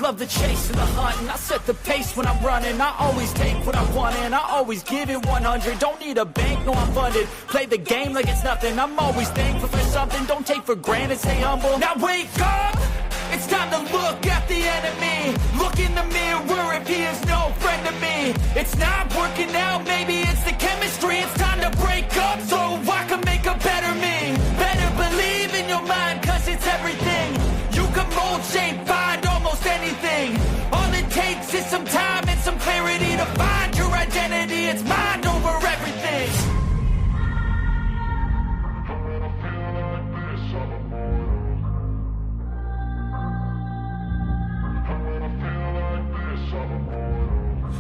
Love the chase and the hunt, and I set the pace when I'm running. I always take what I want and I always give it 100. Don't need a bank, no I'm funded. Play the game like it's nothing. I'm always thankful for something. Don't take for granted, stay humble. Now wake up! It's time to look at the enemy. Look in the mirror if he is no friend to me. It's not working out, maybe it's the chemistry. It's time to break up so I can make a better me. Better believe in your mind, cause it's everything. You can mold, shape, find almost anything. All it takes is some time and some clarity to find your identity. It's mind over everything.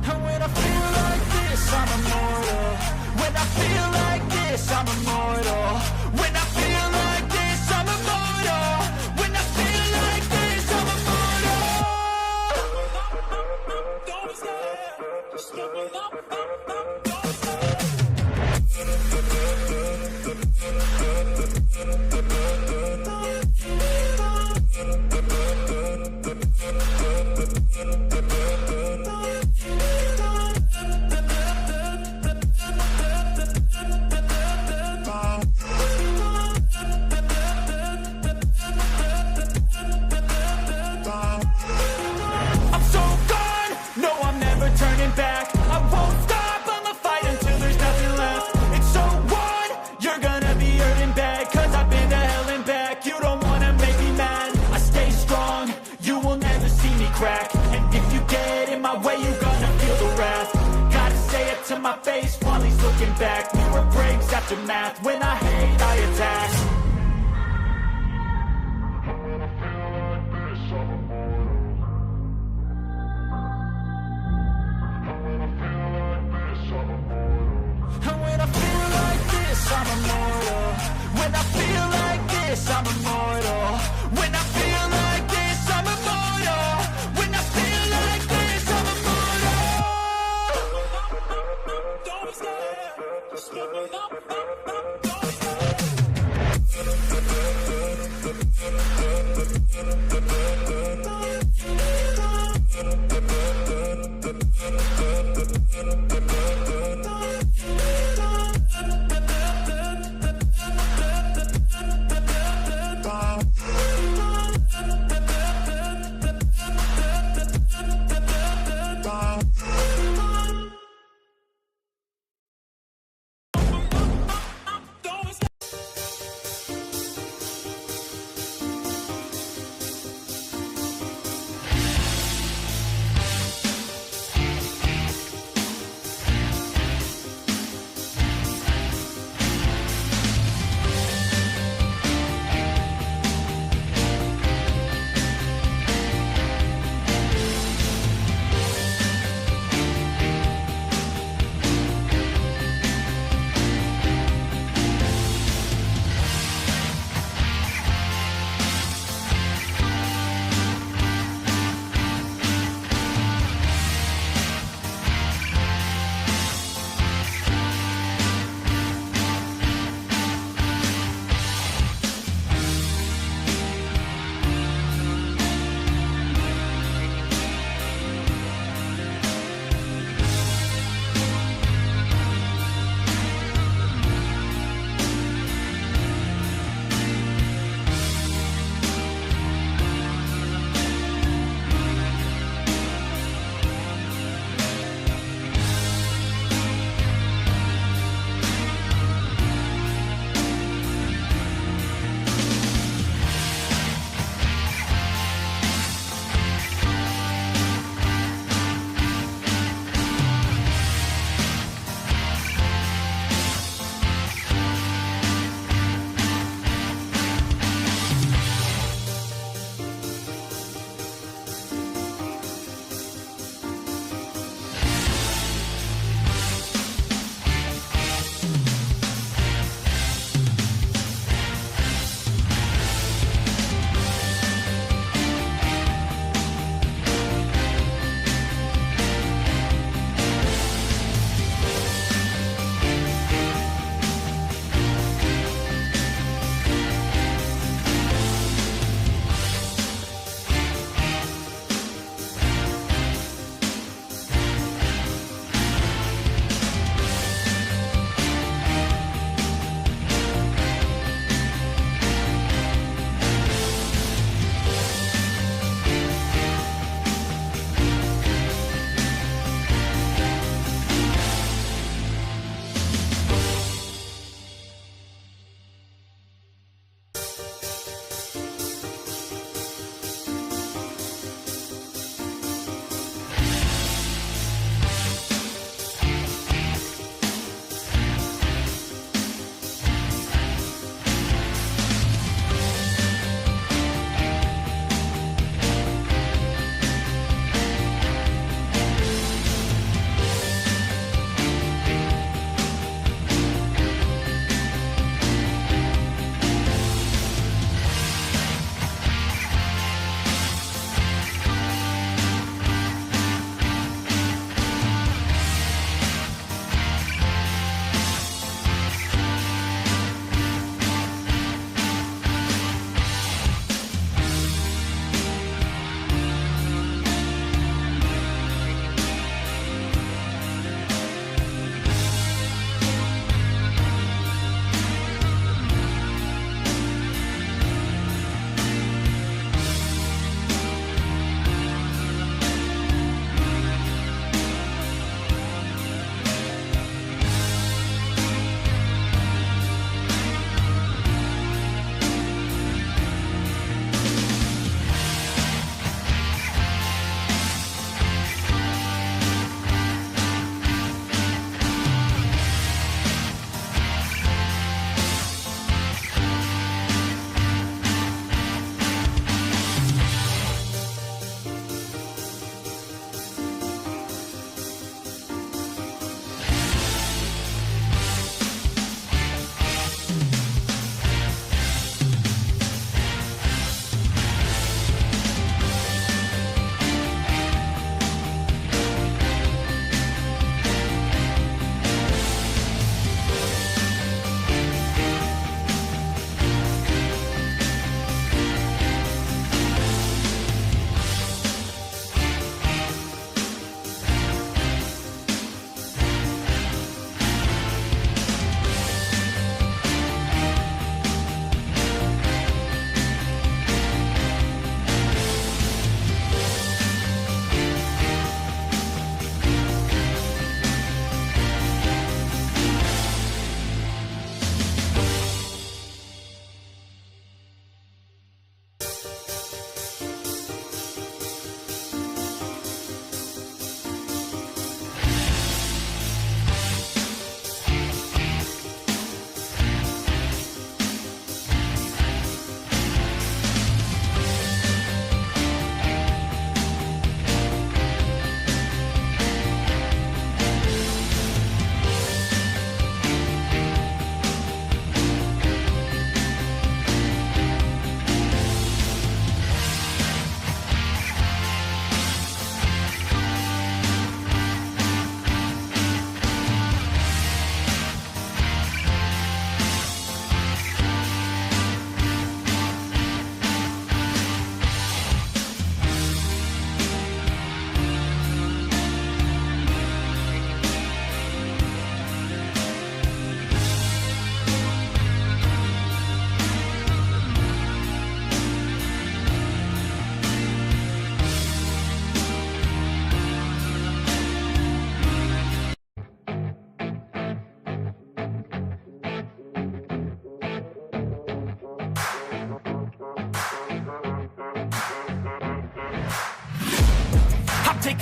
And when I feel like this, I'm immortal. When I feel like this, I'm immortal. When I feel like this, I'm immortal. When I feel like this, I'm immortal. Don't stop, just give me up. My face while he's looking back. Mirror breaks after math. When I hate, I attack. And when I feel like this, I'm immortal. When I feel like this, I'm immortal. When I feel like this, I'm immortal. When I feel like this, I'm immortal. Don't stop, just give me up.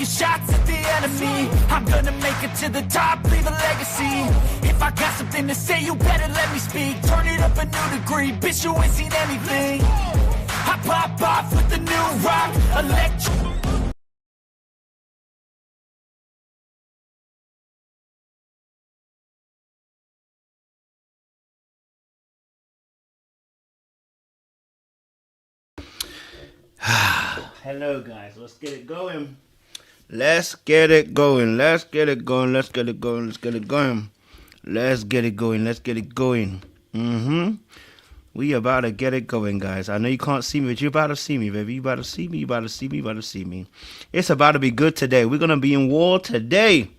taking shots at the enemy. I'm gonna make it to the top, leave a legacy. If I got something to say, you better let me speak. Turn it up a new degree, bitch, you ain't seen anything. I pop off with the new rock, electro. Hello guys, let's get it going. Let's get it going. Let's get it going. Let's get it going. Let's get it going. Let's get it going. Let's get it going. We about to get it going, guys. I know you can't see me, but you about to see me, baby. You about to see me. You about to see me. You about to see me. It's about to be good today. We're gonna be in war today.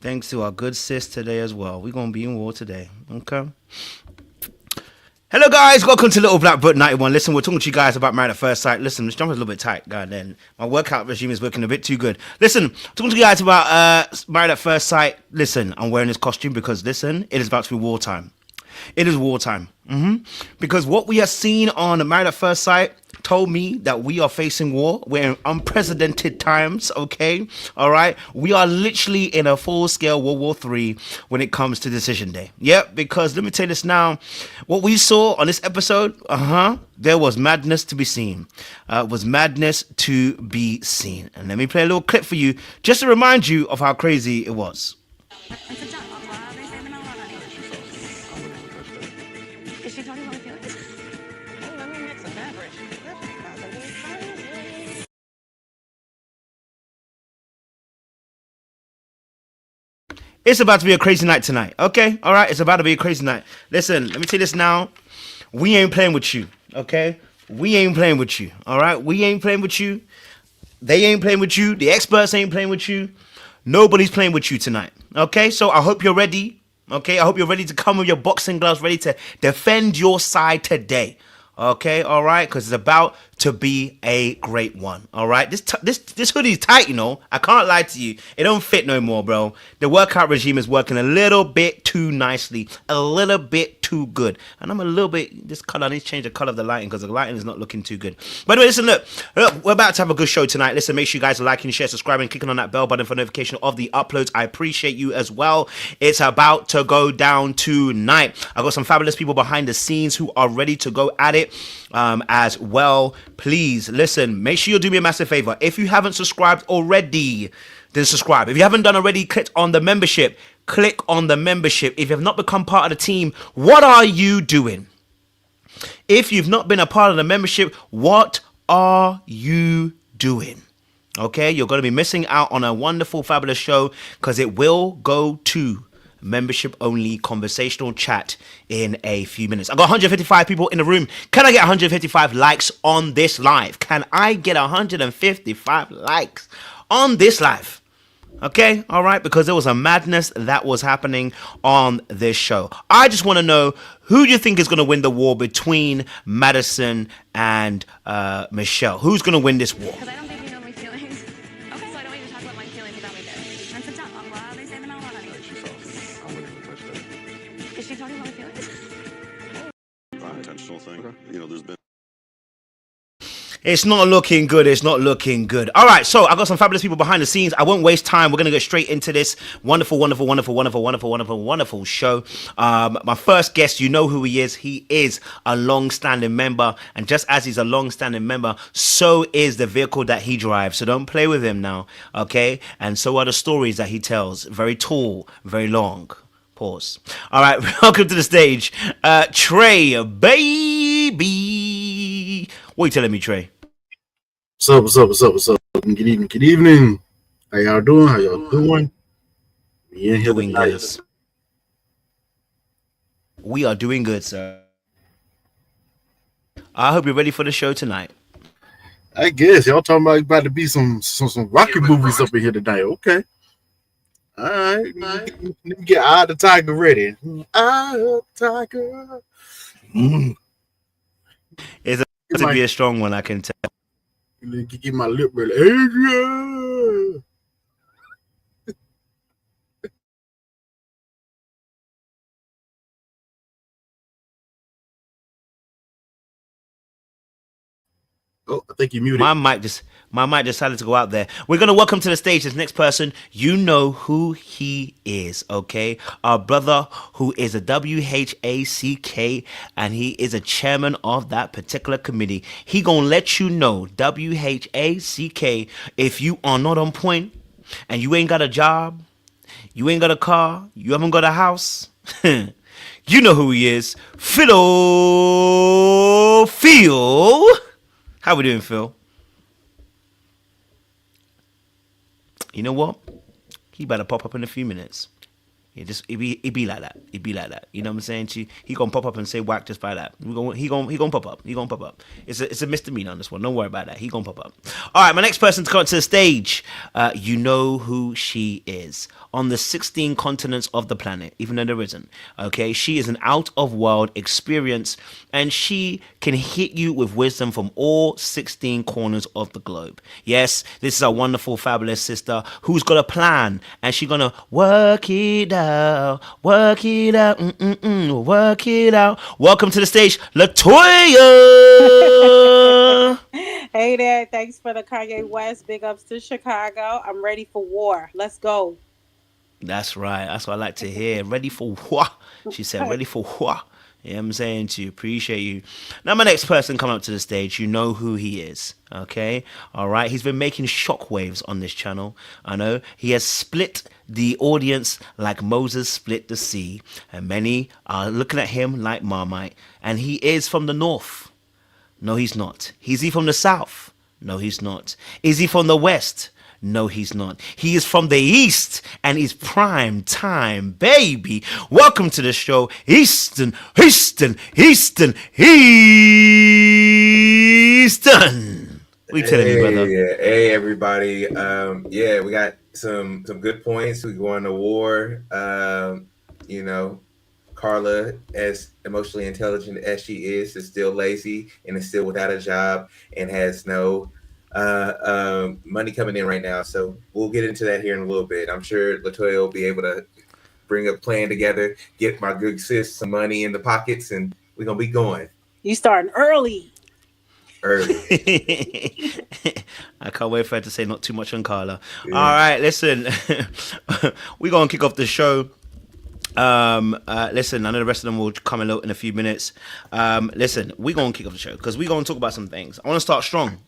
Thanks to our good sis today as well. We're gonna be in war today. Okay. Hello guys, welcome to Little Black Book 91. Listen, we're talking to you guys about Married at First Sight. Listen, this jumper is a little bit tight, god then. My workout regime is working a bit too good. Listen, talking to you guys about Married at First Sight. Listen, I'm wearing this costume because listen, it is about to be wartime. It is wartime. Because what we have seen on Married at First Sight told me that we are facing war. We're in unprecedented times, okay? All right? We are literally in a full-scale World War III when it comes to Decision Day. Yep, because let me tell you this now. What we saw on this episode, there was madness to be seen. Was madness to be seen. And let me play a little clip for you just to remind you of how crazy it was. It's about to be a crazy night tonight, okay? All right, it's about to be a crazy night. Listen, let me tell you this now. We ain't playing with you, okay? We ain't playing with you, all right? We ain't playing with you. They ain't playing with you. The experts ain't playing with you. Nobody's playing with you tonight, okay? So I hope you're ready, okay? I hope you're ready to come with your boxing gloves, ready to defend your side today, okay? All right, because it's about to be a great one. All right, this hoodie's tight, you know. I can't lie to you, it don't fit no more, bro. The workout regime is working a little bit too nicely, a little bit too good, and I'm a little bit this color. I need to change the color of the lighting because the lighting is not looking too good. By the way, listen, look, we're about to have a good show tonight. Listen, make sure you guys are liking, share, subscribing, clicking on that bell button for notification of the uploads. I appreciate you as well. It's about to go down tonight. I got some fabulous people behind the scenes who are ready to go at it as well. Please listen, make sure you do me a massive favor. If you haven't subscribed already, then subscribe. If you haven't done already, click on the membership. Click on the membership. If you have not become part of the team, what are you doing? If you've not been a part of the membership, what are you doing? Okay, you're going to be missing out on a wonderful, fabulous show because it will go to membership only conversational chat in a few minutes. I got 155 people in the room. Can I get 155 likes on this live? Can I get 155 likes on this live? Okay, all right, because there was a madness that was happening on this show. I just want to know, who do you think is going to win the war between Madison and Michelle? Who's going to win this war? Because I don't think you know my feelings. Okay, so I don't want you to talk about my feelings without me there. And sit down. They say the marijuana. I wouldn't even touch that. Is she talking about my feelings? Intentional thing. You know, there's been. It's not looking good. It's not looking good. All right, so I got some fabulous people behind the scenes. I won't waste time. We're going to get straight into this wonderful, wonderful, wonderful, wonderful, wonderful, wonderful, wonderful show. My first guest, you know who he is. He is a long-standing member. And just as he's a long-standing member, so is the vehicle that he drives. So don't play with him now, okay? And so are the stories that he tells. Very tall, very long. Pause. All right, welcome to the stage, Trey, baby. What are you telling me, Trey? What's up? Good evening. How y'all doing? We in here doing good. We are doing good, sir. I hope you're ready for the show tonight. I guess y'all talking about to be some Rocky movies up in here tonight. Okay. All right. Let me get Eye of the Tiger ready. Eye of the Tiger. It's about to be a strong one, I can tell. Get my lip ready. Adrian. Oh, I think you muted. My mic decided to go out there. We're gonna welcome to the stage this next person. You know who he is, okay? Our brother who is a WHACK, and he is a chairman of that particular committee. He gonna let you know, WHACK, if you are not on point and you ain't got a job, you ain't got a car, you haven't got a house. You know who he is. Phil. How we doing, Phil? You know what? He better pop up in a few minutes. It be like that. It be like that. You know what I'm saying? He gonna pop up and say whack just by that. He gonna pop up. He gonna pop up. It's a misdemeanor on this one. Don't worry about that. He gonna pop up. All right, my next person to come to the stage. You know who she is. On the 16 continents of the planet, even though there isn't. Okay, she is an out of world experience, and she can hit you with wisdom from all 16 corners of the globe. Yes, this is our wonderful, fabulous sister who's got a plan, and she's gonna work it out, work it out, work it out. Welcome to the stage, Latoya. Hey there, thanks for the Kanye West. Big ups to Chicago. I'm ready for war. Let's go. That's right. That's what I like to hear. Ready for what? She said, ready for what? Yeah, I'm saying to you, appreciate you. Now, my next person come up to the stage, you know who he is, okay? All right, he's been making shockwaves on this channel. I know he has split the audience like Moses split the sea, and many are looking at him like Marmite. And he is from the north. No, he's not. Is he from the south? No, he's not. Is he from the west? No, he's not. He is from the East, and he's prime time, baby. Welcome to the show, Easton. What are you telling me, brother? Hey, everybody. Yeah, we got some good points. We going to war. You know, Carla, as emotionally intelligent as she is still lazy and is still without a job and has no money coming in right now. So we'll get into that here in a little bit. I'm sure Latoya will be able to bring a plan together, get my good sis some money in the pockets, and we're gonna be going. You starting early. I can't wait for her to say not too much on Carla. Yeah. All right, listen. We're gonna kick off the show. Listen, I know the rest of them will come in a few minutes. Listen, we're gonna kick off the show because we're gonna talk about some things. I want to start strong.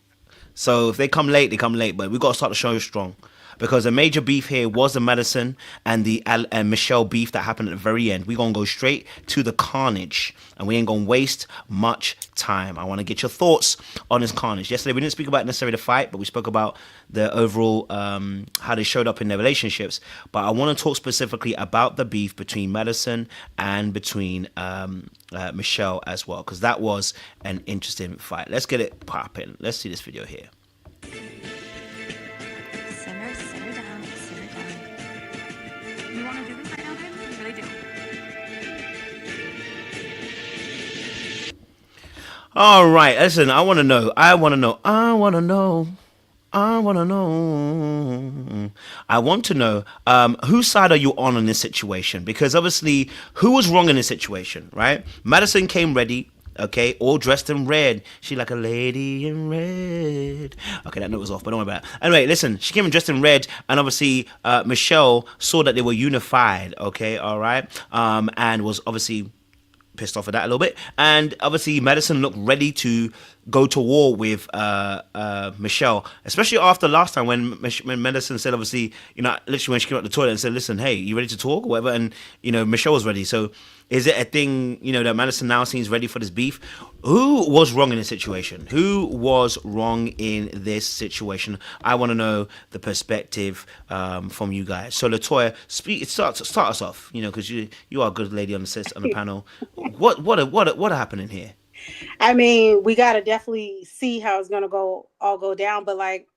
So if they come late, they come late. But we got to start the show strong. Because a major beef here was the Madison and the Michelle beef that happened at the very end. We're going to go straight to the carnage. And we ain't going to waste much time. I want to get your thoughts on this carnage. Yesterday, we didn't speak about necessarily the fight, but we spoke about the overall, how they showed up in their relationships. But I want to talk specifically about the beef between Madison and between Michelle as well. Because that was an interesting fight. Let's get it popping. Let's see this video here. All right, listen, I want to know whose side are you on this situation? Because obviously, who was wrong in this situation, right? Madison came ready, okay, all dressed in red. She like a lady in red. Okay, that note was off, but don't worry about it. Anyway, listen, she came in dressed in red, and obviously, Michelle saw that they were unified, okay, all right, and was obviously pissed off at that a little bit, and obviously Madison looked ready to go to war with Michelle, especially after last time when Madison said, obviously, you know, literally when she came out the toilet and said, listen, hey, you ready to talk or whatever, and you know, Michelle was ready. So is it a thing, you know, that Madison now seems ready for this beef? Who was wrong in this situation? Who was wrong in this situation? I want to know the perspective from you guys. So Latoya, start us off, you know, because you are a good lady on the panel. What happened in here? I mean, we got to definitely see how it's going to all go down. But like,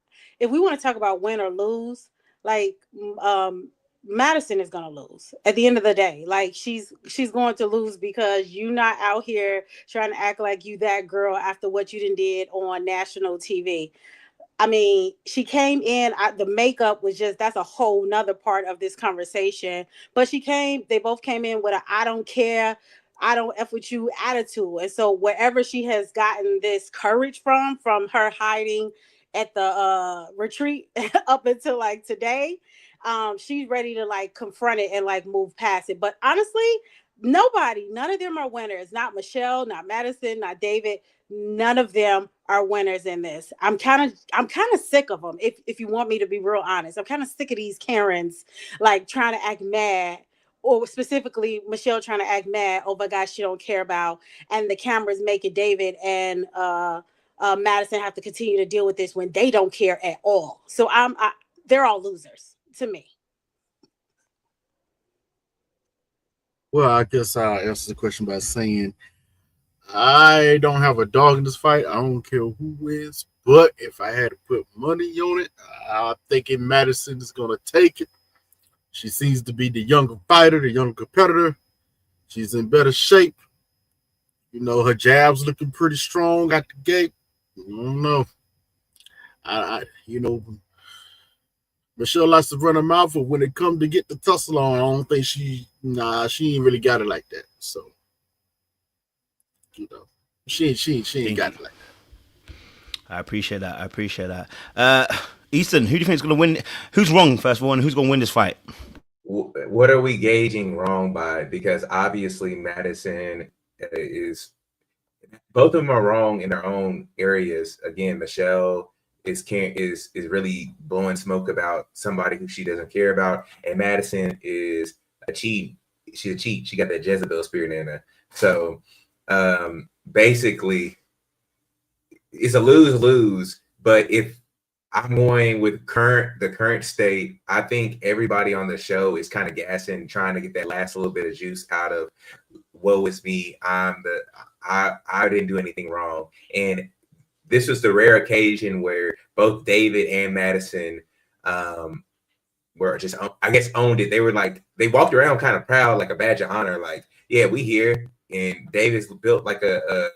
if we want to talk about win or lose, like, Madison is going to lose at the end of the day. Like, she's going to lose because you're not out here trying to act like you that girl after what you did on national TV. I mean, she came in, the makeup was that's a whole nother part of this conversation. But they both came in with I don't care. I don't F with you attitude. And so wherever she has gotten this courage from her hiding at the retreat up until like today, she's ready to like confront it and like move past it. But honestly, none of them are winners. Not Michelle, not Madison, not David. None of them are winners in this. I'm kind of sick of them. If you want me to be real honest, I'm kind of sick of these Karens like trying to act mad, or specifically Michelle trying to act mad over a guy she don't care about, and the cameras making David and Madison have to continue to deal with this when they don't care at all. So they're all losers to me. Well, I guess I'll answer the question by saying I don't have a dog in this fight. I don't care who wins. But if I had to put money on it, I'm thinking Madison is going to take it. She seems to be the younger fighter, the younger competitor. She's in better shape. You know, her jab's looking pretty strong out the gate. I don't know. You know, Michelle likes to run her mouth, but when it comes to get the tussle on, I don't think she ain't really got it like that. So, you know, she ain't got it like that. I appreciate that. Easton, who do you think is going to win? Who's wrong, first of all, and who's going to win this fight? What are we gauging wrong by? Because obviously Madison is, both of them are wrong in their own areas. Again, Michelle is really blowing smoke about somebody who she doesn't care about, and Madison is a cheat. She's a cheat. She got that Jezebel spirit in her. So basically, it's a lose-lose. But if I'm going with the current state, I think everybody on the show is kind of gassing, trying to get that last little bit of juice out of woe is me. I didn't do anything wrong. And this was the rare occasion where both David and Madison were just, I guess, owned it. They were like, they walked around kind of proud, like a badge of honor, like, yeah, we here. And David's built like a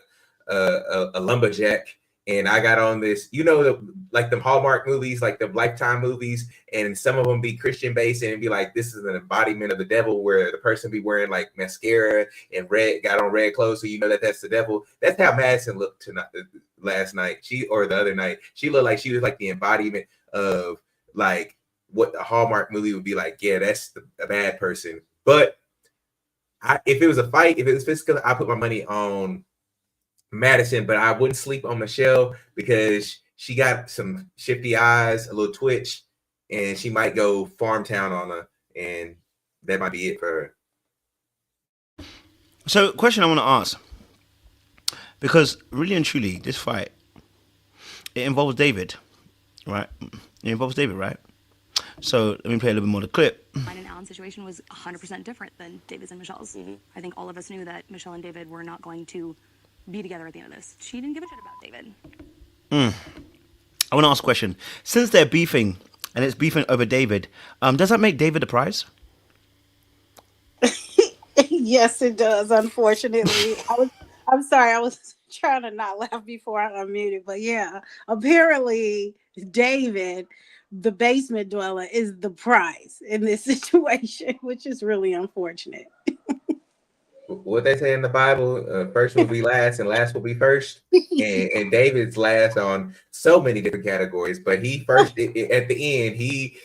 lumberjack. And I got on this, you know, like the Hallmark movies, like the Lifetime movies, and some of them be Christian based, and it'd be like, this is an embodiment of the devil, where the person be wearing like mascara and got on red clothes, so you know that that's the devil. That's how Madison looked last night. Or the other night, she looked like she was like the embodiment of like what the Hallmark movie would be like. Yeah, that's a bad person. But if it was a fight, if it was physical, I put my money on Madison, but I wouldn't sleep on Michelle because she got some shifty eyes, a little twitch, and she might go farm town on her, and that might be it for her. So, question I want to ask, because really and truly, this fight, it involves David, right? It involves David, right? So let me play a little bit more of the clip. Mine and Alan's situation was 100% different than David's and Michelle's. I think all of us knew that Michelle and David were not going to be together at the end of this. She didn't give a shit about David. I want to ask a question. Since they're beefing, and it's beefing over David, does that make David the prize? Yes, it does. Unfortunately, I'm sorry. I was trying to not laugh before I unmuted, but yeah, apparently David, the basement dweller, is the prize in this situation, which is really unfortunate. What they say in the Bible, first will be last and last will be first. And David's last on so many different categories, but he first at the end, he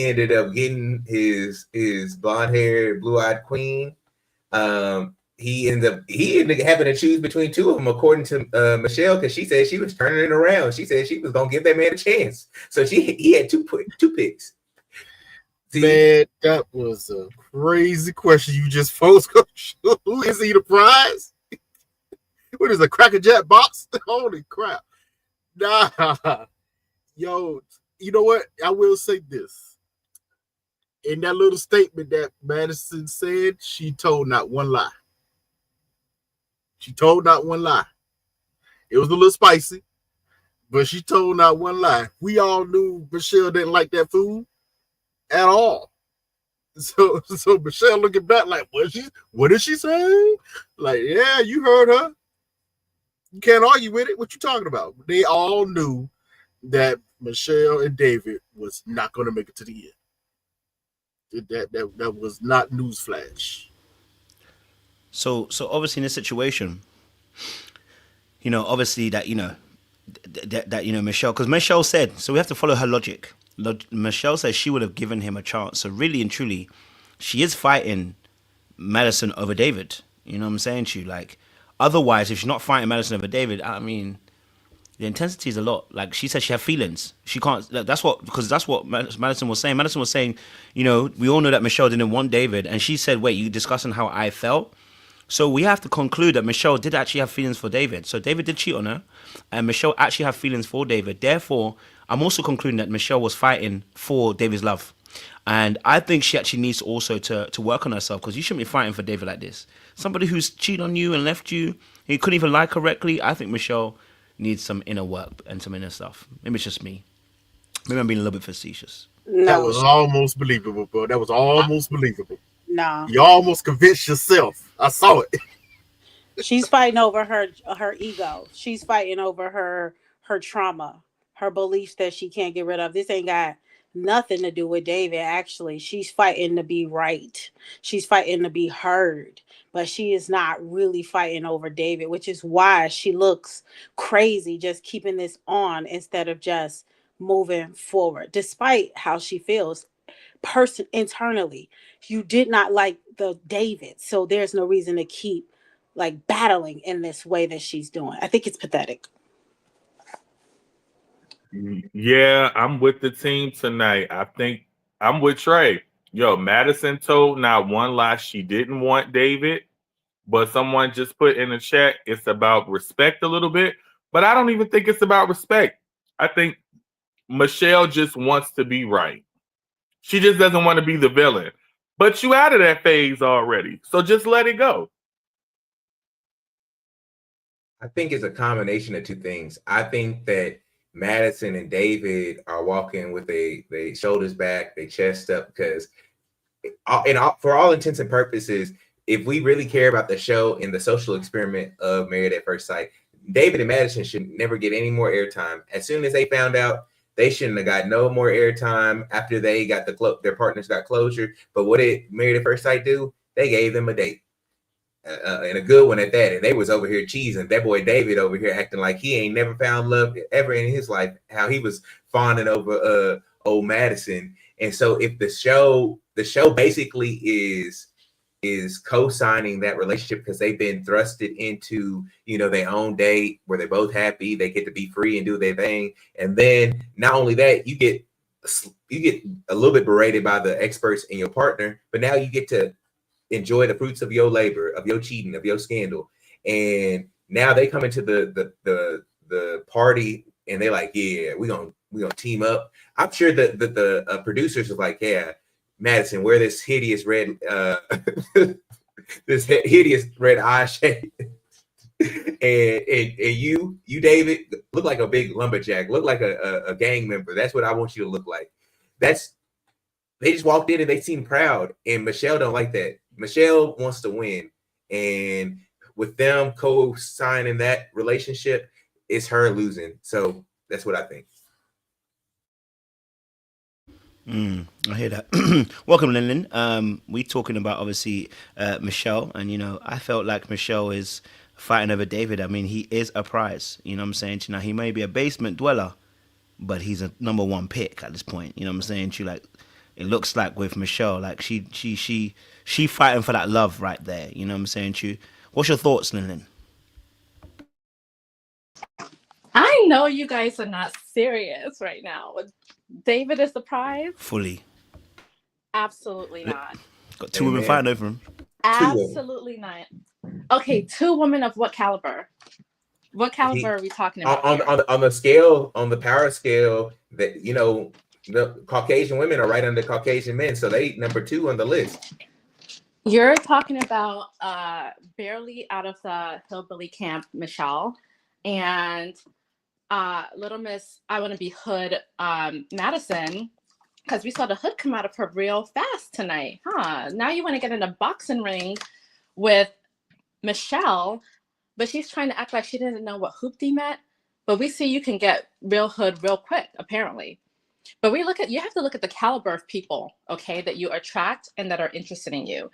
ended up getting his blonde haired, blue-eyed queen. He ended up having to choose between two of them, according to Michelle, because she said she was turning it around. She said she was gonna give that man a chance. So he had two picks. See? Man, that was a crazy question you just posed. Who is he the prize? What is a Cracker Jack box? Holy crap. Nah. Yo, you know what? I will say this. In that little statement that Madison said, she told not one lie. She told not one lie. It was a little spicy, but she told not one lie. We all knew Michelle didn't like that food at all. So Michelle looking back like, what did she say? Like, yeah, you heard her. You can't argue with it. What you talking about? They all knew that Michelle and David was not going to make it to the end. That was not newsflash. So obviously in this situation, obviously that Michelle, because Michelle said, so we have to follow her logic. Michelle says she would have given him a chance. So really and truly, she is fighting Madison over David. You know what I'm saying to you? Like, otherwise, if she's not fighting Madison over David, I mean, the intensity is a lot. Like, she said she had feelings. She can't, that's what Madison was saying. Madison was saying, we all know that Michelle didn't want David. And she said, wait, you discussing how I felt? So we have to conclude that Michelle did actually have feelings for David. So David did cheat on her, and Michelle actually had feelings for David. Therefore, I'm also concluding that Michelle was fighting for David's love. And I think she actually needs also to work on herself, because you shouldn't be fighting for David like this. Somebody who's cheated on you and left you, he couldn't even lie correctly. I think Michelle needs some inner work and some inner stuff. Maybe it's just me. Maybe I'm being a little bit facetious. No, That was almost believable, bro. That was almost believable. no. You almost convinced yourself. I saw it. She's fighting over her ego. She's fighting over her trauma, her beliefs that she can't get rid of. This ain't got nothing to do with David. Actually, she's fighting to be right. She's fighting to be heard, but she is not really fighting over David, which is why she looks crazy just keeping this on instead of just moving forward, despite how she feels internally. You did not like the David, so there's no reason to keep like battling in this way that she's doing. I think it's pathetic. Yeah, I'm with the team tonight. I think I'm with Trey. Yo, Madison told not one lie. She didn't want David, but someone just put in the chat, it's about respect a little bit. But I don't even think it's about respect. I think Michelle just wants to be right. She just doesn't want to be the villain. But you out of that phase already. So just let it go. I think it's a combination of two things. I think that Madison and David are walking with their shoulders back, their chest up, because for all intents and purposes, if we really care about the show and the social experiment of Married at First Sight, David and Madison should never get any more airtime. As soon as they found out, they shouldn't have got no more airtime after they got their partners got closure. But what did Married at First Sight do? They gave them a date. And a good one at that. And they was over here cheesing. That boy David over here acting like he ain't never found love ever in his life. How he was fawning over old Madison. And so if the show basically is co-signing that relationship because they've been thrusted into their own date where they're both happy, they get to be free and do their thing. And then not only that, you get a little bit berated by the experts and your partner, but now you get to enjoy the fruits of your labor, of your cheating, of your scandal. And now they come into the party and they're like, yeah, we're gonna team up. I'm sure that the producers are like, yeah, Madison, wear this hideous red hideous red eye shade. and you David, look like a big lumberjack, look like a gang member. That's what I want you to look like. They just walked in and they seem proud, and Michelle don't like that. Michelle wants to win, and with them co-signing that relationship, it's her losing. So that's what I think. I hear that. Welcome, Lin. We talking about obviously Michelle, and I felt like Michelle is fighting over David. I mean, he is a prize. You know what I'm saying? Now he may be a basement dweller, but he's a number one pick at this point. You know what I'm saying? It looks like with Michelle, like she fighting for that love right there. You know what I'm saying to you? What's your thoughts, Lin? I know you guys are not serious right now. David is the prize? Fully. Absolutely not. Got two women fighting over him. Absolutely not. Okay, two women of what caliber? What caliber are we talking about? On the scale, on the power scale, that the Caucasian women are right under Caucasian men, so they number 2 on the list. You're talking about barely out of the hillbilly camp, Michelle, and Little Miss I Want to Be Hood, Madison, because we saw the hood come out of her real fast tonight, huh? Now you want to get in a boxing ring with Michelle, but she's trying to act like she didn't know what hoopty meant. But we see you can get real hood real quick, apparently. But you have to look at the caliber of people, okay, that you attract and that are interested in you.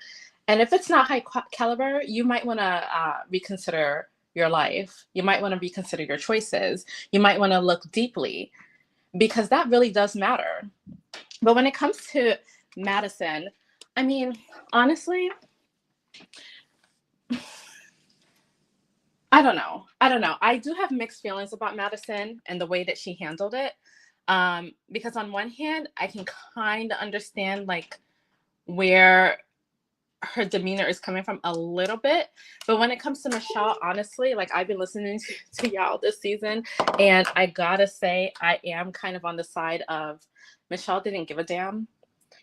And if it's not high caliber, you might want to reconsider your life. You might want to reconsider your choices. You might want to look deeply, because that really does matter. But when it comes to Madison, I mean, honestly, I don't know. I do have mixed feelings about Madison and the way that she handled it. Because on one hand, I can kind of understand like where her demeanor is coming from a little bit. But when it comes to Michelle, honestly, like I've been listening to y'all this season, and I gotta say, I am kind of on the side of Michelle didn't give a damn.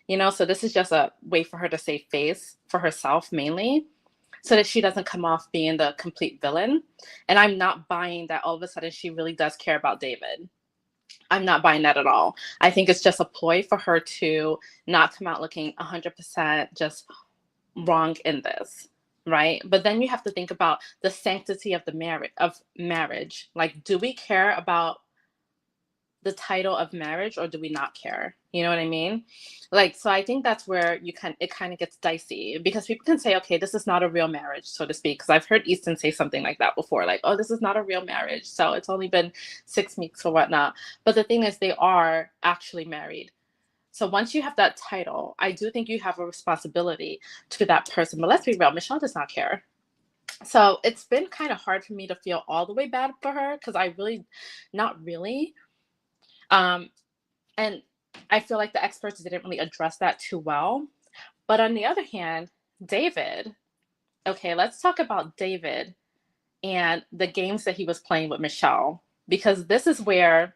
You know, so this is just a way for her to save face for herself mainly, so that she doesn't come off being the complete villain. And I'm not buying that all of a sudden she really does care about David. I'm not buying that at all. I think it's just a ploy for her to not come out looking 100% just wrong in this, right? But then you have to think about the sanctity of the marriage. Like, do we care about the title of marriage, or do we not care? You know what I mean? Like, so I think that's where it kind of gets dicey, because people can say, okay, this is not a real marriage, so to speak. Because I've heard Easton say something like that before, like, oh, this is not a real marriage, so it's only been 6 weeks or whatnot. But the thing is, they are actually married. So once you have that title, I do think you have a responsibility to that person. But let's be real, Michelle does not care. So it's been kind of hard for me to feel all the way bad for her, because I really, not really. And I feel like the experts didn't really address that too well. But on the other hand, David, okay, let's talk about David and the games that he was playing with Michelle, because this is where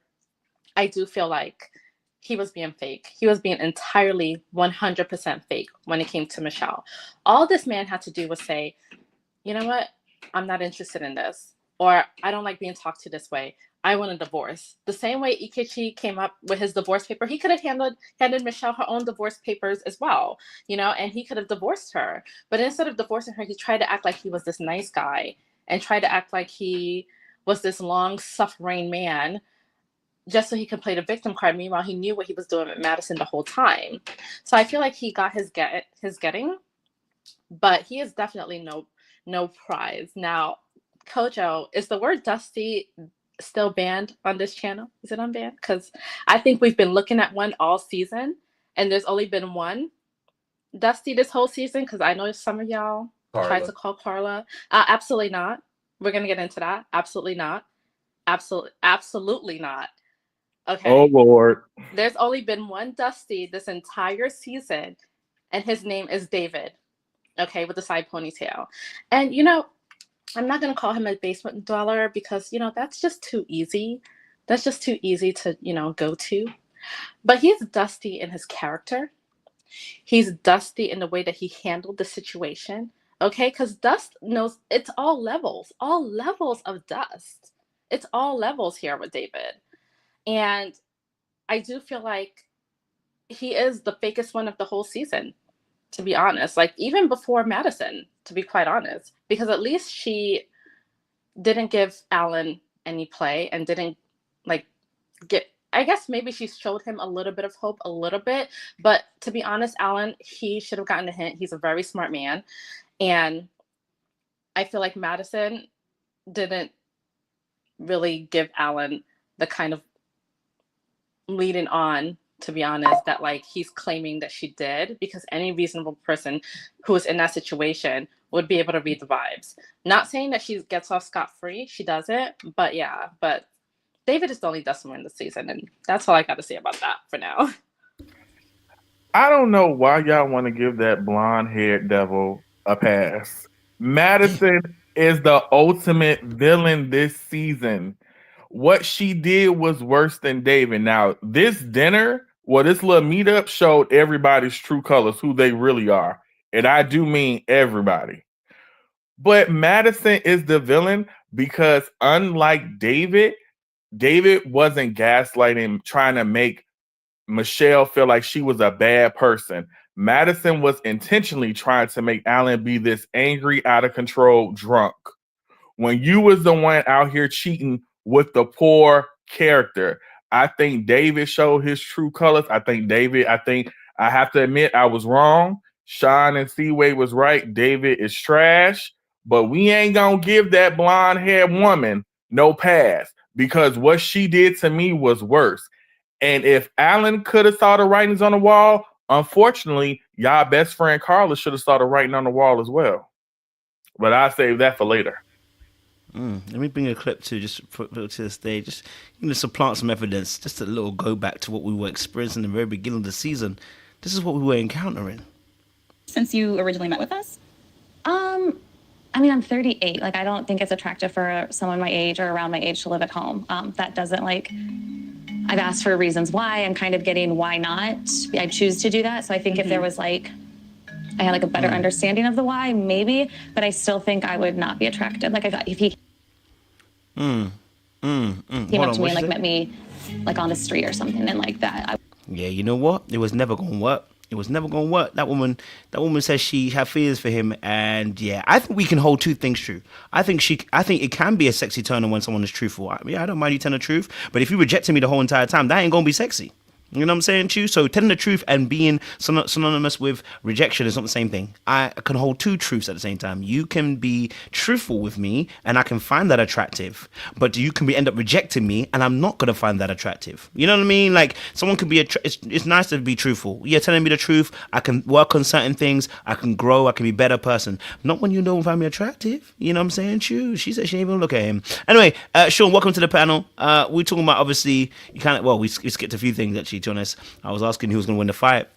I do feel like he was being fake. He was being entirely 100% fake when it came to Michelle. All this man had to do was say, you know what? I'm not interested in this. Or I don't like being talked to this way. I want a divorce. The same way IKECHI came up with his divorce paper, he could have handed Michelle her own divorce papers as well, you know, and he could have divorced her. But instead of divorcing her, he tried to act like he was this nice guy and tried to act like he was this long-suffering man just so he could play the victim card. Meanwhile, he knew what he was doing with Madison the whole time. So I feel like he got his getting, but he is definitely no prize. Now, Kojo, is the word dusty still banned on this channel? Is it unbanned? Because I think we've been looking at one all season, and there's only been one dusty this whole season, because I know some of y'all tried to call Carla. Absolutely not. We're going to get into that. Absolutely not. Absolutely not. Okay. Oh, Lord. There's only been one dusty this entire season, and his name is David, okay, with the side ponytail. And, you know, I'm not going to call him a basement dweller, because, you know, that's just too easy. That's just too easy to, you know, go to. But he's dusty in his character. He's dusty in the way that he handled the situation, okay? Because Dust knows it's all levels of Dust. It's all levels here with David. And I do feel like he is the fakest one of the whole season, to be honest. Like, even before Madison, to be quite honest, because at least she didn't give Alan any play and didn't like I guess maybe she showed him a little bit of hope, a little bit. But to be honest, Alan, he should have gotten a hint. He's a very smart man. And I feel like Madison didn't really give Alan the kind of leading on, to be honest, that like he's claiming that she did, because any reasonable person who is in that situation would be able to read the vibes. Not saying that she gets off scot-free, she doesn't, but yeah, but David is the only dust in the season, and that's all I got to say about that for now. I don't know why y'all want to give that blonde-haired devil a pass. Madison is the ultimate villain this season. What she did was worse than David. Now, this dinner, this little meetup showed everybody's true colors, who they really are. And I do mean everybody. But Madison is the villain because, unlike David wasn't gaslighting, trying to make Michelle feel like she was a bad person. Madison was intentionally trying to make Alan be this angry, out of control drunk. When you was the one out here cheating with the poor character, I think David showed his true colors. I think I have to admit I was wrong. Sean and Seaway was right. David is trash, but we ain't gonna give that blonde-haired woman no pass because what she did to me was worse. And if Alan could have saw the writings on the wall, unfortunately, y'all best friend Carla should have saw the writing on the wall as well. But I'll save that for later. Let me bring a clip to just put to the stage, just supplant some evidence, just a little go back to what we were experiencing in the very beginning of the season. This is what we were encountering. Since you originally met with us? I mean, I'm 38. Like, I don't think it's attractive for someone my age or around my age to live at home. That doesn't, like, I've asked for reasons why. I'm kind of getting why not. I choose to do that. So I think if there was, like, I had, like, a better understanding of the why, maybe, but I still think I would not be attracted. Like, if he came up to me and, like, met me, like, on the street or something and like that. Yeah, you know what? It was never going to work. It was never going to work. That woman says she had feelings for him, and yeah, I think we can hold two things true. I think it can be a sexy turner when someone is truthful. I don't mind you telling the truth, but if you rejected me the whole entire time, that ain't going to be sexy. You know what I'm saying, Chew? So telling the truth and being synonymous with rejection is not the same thing. I can hold two truths at the same time. You can be truthful with me and I can find that attractive, but you can end up rejecting me and I'm not going to find that attractive. You know what I mean? Like, someone can be, it's nice to be truthful. You're telling me the truth. I can work on certain things. I can grow. I can be a better person. Not when you don't find me attractive. You know what I'm saying, Chew? She said she didn't even look at him. Anyway, Sean, welcome to the panel. We're talking about, obviously, we skipped a few things, actually. To be honest, I was asking who was going to win the fight,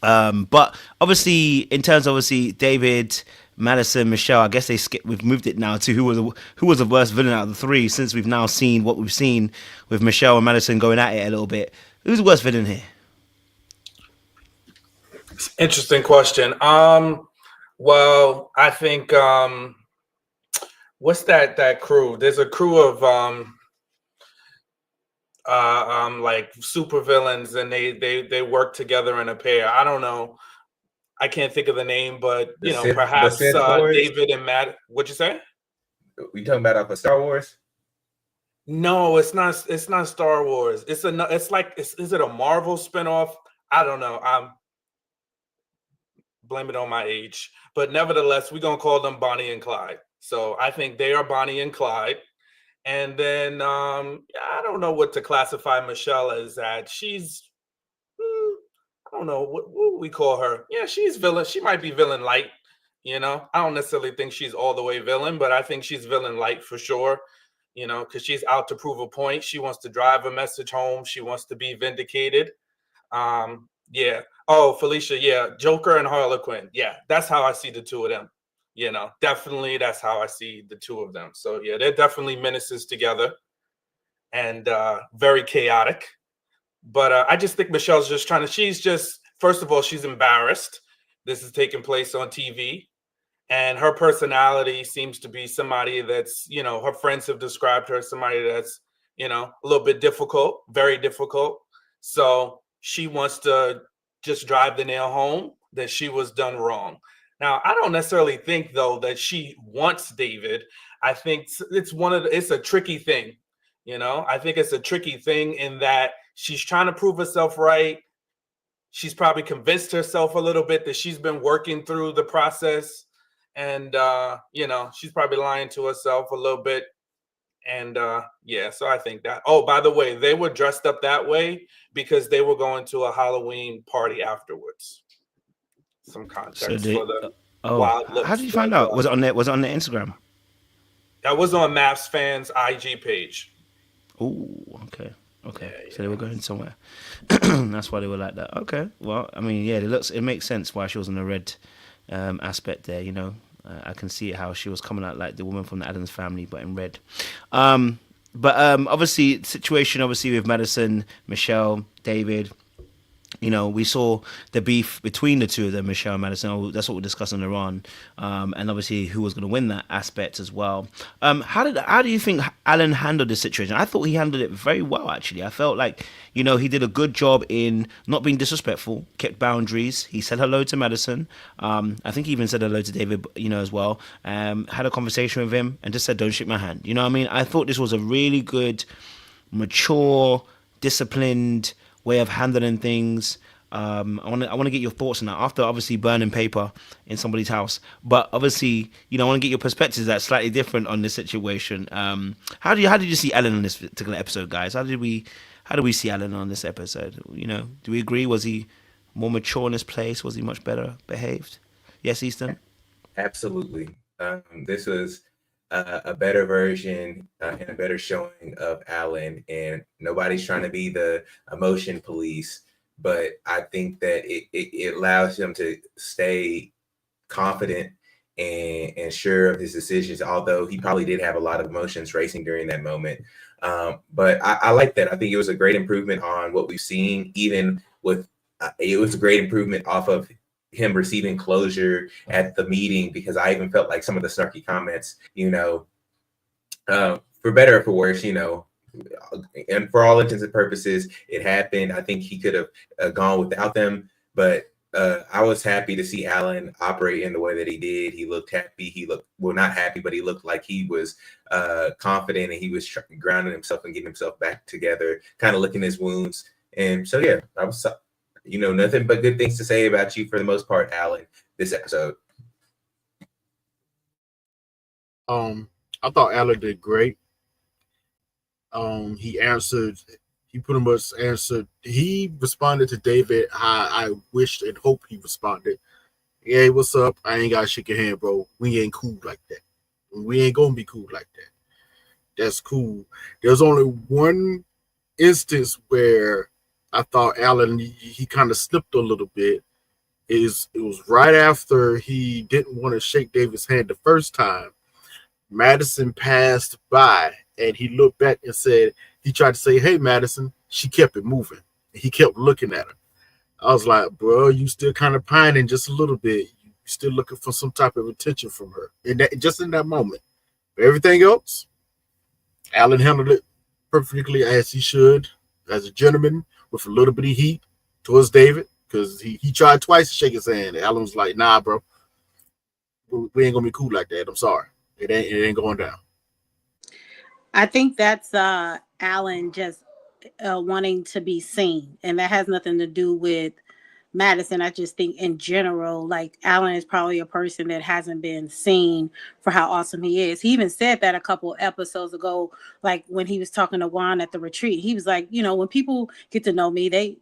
but obviously in terms of David, Madison, Michelle, I guess we've moved it now to who was the worst villain out of the three, since we've now seen what we've seen with Michelle and Madison going at it a little bit. Who's the worst villain here? Interesting question. Well, I think what's that crew? There's a crew of like super villains, and they work together in a pair. I don't know. I can't think of the name, but perhaps David and Matt. What'd you say? We talking about off of Star Wars? No, it's not. It's not Star Wars. Is it a Marvel spinoff? I don't know. I'm blame it on my age, but nevertheless, we're gonna call them Bonnie and Clyde. So I think they are Bonnie and Clyde. And then I don't know what to classify Michelle as at. She's, I don't know what we call her. Yeah, she's villain. She might be villain light. I don't necessarily think she's all the way villain, but I think she's villain light for sure. Because she's out to prove a point. She wants to drive a message home. She wants to be vindicated. Yeah. Oh, Felicia. Yeah, Joker and Harlequin. Yeah, that's how I see the two of them. Definitely that's how I see the two of them. So yeah, they're definitely menaces together and very chaotic. But I just think Michelle's just first of all, she's embarrassed. This is taking place on TV. And her personality seems to be somebody that's, her friends have described her as somebody that's, a little bit difficult, very difficult. So she wants to just drive the nail home that she was done wrong. Now, I don't necessarily think, though, that she wants David. I think it's a tricky thing. I think it's a tricky thing in that she's trying to prove herself right. She's probably convinced herself a little bit that she's been working through the process. And, she's probably lying to herself a little bit. And, so I think that. Oh, by the way, they were dressed up that way because they were going to a Halloween party afterwards. Some context for the wild looks. How did you find out? Was it on their Instagram? That was on Maps Fans IG page. Oh, okay. Yeah, so they were going somewhere. That's why they were like that. Okay. Well, I mean, yeah, it makes sense why she was in the red aspect there. I can see how she was coming out like the woman from the Addams Family, but in red. But obviously, situation with Madison, Michelle, David. We saw the beef between the two of them, Michelle and Madison. That's what we're discussing Iran, and obviously who was going to win that aspect as well. How do you think Alan handled this situation? I thought he handled it very well, actually. I felt like, he did a good job in not being disrespectful, kept boundaries. He said hello to Madison. I think he even said hello to David, as well. Had a conversation with him and just said, "Don't shake my hand." You know what I mean? I thought this was a really good, mature, disciplined way of handling things. I want to get your thoughts on that after obviously burning paper in somebody's house. But obviously, I want to get your perspectives that's slightly different on this situation. How did you see Alan on this particular episode, guys? How do we see Alan on this episode? Do we agree? Was he more mature in his place? Was he much better behaved? Yes, Easton? Absolutely. This was a better version and a better showing of Alan, and nobody's trying to be the emotion police, but I think that it allows him to stay confident and sure of his decisions, although he probably did have a lot of emotions racing during that moment. But I like that. I think it was a great improvement on what we've seen, even with it was a great improvement off of him receiving closure at the meeting, because I even felt like some of the snarky comments, for better or for worse, and for all intents and purposes, it happened. I think he could have gone without them, but I was happy to see Alan operate in the way that he did. He looked happy. He looked, well, not happy, but he looked like he was confident, and he was grounding himself and getting himself back together, kind of licking his wounds. And so, yeah, I was, nothing but good things to say about you for the most part, Alan, this episode. I thought Alan did great. He pretty much answered. He responded to David how I wished and hoped he responded. Hey, what's up? I ain't gotta shake your hand, bro. We ain't cool like that. We ain't gonna be cool like that. That's cool. There's only one instance where I thought Alan, he kind of slipped a little bit. It was right after he didn't want to shake David's hand the first time. Madison passed by, and he looked back and said, he tried to say, hey, Madison. She kept it moving. He kept looking at her. I was like, bro, you still kind of pining just a little bit. You still looking for some type of attention from her. And that, just in that moment. But everything else, Alan handled it perfectly as he should, as a gentleman with a little bit of heat towards David, because he tried twice to shake his hand. Alan was like, nah, bro. We ain't going to be cool like that. I'm sorry. It ain't going down. I think that's Alan just wanting to be seen, and that has nothing to do with Madison. I just think in general, like, Alan is probably a person that hasn't been seen for how awesome he is. He even said that a couple episodes ago, like when he was talking to Juan at the retreat. He was like, when people get to know me, they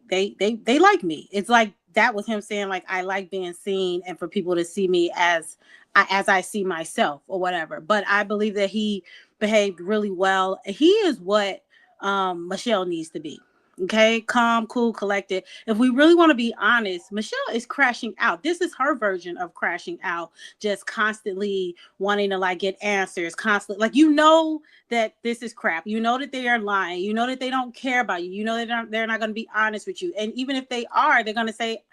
like me. It's like that was him saying, like, I like being seen, and for people to see me as I see myself or whatever. But I believe that he behaved really well. He is what Michelle needs to be. Okay, calm, cool, collected. If we really want to be honest, Michelle is crashing out. This is her version of crashing out, just constantly wanting to like get answers, constantly like that this is crap. You know that they are lying. You know that they don't care about you. You know that they're not going to be honest with you. And even if they are, they're going to say,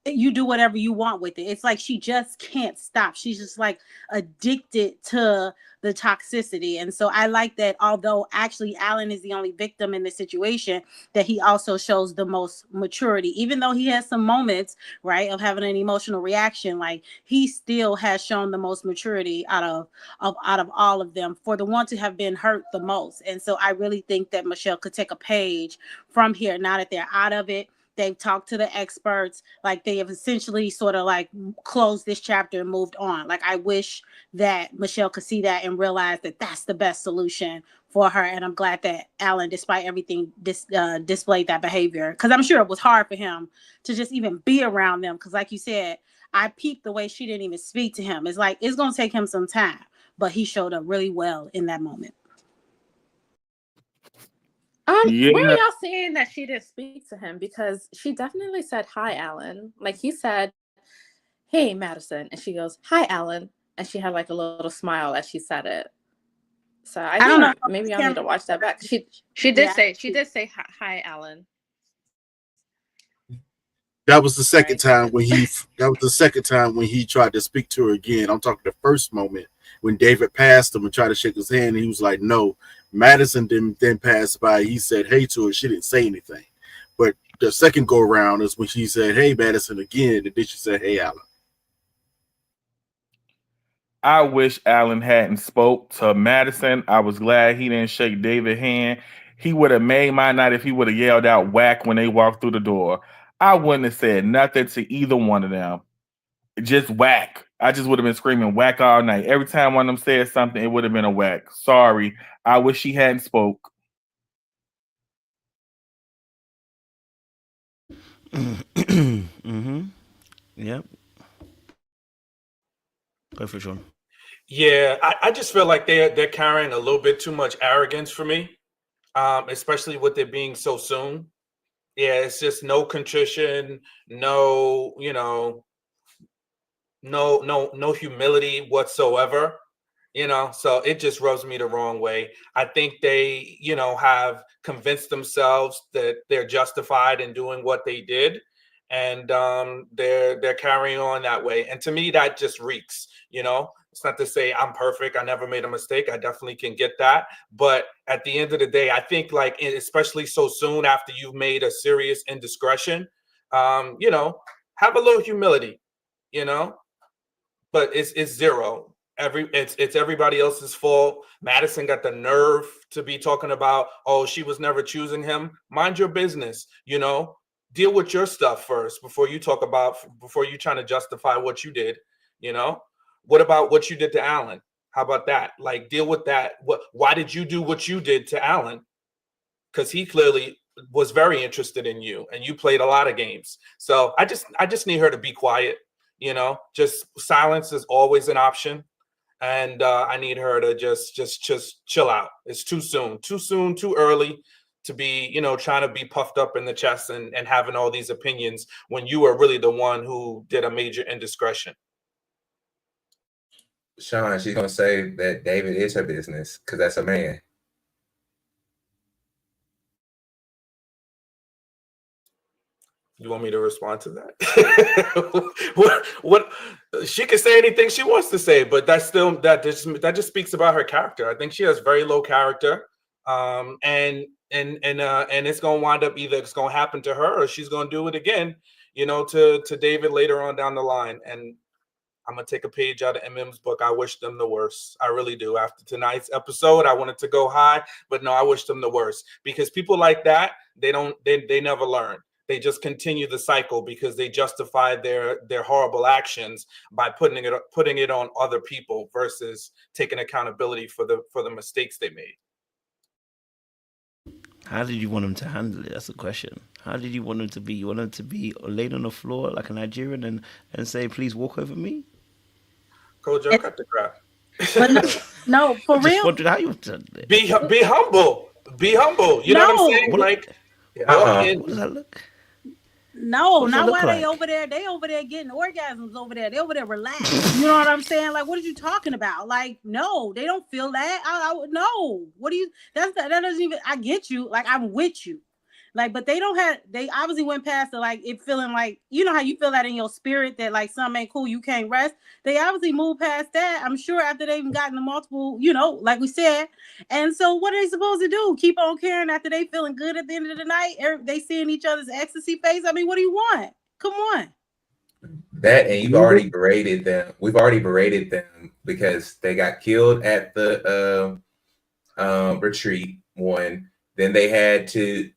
you do whatever you want with it. It's like she just can't stop. She's just like addicted to the toxicity. And so I like that, although actually Alan is the only victim in this situation, that he also shows the most maturity. Even though he has some moments, right, of having an emotional reaction, like he still has shown the most maturity out of all of them, for the one to have been hurt the most. And so I really think that Michelle could take a page from here now that they're out of it. They've talked to the experts, like they have essentially sort of like closed this chapter and moved on. Like I wish that Michelle could see that and realize that that's the best solution for her. And I'm glad that Alan, despite everything, displayed that behavior, because I'm sure it was hard for him to just even be around them. Because like you said, I peeped the way she didn't even speak to him. It's like it's going to take him some time, but he showed up really well in that moment. Yeah. Where are y'all saying that she didn't speak to him? Because she definitely said, hi, Alan. Like he said, hey, Madison. And she goes, hi, Alan. And she had like a little smile as she said it. So I don't know. Maybe I need to watch that back. She did say hi, Alan. That was the second time when he tried to speak to her again. I'm talking the first moment when David passed him and tried to shake his hand. And he was like, no. Madison didn't then pass by. He said hey to her. She didn't say anything. But the second go around is when she said, hey, Madison again. And then she said, hey, Alan. I wish Alan hadn't spoke to Madison. I was glad he didn't shake David's hand. He would have made my night if he would have yelled out whack when they walked through the door. I wouldn't have said nothing to either one of them. Just whack. I just would have been screaming whack all night. Every time one of them said something, it would have been a whack. Sorry. I wish she hadn't spoke. Mm-hmm. Yep. Go for Sean. Yeah, I just feel like they're carrying a little bit too much arrogance for me, especially with it being so soon. Yeah, it's just no contrition, no, no humility whatsoever. So it just rubs me the wrong way. I think they, have convinced themselves that they're justified in doing what they did, and they're carrying on that way. And to me, that just reeks. It's not to say I'm perfect. I never made a mistake. I definitely can get that. But at the end of the day, I think especially so soon after you've made a serious indiscretion, have a little humility, but it's zero. It's everybody else's fault. Madison got the nerve to be talking about, oh, she was never choosing him. Mind your business, deal with your stuff first before you trying to justify what you did. What about what you did to Alan? How about that? Deal with that. Why did you do what you did to Alan? Because he clearly was very interested in you, and you played a lot of games. So I just need her to be quiet. Just silence is always an option. And I need her to just chill out. It's too soon, too early to be, trying to be puffed up in the chest and having all these opinions when you are really the one who did a major indiscretion. Sean, she's gonna say that David is her business because that's a man. You want me to respond to that? what she can say anything she wants to say, but that's still that just speaks about her character. I think she has very low character, and it's gonna wind up either it's gonna happen to her or she's gonna do it again, to David later on down the line. And I'm gonna take a page out of EMEM's book. I wish them the worst. I really do. After tonight's episode, I wanted to go high, but no, I wish them the worst because people like that, they never learn. They just continue the cycle because they justify their horrible actions by putting it on other people versus taking accountability for the mistakes they made. How did you want him to handle it? That's the question. How did you want him to be? You want him to be laid on the floor like a Nigerian and say, please walk over me? Coach, Joe, cut the crap. No, for real. Wondered how you did it. Be humble. Be humble. You know what I'm saying? What does that look? No, not while they over there. They over there getting orgasms over there. They over there relaxed. You know what I'm saying? What are you talking about? No, they don't feel that. I no. What do you? That doesn't even. I get you. I'm with you. But they don't have. They obviously went past the it feeling how you feel that in your spirit that something ain't cool. You can't rest. They obviously moved past that. I'm sure after they've even gotten the multiple. Like we said. And so what are they supposed to do? Keep on caring after they feeling good at the end of the night? They seeing each other's ecstasy face. I mean, what do you want? Come on. That and you've already berated them. We've already berated them because they got killed at the retreat one. Then they had to,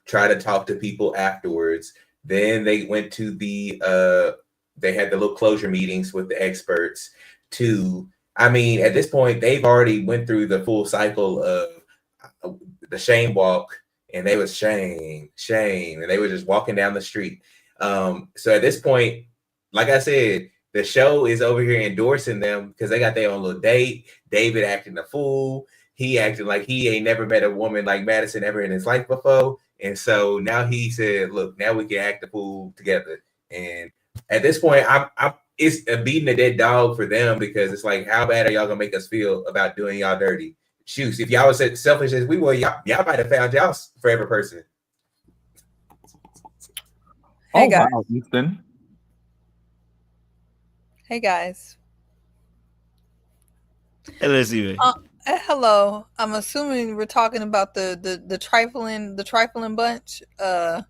try to talk to people afterwards. Then they went to they had the little closure meetings with the experts too. I mean, at this point, they've already went through the full cycle of the shame walk, and they was shame, and they were just walking down the street. So at this point, like I said, the show is over here endorsing them because they got their own little date. David acting a fool. He acted like he ain't never met a woman like Madison ever in his life before. And so now he said, look, now we can act a fool together. And at this point, it's a beating a dead dog for them because it's like, how bad are y'all gonna make us feel about doing y'all dirty? Shoot, if y'all was as selfish as we were, y'all might have found y'all's forever person. Hey guys. Wow, Ethan. Hey guys. Hello, Steve. Hello. I'm assuming we're talking about the trifling bunch. The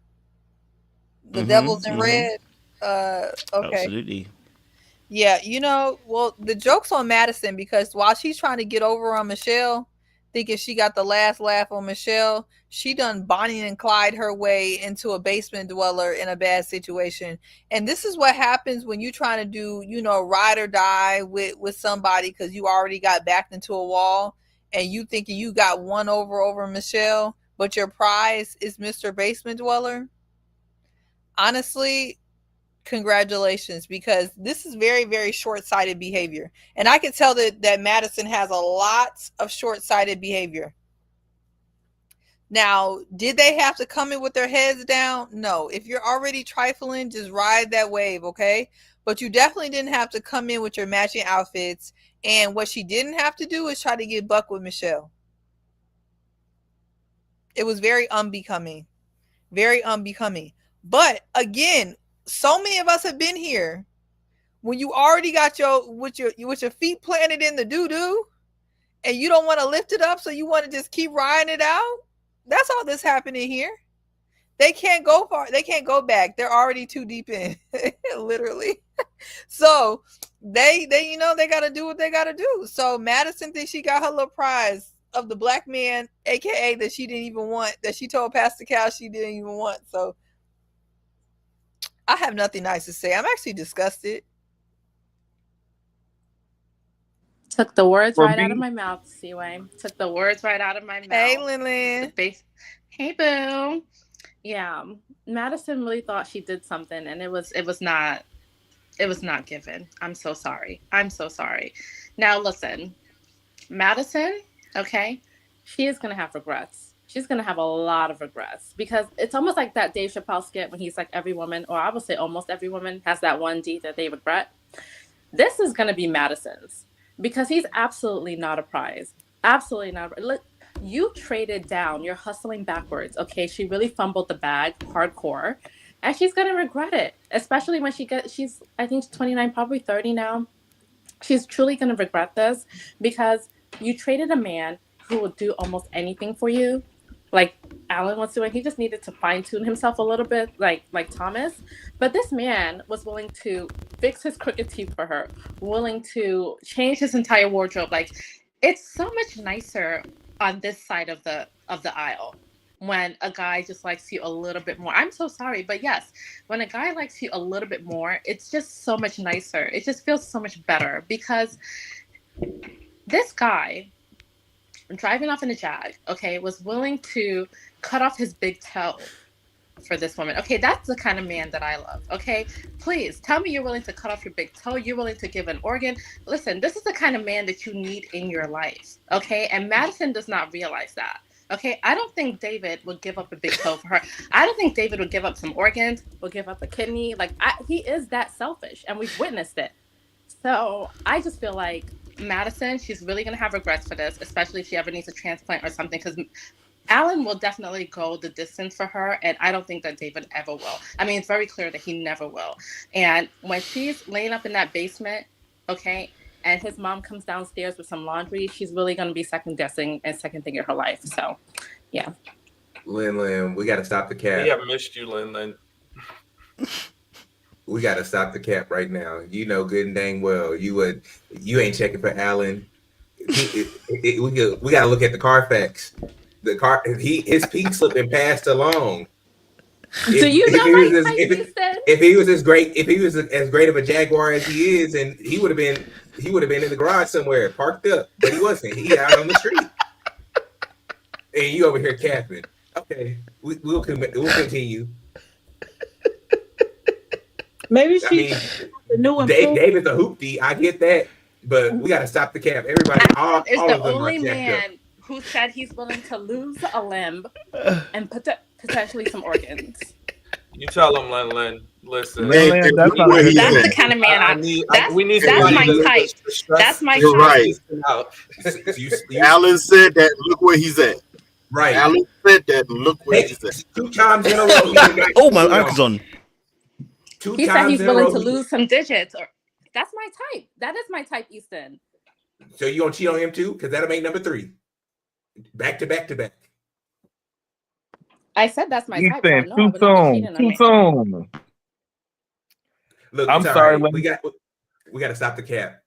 Devils in Red. Okay. Absolutely. Yeah, well, the joke's on Madison because while she's trying to get over on Michelle, thinking she got the last laugh on Michelle. She done Bonnie and Clyde her way into a basement dweller in a bad situation. And this is what happens when you trying to do, ride or die with somebody because you already got backed into a wall and you thinking you got one over Michelle, but your prize is Mr. Basement Dweller. Honestly, congratulations, because this is very, very short-sighted behavior. And I can tell that Madison has a lot of short-sighted behavior. Now, did they have to come in with their heads down? No. If you're already trifling, just ride that wave, okay? But you definitely didn't have to come in with your matching outfits. And what she didn't have to do is try to get buck with Michelle. It was very unbecoming. Very unbecoming. But again, so many of us have been here when you already got with your feet planted in the doo-doo and you don't want to lift it up, so you want to just keep riding it out. That's all that's happening here. They can't go far. They can't go back. They're already too deep in, literally. So they got to do what they got to do. So Madison thinks she got her little prize of the black man, aka that she didn't even want, that she told Pastor Cal she didn't even want. So I have nothing nice to say. I'm actually disgusted. Took the words right out of my mouth, Seaway. Took the words right out of my mouth. Hey, Lynn. Hey, boo. Yeah, Madison really thought she did something, and it was not given. I'm so sorry. Now, listen, Madison, okay, she is gonna have regrets. She's gonna have a lot of regrets, because it's almost like that Dave Chappelle skit when he's like, every woman, or I would say almost every woman, has that one deed that they regret. This is gonna be Madison's. Because he's absolutely not a prize. Absolutely not. Look, you traded down. You're hustling backwards. Okay, she really fumbled the bag hardcore. And she's going to regret it. Especially when she's, I think, 29, probably 30 now. She's truly going to regret this. Because you traded a man who will do almost anything for you. Like Alan was doing. He just needed to fine-tune himself a little bit, like Thomas. But this man was willing to fix his crooked teeth for her, willing to change his entire wardrobe. Like, it's so much nicer on this side of the aisle when a guy just likes you a little bit more. I'm so sorry, but yes, when a guy likes you a little bit more, it's just so much nicer. It just feels so much better, because this guy, driving off in a Jag, okay, was willing to cut off his big toe for this woman. Okay, that's the kind of man that I love. Okay, please tell me you're willing to cut off your big toe. You're willing to give an organ. Listen, this is the kind of man that you need in your life. Okay, and Madison does not realize that. Okay, I don't think David would give up a big toe for her. I don't think David would give up some organs, would give up a kidney. Like, he is that selfish, and we've witnessed it. So I just feel like Madison, she's really going to have regrets for this, especially if she ever needs a transplant or something, because Alan will definitely go the distance for her, and I don't think that David ever will. I mean, it's very clear that he never will. And when she's laying up in that basement, okay, and his mom comes downstairs with some laundry, she's really going to be second-guessing and second-thinking her life. So, yeah. Lynn, we got to stop the cap. We have missed you, Lynn. We got to stop the cap right now. You know good and dang well you ain't checking for Alan. We got to look at the Carfax. His pink slipping passed along. Do you know if he was as great of a Jaguar as he is, and he would have been in the garage somewhere parked up, but he wasn't. He out on the street. And you over here capping. Okay, we'll continue. Maybe the new one. David's a hoopty. I get that, but we got to stop the cap. Everybody, all is of the them only are man who said he's willing to lose a limb and potentially some organs. You tell him, Lynn. Listen, Lynn, that's the kind of man that's my type. That's my You're type. Right. Alan said that. Look where he's at. Right. Alan said that. Look where he's at. 2 times in a row. Oh, my ankle's on. He said he's willing to lose some digits. That's my type. That is my type, Easton. So you gonna cheat on him too? Because that'll make number 3. Back to back to back. I said that's my type. Too soon. Look, I'm sorry. Right. We got to stop the cap.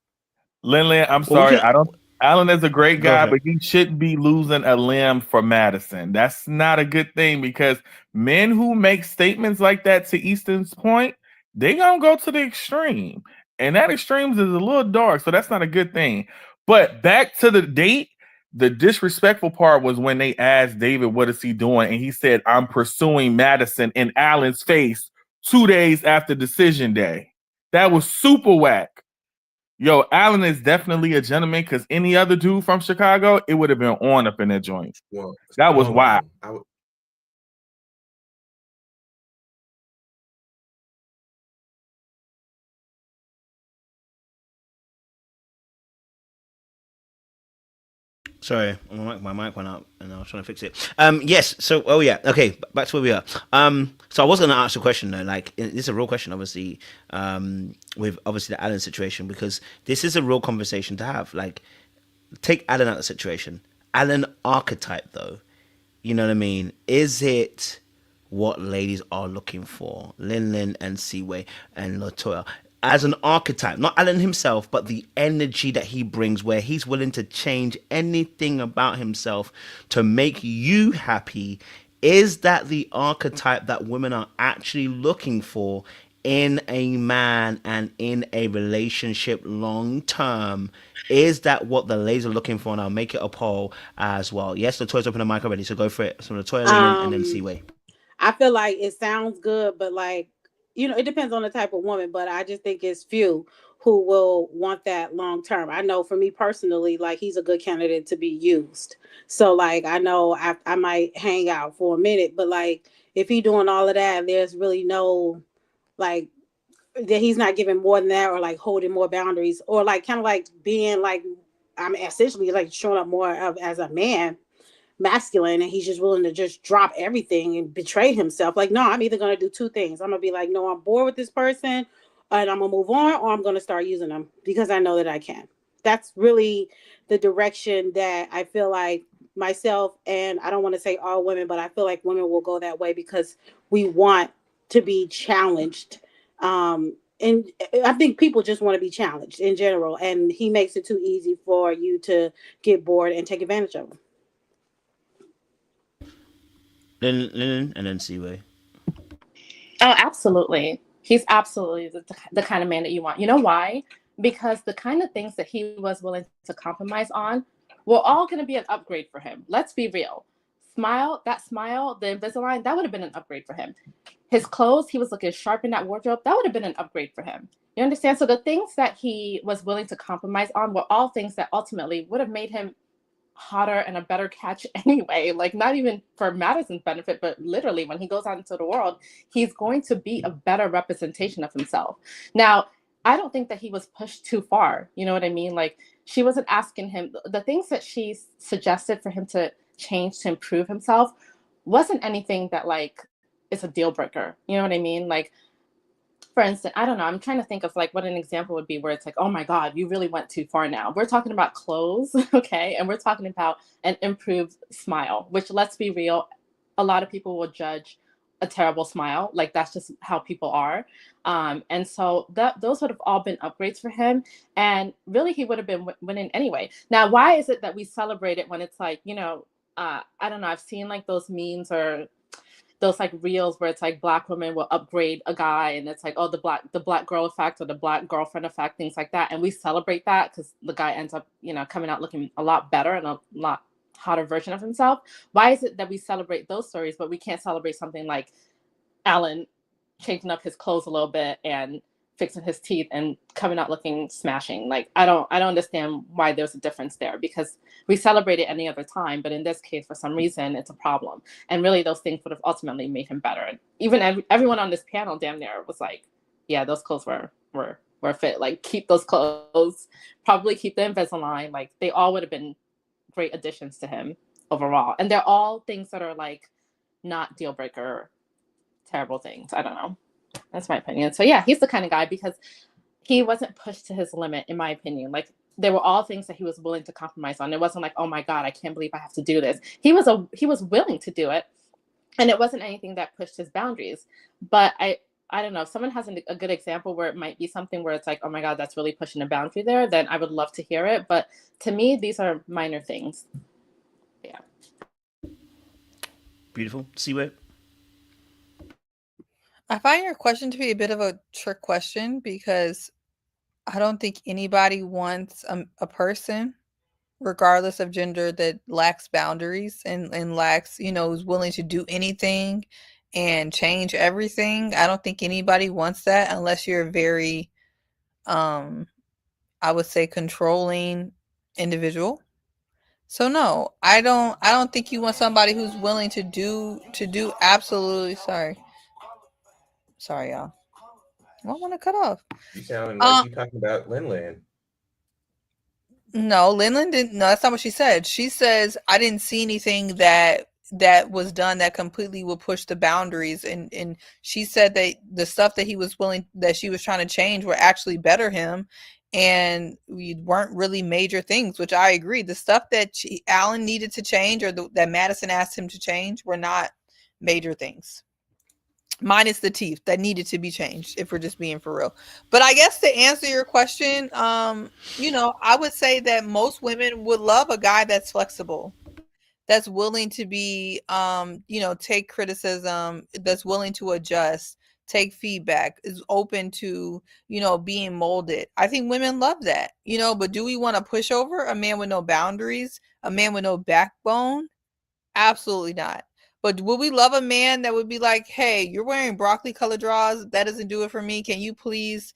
Lynn, I'm sorry. I Allen is a great Go guy, for it. but he shouldn't be losing a limb for Madison. That's not a good thing because men who make statements like that, to Easton's point, they gonna go to the extreme. And that extremes is a little dark, so that's not a good thing. But back to the date, the disrespectful part was when they asked David, what is he doing? And he said, I'm pursuing Madison in Allen's face 2 days after decision day. That was super whack. Yo, Allen is definitely a gentleman because any other dude from Chicago, it would have been on up in that joint. Well, That was wild. Sorry, my mic went up and I was trying to fix it. Yes. So, okay. Back to where we are. So I was going to ask a question though. Like, this is a real question, obviously. With obviously the Allen situation, because this is a real conversation to have. Like, take Allen out of the situation. Allen archetype, though. You know what I mean? Is it what ladies are looking for? Lin and Seaway and Latoya. As an archetype, not Allen himself, but the energy that he brings, where he's willing to change anything about himself to make you happy. Is that the archetype that women are actually looking for in a man and in a relationship long term? Is that what the ladies are looking for? And I'll make it a poll as well. Yes, Latoya's open the mic already, so go for it. So Latoya, and then Seaway. I feel like it sounds good, but like, you know, it depends on the type of woman, but I just think it's few who will want that long term. I know for me personally, like he's a good candidate to be used. So like, I know I might hang out for a minute, but like if he's doing all of that, there's really no like that he's not giving more than that or like holding more boundaries or like kind of like being like, I'm essentially like showing up more of as a man, masculine, and he's just willing to just drop everything and betray himself. Like, no, I'm either going to do two things. I'm going to be like, no, I'm bored with this person and I'm going to move on, or I'm going to start using them because I know that I can. That's really the direction that I feel like myself, and I don't want to say all women, but I feel like women will go that way because we want to be challenged. And I think people just want to be challenged in general, and he makes it too easy for you to get bored and take advantage of them. Linen and then Seaway. Oh, absolutely. He's absolutely the kind of man that you want. You know why? Because the kind of things that he was willing to compromise on were all going to be an upgrade for him. Let's be real. That smile, the Invisalign, that would have been an upgrade for him. His clothes, he was looking sharp in that wardrobe. That would have been an upgrade for him. You understand? So the things that he was willing to compromise on were all things that ultimately would have made him hotter and a better catch anyway. Like, not even for Madison's benefit, but literally when he goes out into the world, he's going to be a better representation of himself. Now, I don't think that he was pushed too far. You know what I mean? Like, she wasn't asking him, the things that she suggested for him to change to improve himself wasn't anything that like is a deal breaker. You know what I mean? Like, for instance, I don't know, I'm trying to think of like what an example would be where it's like, oh my God, you really went too far now. We're talking about clothes, okay? And we're talking about an improved smile, which, let's be real, a lot of people will judge a terrible smile. Like, that's just how people are. And so those would have all been upgrades for him. And really, he would have been winning anyway. Now, why is it that we celebrate it when it's like, you know, I don't know, I've seen like those memes or those like reels where it's like Black women will upgrade a guy and it's like, oh, the black girl effect or the Black girlfriend effect, things like that. And we celebrate that because the guy ends up, you know, coming out looking a lot better and a lot hotter version of himself. Why is it that we celebrate those stories, but we can't celebrate something like Allen changing up his clothes a little bit and fixing his teeth and coming out looking smashing? Like, I don't understand why there's a difference there, because we celebrate it any other time, but in this case, for some reason, it's a problem. And really, those things would have ultimately made him better. And even everyone on this panel damn near was like, yeah, those clothes were fit. Like, keep those clothes, probably keep the Invisalign. Like, they all would have been great additions to him overall. And they're all things that are like not deal breaker, terrible things. I don't know. That's my opinion. So yeah, he's the kind of guy because he wasn't pushed to his limit, in my opinion. Like, they were all things that he was willing to compromise on. It wasn't like, oh my God, I can't believe I have to do this. He was willing to do it, and it wasn't anything that pushed his boundaries. But I don't know, if someone has a good example where it might be something where it's like, oh my God, that's really pushing a boundary there, then I would love to hear it. But to me, these are minor things. Yeah. Beautiful. C-Web? I find your question to be a bit of a trick question because I don't think anybody wants a person, regardless of gender, that lacks boundaries and lacks, is willing to do anything and change everything. I don't think anybody wants that unless you're a very, I would say, controlling individual. So no, I don't think you want somebody who's willing to do absolutely. Sorry, y'all. I want to cut off. You sound like you talking about Linland. No, Linland didn't. No, that's not what she said. She says, I didn't see anything that was done that completely would push the boundaries. And she said that the stuff that she was trying to change would actually better him. And we weren't really major things, which I agree. The stuff that Alan needed to change or that Madison asked him to change were not major things. Minus the teeth that needed to be changed, if we're just being for real. But I guess to answer your question, I would say that most women would love a guy that's flexible, that's willing to be, take criticism, that's willing to adjust, take feedback, is open to, being molded. I think women love that, but do we want to push over a man with no boundaries, a man with no backbone? Absolutely not. But would we love a man that would be like, hey, you're wearing broccoli colored drawers. That doesn't do it for me. Can you please,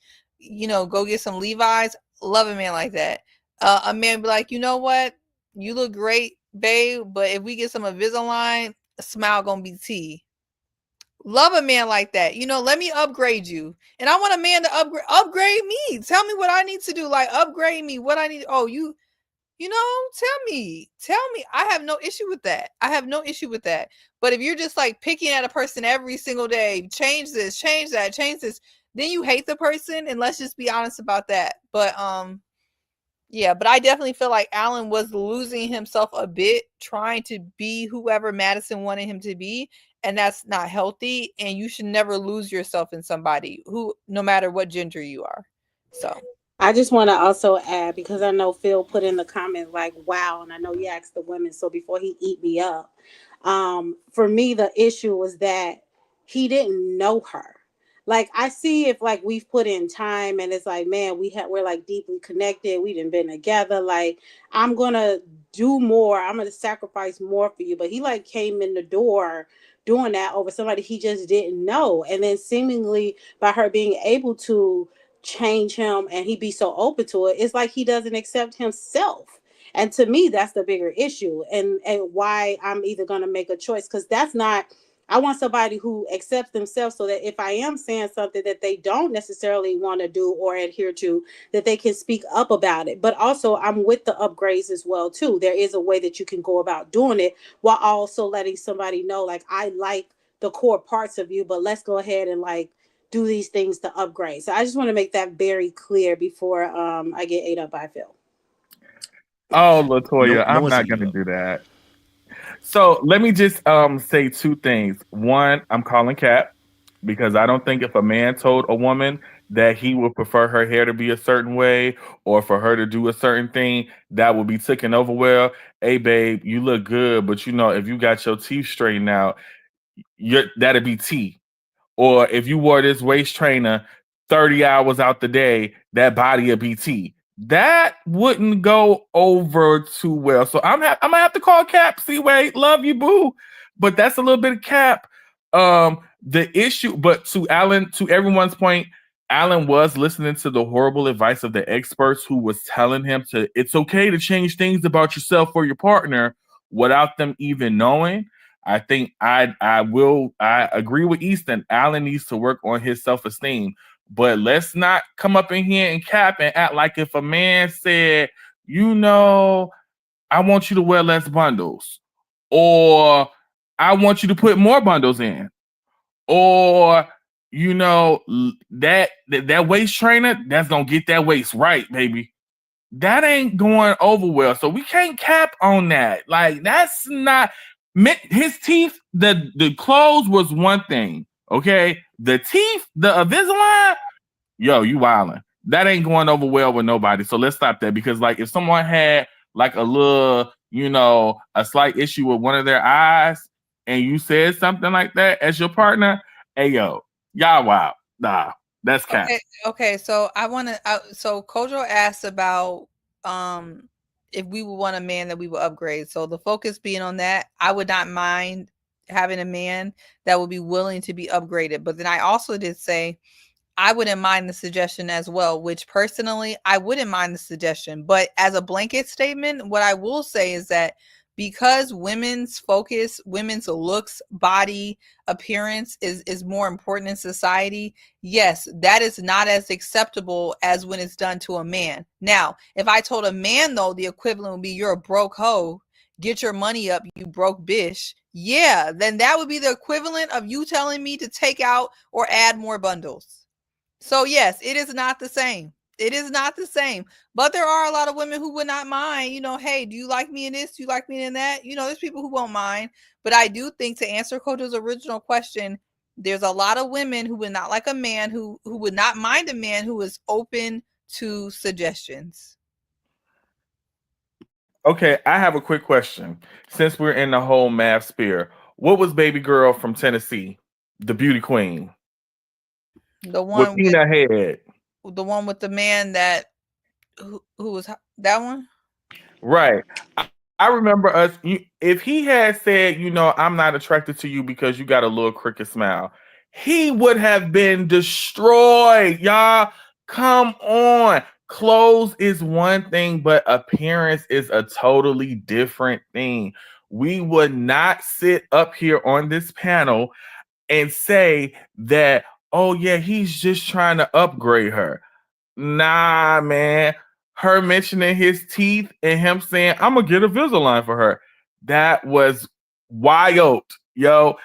go get some Levi's? Love a man like that. A man be like, you know what? You look great, babe. But if we get some Invisalign, a smile gonna be T. Love a man like that. Let me upgrade you. And I want a man to upgrade me. Tell me what I need to do. Like, upgrade me. What I need. Oh, tell me. I have no issue with that. But if you're just like picking at a person every single day, change this, change that, change this, then you hate the person. And let's just be honest about that. But, but I definitely feel like Alan was losing himself a bit, trying to be whoever Madison wanted him to be. And that's not healthy. And you should never lose yourself in somebody who, no matter what gender you are. So. I just want to also add, because I know Phil put in the comment like, wow, and I know he asked the women, so before he eat me up, for me, the issue was that he didn't know her. Like, I see if like we've put in time and it's like, man, we're like deeply connected. We done been together. Like, I'm going to do more. I'm going to sacrifice more for you. But he like came in the door doing that over somebody he just didn't know. And then seemingly by her being able to change him and he be so open to it, it's like he doesn't accept himself. And to me, that's the bigger issue, and why I'm either going to make a choice, because that's not, I want somebody who accepts themselves, so that if I am saying something that they don't necessarily want to do or adhere to, that they can speak up about it. But also I'm with the upgrades as well too. There is a way that you can go about doing it while also letting somebody know, like, I like the core parts of you, but let's go ahead and like do these things to upgrade. So I just want to make that very clear before I get ate up by Phil. Oh, LaToya, I'm not going to do that. So let me just say two things. One, I'm calling cap, because I don't think if a man told a woman that he would prefer her hair to be a certain way or for her to do a certain thing, that would be taken over well. Hey, babe, you look good, but if you got your teeth straightened out, that'd be T. Or if you wore this waist trainer 30 hours out the day, that body would be T. That wouldn't go over too well. So I'm gonna have to call cap. See, wait, love you, boo. But that's a little bit of cap. The issue, but to everyone's point, Alan was listening to the horrible advice of the experts who was telling him it's okay to change things about yourself or your partner without them even knowing. I think I agree with Easton. Alan needs to work on his self-esteem, but let's not come up in here and cap and act like if a man said, I want you to wear less bundles, or I want you to put more bundles in, or that waist trainer that's gonna get that waist right, baby. That ain't going over well. So we can't cap on that. Like, that's not his teeth. The clothes was one thing, Okay, the teeth, the Invisalign, yo, you wildin'. That ain't going over well with nobody. So let's stop that, because like if someone had like a little, a slight issue with one of their eyes, and you said something like that as your partner, hey yo, y'all wild. Nah, that's cap. Okay. So so Kojo asked about if we would want a man that we would upgrade. So the focus being on that, I would not mind having a man that would be willing to be upgraded. But then I also did say I wouldn't mind the suggestion as well, which personally I wouldn't mind the suggestion. But as a blanket statement, what I will say is that because women's focus, women's looks, body, appearance is more important in society, yes, that is not as acceptable as when it's done to a man. Now, if I told a man, though, the equivalent would be you're a broke hoe, get your money up, you broke bitch, yeah, then that would be the equivalent of you telling me to take out or add more bundles. So yes, it is not the same. It is not the same. But there are a lot of women who would not mind, hey, do you like me in this? Do you like me in that? There's people who won't mind. But I do think, to answer Kojo's original question, there's a lot of women who would not like a man who would not mind a man who is open to suggestions. Okay, I have a quick question. Since we're in the whole math sphere, what was baby girl from Tennessee, the beauty queen? The one with Tina Head. The one with the man that who was that one? Right. I remember us. If he had said, I'm not attracted to you because you got a little crooked smile, he would have been destroyed. Y'all, come on. Clothes is one thing, but appearance is a totally different thing. We would not sit up here on this panel and say that, oh yeah, he's just trying to upgrade her. Nah, man. Her mentioning his teeth and him saying, I'm gonna get a Invisalign for her. That was wild, yo.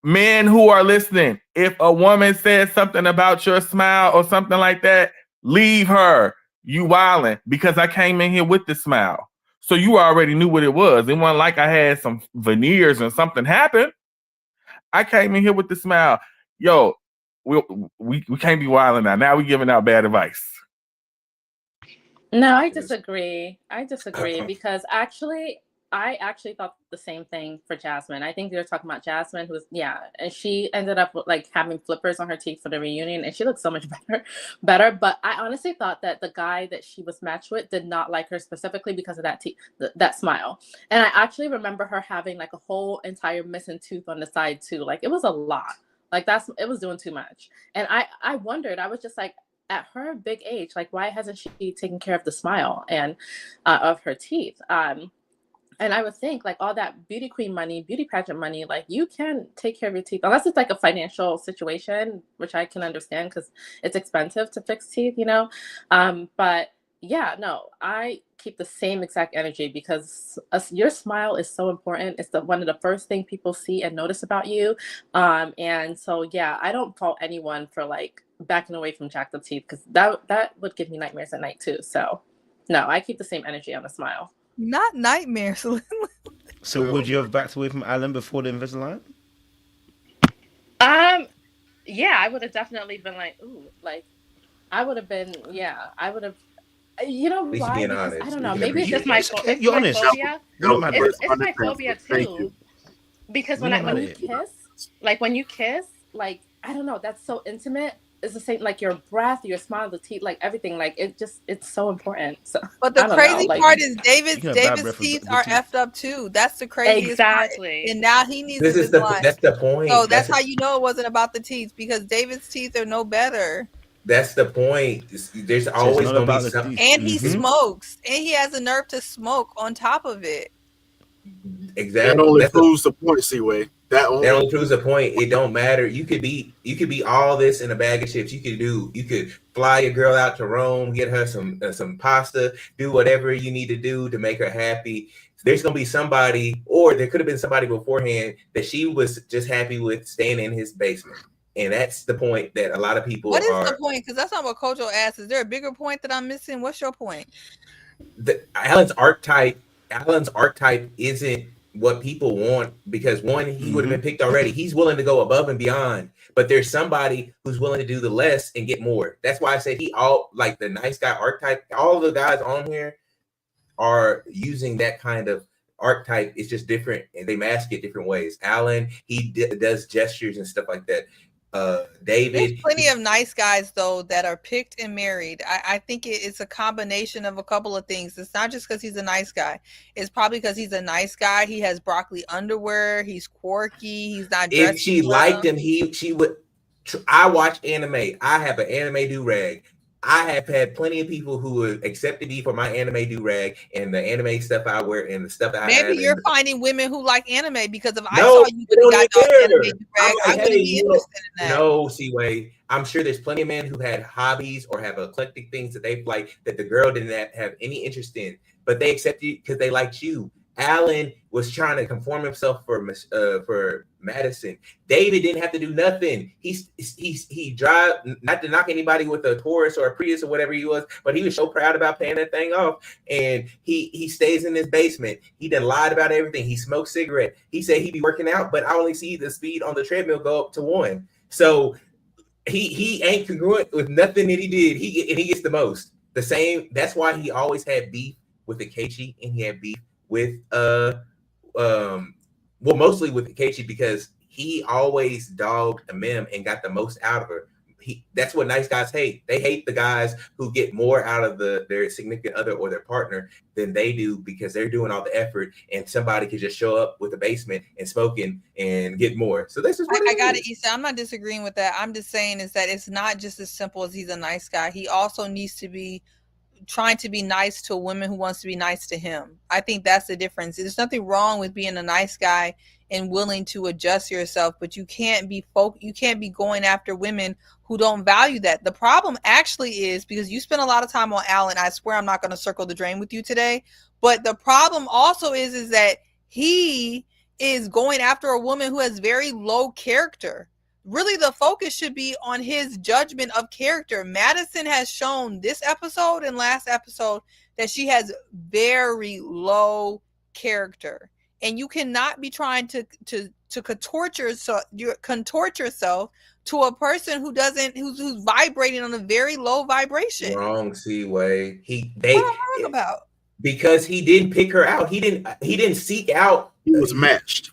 Men who are listening, if a woman says something about your smile or something like that, leave her. You wildin', because I came in here with the smile. So you already knew what it was. It wasn't like I had some veneers and something happened. I came in here with the smile. Yo, we can't be wilding now. Now we giving out bad advice. No, I disagree. Because I actually thought the same thing for Jasmine. I think they were talking about Jasmine, who was, and she ended up like having flippers on her teeth for the reunion, and she looked so much better. But I honestly thought that the guy that she was matched with did not like her specifically because of that that smile. And I actually remember her having like a whole entire missing tooth on the side too. Like it was a lot. Like it was doing too much. And I wondered, I was just like, at her big age, like why hasn't she taken care of the smile and of her teeth? And I would think like all that beauty queen money, beauty pageant money, like you can take care of your teeth, unless it's like a financial situation, which I can understand because it's expensive to fix teeth, But yeah, no, I keep the same exact energy because your smile is so important. It's one of the first things people see and notice about you. And so, yeah, I don't fault anyone for like backing away from jacked up teeth because that would give me nightmares at night too. So no, I keep the same energy on the smile. Not nightmares. So would you have backed away from Alan before the Invisalign? Yeah, I would have definitely been like, ooh, like I would have been, I would have. You know why? Because, I don't know. Maybe it's just my phobia. It's my phobia too. Because when you kiss, like I don't know, that's so intimate. It's the same, like your breath, your smile, the teeth, like everything. Like it's so important. So, but the crazy part is David's teeth are effed up too. That's the craziest part. And now he needs. That's the point. So that's how you know it wasn't about the teeth, because David's teeth are no better. That's the point. There's always going to be something. And he smokes, and he has the nerve to smoke on top of it. Exactly. That only proves the point, Seaway. That only proves the point. It don't matter. You could be all this in a bag of chips. You could fly your girl out to Rome, get her some pasta, do whatever you need to do to make her happy. There's going to be somebody, or there could have been somebody beforehand that she was just happy with staying in his basement. And that's the point that a lot of people What is the point? Because that's not what Kojo asked. Is there a bigger point that I'm missing? What's your point? Alan's archetype isn't what people want, because one, he would have been picked already. He's willing to go above and beyond, but there's somebody who's willing to do the less and get more. That's why I said he all like the nice guy archetype. All the guys on here are using that kind of archetype. It's just different, and they mask it different ways. Alan, he does gestures and stuff like that. David, there's plenty of nice guys though that are picked and married. I think it's a combination of a couple of things. It's not just because he's a nice guy. It's probably because he's a nice guy. He has broccoli underwear. He's quirky. He's not. If she liked him, she would. I watch anime. I have an anime do-rag. I have had plenty of people who have accepted me for my anime do-rag and the anime stuff I wear and the stuff that I have. Maybe you're finding women who like anime because if I saw you with got anime do-rag, I wouldn't be interested in that. No, C-Way. I'm sure there's plenty of men who had hobbies or have eclectic things that they like that the girl didn't have any interest in, but they accepted you because they liked you. Alan was trying to conform himself for Madison. David didn't have to do nothing. He drive, not to knock anybody with a Taurus or a Prius or whatever he was, but he was so proud about paying that thing off. And he stays in his basement. He done lied about everything. He smoked cigarette. He said he'd be working out, but I only see the speed on the treadmill go up to 1. So he ain't congruent with nothing that he did. He gets the most. The same. That's why he always had beef with IKECHI, and he had beef with mostly with IKECHI because he always dogged EMEM and got the most out of her. That's what nice guys hate. They hate the guys who get more out of their significant other or their partner than they do because they're doing all the effort and somebody could just show up with a basement and smoking and get more. So this is what I got it, Issa. I'm not disagreeing with that. I'm just saying is that it's not just as simple as he's a nice guy. He also needs to be trying to be nice to a woman who wants to be nice to him. I think that's the difference. There's nothing wrong with being a nice guy and willing to adjust yourself, but you can't be going after women who don't value that. The problem actually is because you spend a lot of time on Alan. I swear I'm not going to circle the drain with you today, but the problem also is that he is going after a woman who has very low character. Really, the focus should be on his judgment of character. Madison has shown this episode and last episode that she has very low character. And you cannot be trying to contort yourself to a person who's vibrating on a very low vibration. Wrong, C-Way. What am I wrong about? Because he didn't pick her out. He didn't seek out. He was matched.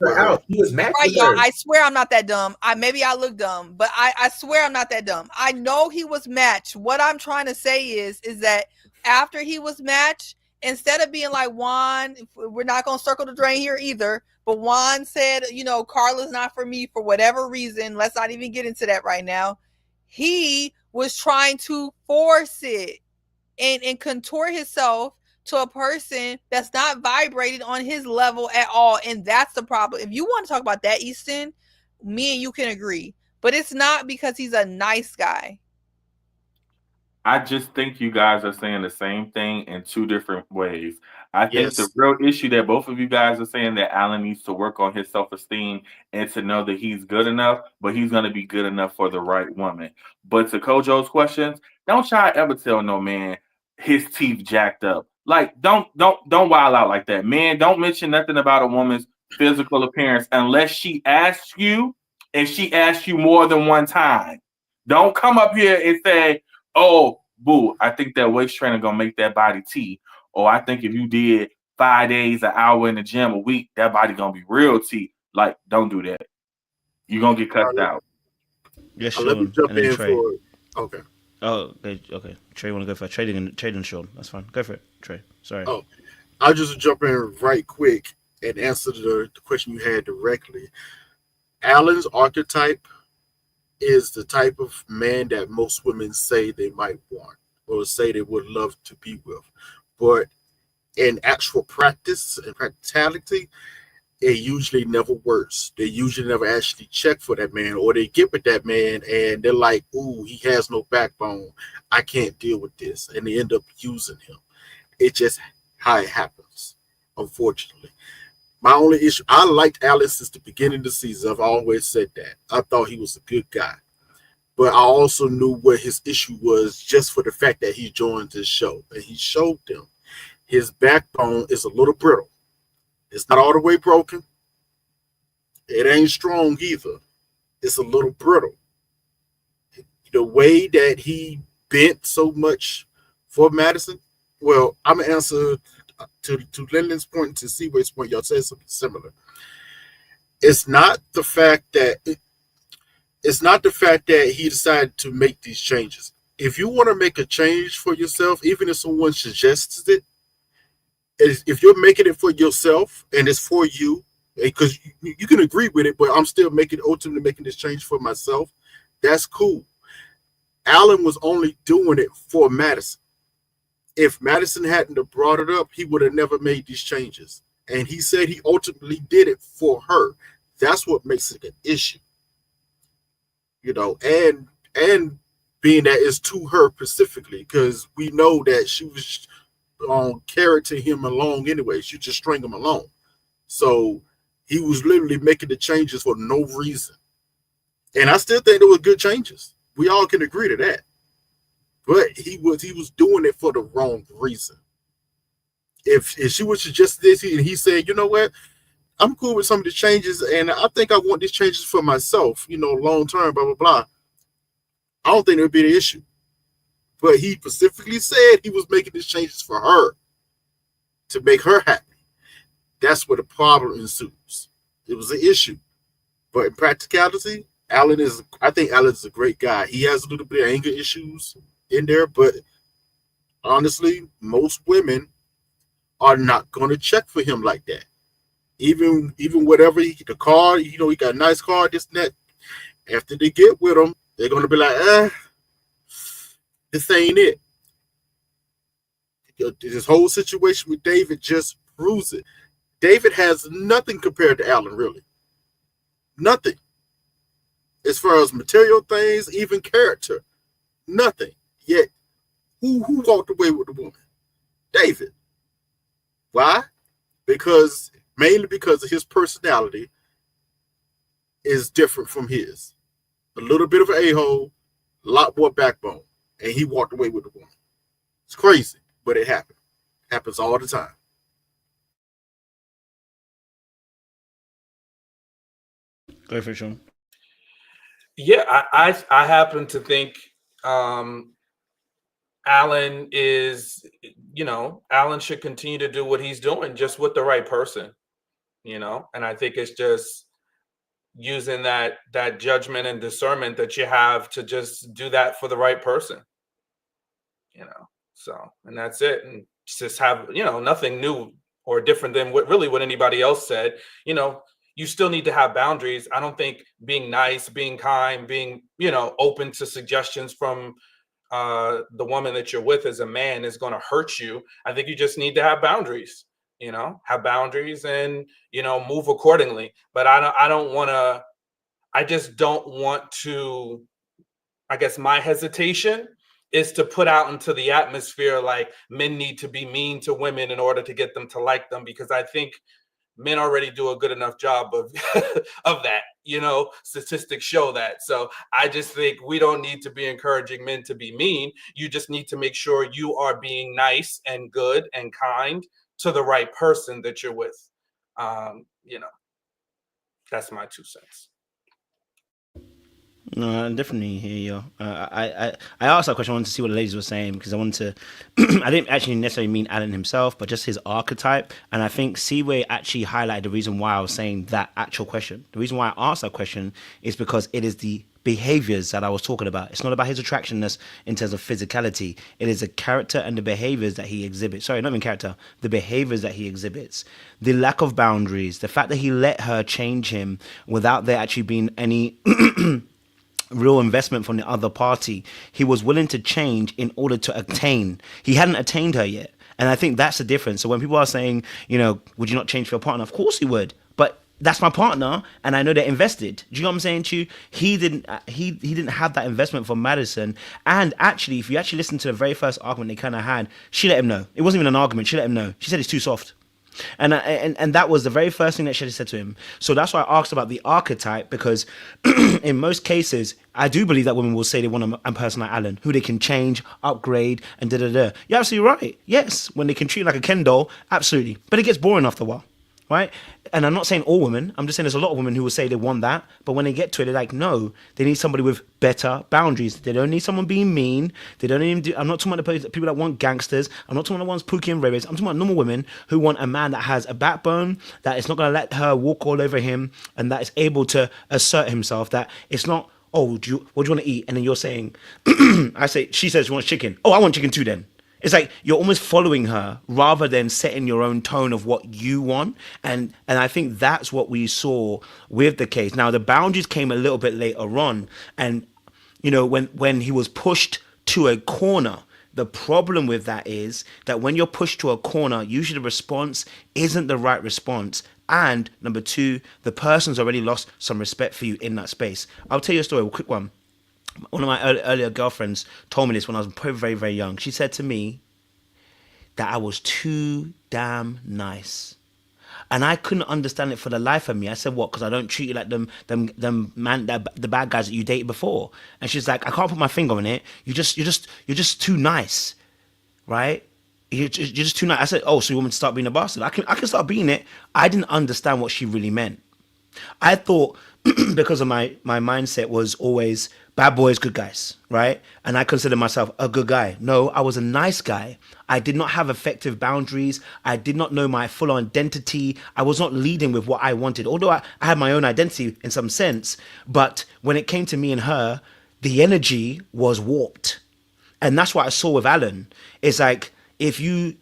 He was matched. Right, y'all. I swear I'm not that dumb. Maybe I look dumb, but I swear I'm not that dumb. I know he was matched. What I'm trying to say is that after he was matched, instead of being like Juan, we're not gonna circle the drain here either. But Juan said, Carla's not for me for whatever reason. Let's not even get into that right now. He was trying to force it and contort himself to a person that's not vibrating on his level at all. And that's the problem. If you want to talk about that, Easton, me and you can agree. But it's not because he's a nice guy. I just think you guys are saying the same thing in two different ways. I think the real issue that both of you guys are saying that Alan needs to work on his self-esteem and to know that he's good enough, but he's going to be good enough for the right woman. But to Kojo's questions, don't y'all ever tell no man his teeth jacked up. Like, don't wild out like that. Man, don't mention nothing about a woman's physical appearance unless she asks you, and she asks you more than one time. Don't come up here and say, oh, boo, I think that waist trainer gonna make that body T. Or I think if you did 5 days, an hour in the gym a week, that body gonna be real T. Like, don't do that. You're gonna get cussed out. Yes, Sean. Let me jump in for okay. Oh, okay. Trey, want to go for trading Sean? That's fine. Go for it, Trey. Sorry. Oh, I'll just jump in right quick and answer the question you had directly. Alan's archetype is the type of man that most women say they might want or say they would love to be with. But in actual practice and practicality, it usually never works. They usually never actually check for that man, or they get with that man and they're like, ooh, he has no backbone. I can't deal with this. And they end up using him. It's just how it happens, unfortunately. My only issue, I liked Alex since the beginning of the season. I've always said that. I thought he was a good guy. But I also knew what his issue was just for the fact that he joined this show. And he showed them his backbone is a little brittle. It's not all the way broken. It ain't strong either. It's a little brittle. The way that he bent so much for Madison. Well, I'm gonna answer to Lyndon's point and to Seaway's point. Y'all said something similar. It's not the fact that he decided to make these changes. If you want to make a change for yourself, even if someone suggests it, if you're making it for yourself and it's for you, because you can agree with it, but I'm still ultimately making this change for myself, that's cool. Alan was only doing it for Madison. If Madison hadn't have brought it up, he would have never made these changes. And he said he ultimately did it for her. That's what makes it an issue. And being that it's to her specifically, because we know that she was carrying him along anyway. She just string him along. So he was literally making the changes for no reason. And I still think they were good changes. We all can agree to that. But he was doing it for the wrong reason. If she would suggest this and he said, you know what, I'm cool with some of the changes and I think I want these changes for myself, long term, blah, blah, blah. I don't think it would be the issue. But he specifically said he was making these changes for her to make her happy. That's where the problem ensues. It was an issue. But in practicality, I think Alan's a great guy. He has a little bit of anger issues in there, but honestly, most women are not going to check for him like that. Even whatever the car, he got a nice car, this and that. After they get with him, they're going to be like, this ain't it. This whole situation with David just proves it. David has nothing compared to Alan, really. Nothing. As far as material things, even character. Nothing. Yet, who walked away with the woman? David. Why? Mainly because of his personality is different from his. A little bit of an a-hole, a lot more backbone. And he walked away with the woman. It's crazy, but it happened. Happens all the time. Go for it, Sean. Yeah, I happen to think Alan Alan should continue to do what he's doing just with the right person, and I think it's just using that judgment and discernment that you have to just do that for the right person, so, and that's it. And just have, nothing new or different than what anybody else said. You still need to have boundaries. I don't think being nice, being kind, being, open to suggestions from the woman that you're with as a man is going to hurt you. I think you just need to have boundaries, have boundaries and, move accordingly. But I just don't want to, I guess my hesitation is to put out into the atmosphere like men need to be mean to women in order to get them to like them, because I think men already do a good enough job of of that. Statistics show that. So I just think we don't need to be encouraging men to be mean. You just need to make sure you are being nice and good and kind to the right person that you're with. That's my 2 cents. No, I definitely hear you. I asked that question. I wanted to see what the ladies were saying because I wanted to. I didn't actually necessarily mean Alan himself, but just his archetype. And I think Seaway actually highlighted the reason why I was saying that actual question. The reason why I asked that question is because it is the behaviors that I was talking about. It's not about his attractionness in terms of physicality. It is the character and the behaviors that he exhibits. Sorry, not even character. The behaviors that he exhibits. The lack of boundaries. The fact that he let her change him without there actually being any real investment from the other party. He was willing to change in order to attain. He hadn't attained her yet. And I think that's the difference. So when people are saying, would you not change for your partner? Of course he would. But that's my partner and I know they're invested. Do you know what I'm saying to you? He didn't have that investment from Madison. And actually, if you actually listen to the very first argument they kind of had, she let him know. It wasn't even an argument. She let him know. She said it's too soft. And that was the very first thing that she said to him. So that's why I asked about the archetype, because in most cases, I do believe that women will say they want a person like Alan, who they can change, upgrade, and da-da-da. You're absolutely right. Yes, when they can treat you like a Ken doll, absolutely. But it gets boring after a while. right? And I'm not saying all women. I'm just saying there's a lot of women who will say they want that, but when they get to it, they're like, no, they need somebody with better boundaries. They don't need someone being mean. They don't even do. I'm not talking about the people that want gangsters. I'm not talking about the ones Pookie and Ray. I'm talking about normal women who want a man that has a backbone, that is not going to let her walk all over him, and that is able to assert himself. That it's not, oh, what do you want to eat? And then you're saying, she says she wants chicken. Oh, I want chicken too then. It's like you're almost following her rather than setting your own tone of what you want. And I think that's what we saw with the case. Now, the boundaries came a little bit later on. And, you know, when he was pushed to a corner, the problem with that is that when you're pushed to a corner, usually the response isn't the right response. And number two, the person's already lost some respect for you in that space. I'll tell you a story, a quick one. One of my earlier girlfriends told me this when I was very, very young. She said to me that I was too damn nice. And I couldn't understand it for the life of me. I said, what? Because I don't treat you like the bad guys that you dated before. And she's like, I can't put my finger on it. You're just too nice, right? You're just too nice. I said, oh, so you want me to start being a bastard? I can start being it. I didn't understand what she really meant. I thought because of my mindset was always bad boys, good guys, right? And I consider myself a good guy. No, I was a nice guy. I did not have effective boundaries. I did not know my full identity. I was not leading with what I wanted, although I had my own identity in some sense. But when it came to me and her, the energy was warped. And that's what I saw with Alan. It's like, if you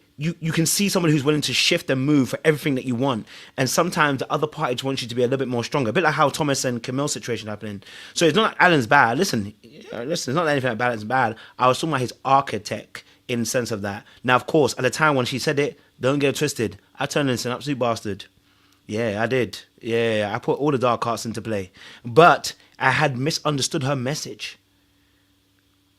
can see someone who's willing to shift and move for everything that you want. And sometimes the other party wants you to be a little bit more stronger. A bit like how Thomas and Camille's situation happening. So it's not like Alan's bad. Listen, it's not anything like Alan's bad. I was talking about his architect in the sense of that. Now, of course, at the time when she said it, don't get it twisted. I turned into an absolute bastard. Yeah, I did. Yeah, I put all the dark arts into play. But I had misunderstood her message.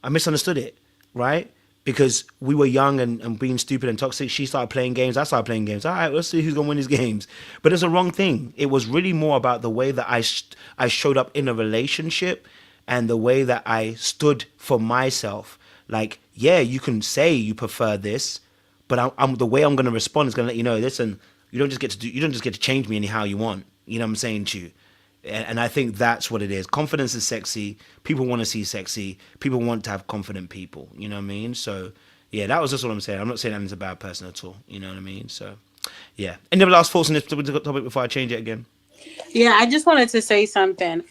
I misunderstood it, right? Because we were young and being stupid and toxic. She started playing games. I started playing games. All right, let's see who's going to win these games. But it's a wrong thing. It was really more about the way that I showed up in a relationship and the way that I stood for myself. Like, yeah, you can say you prefer this, but I'm the way I'm going to respond is going to let you know, listen, you don't just get to change me anyhow you want. You know what I'm saying to you? And I think that's what it is. Confidence is sexy. People want to see sexy. People want to have confident people. You know what I mean? So, yeah, that was just what I'm saying. I'm not saying Alan's a bad person at all. You know what I mean? So, yeah. Any other last thoughts on this topic before I change it again? Yeah, I just wanted to say something.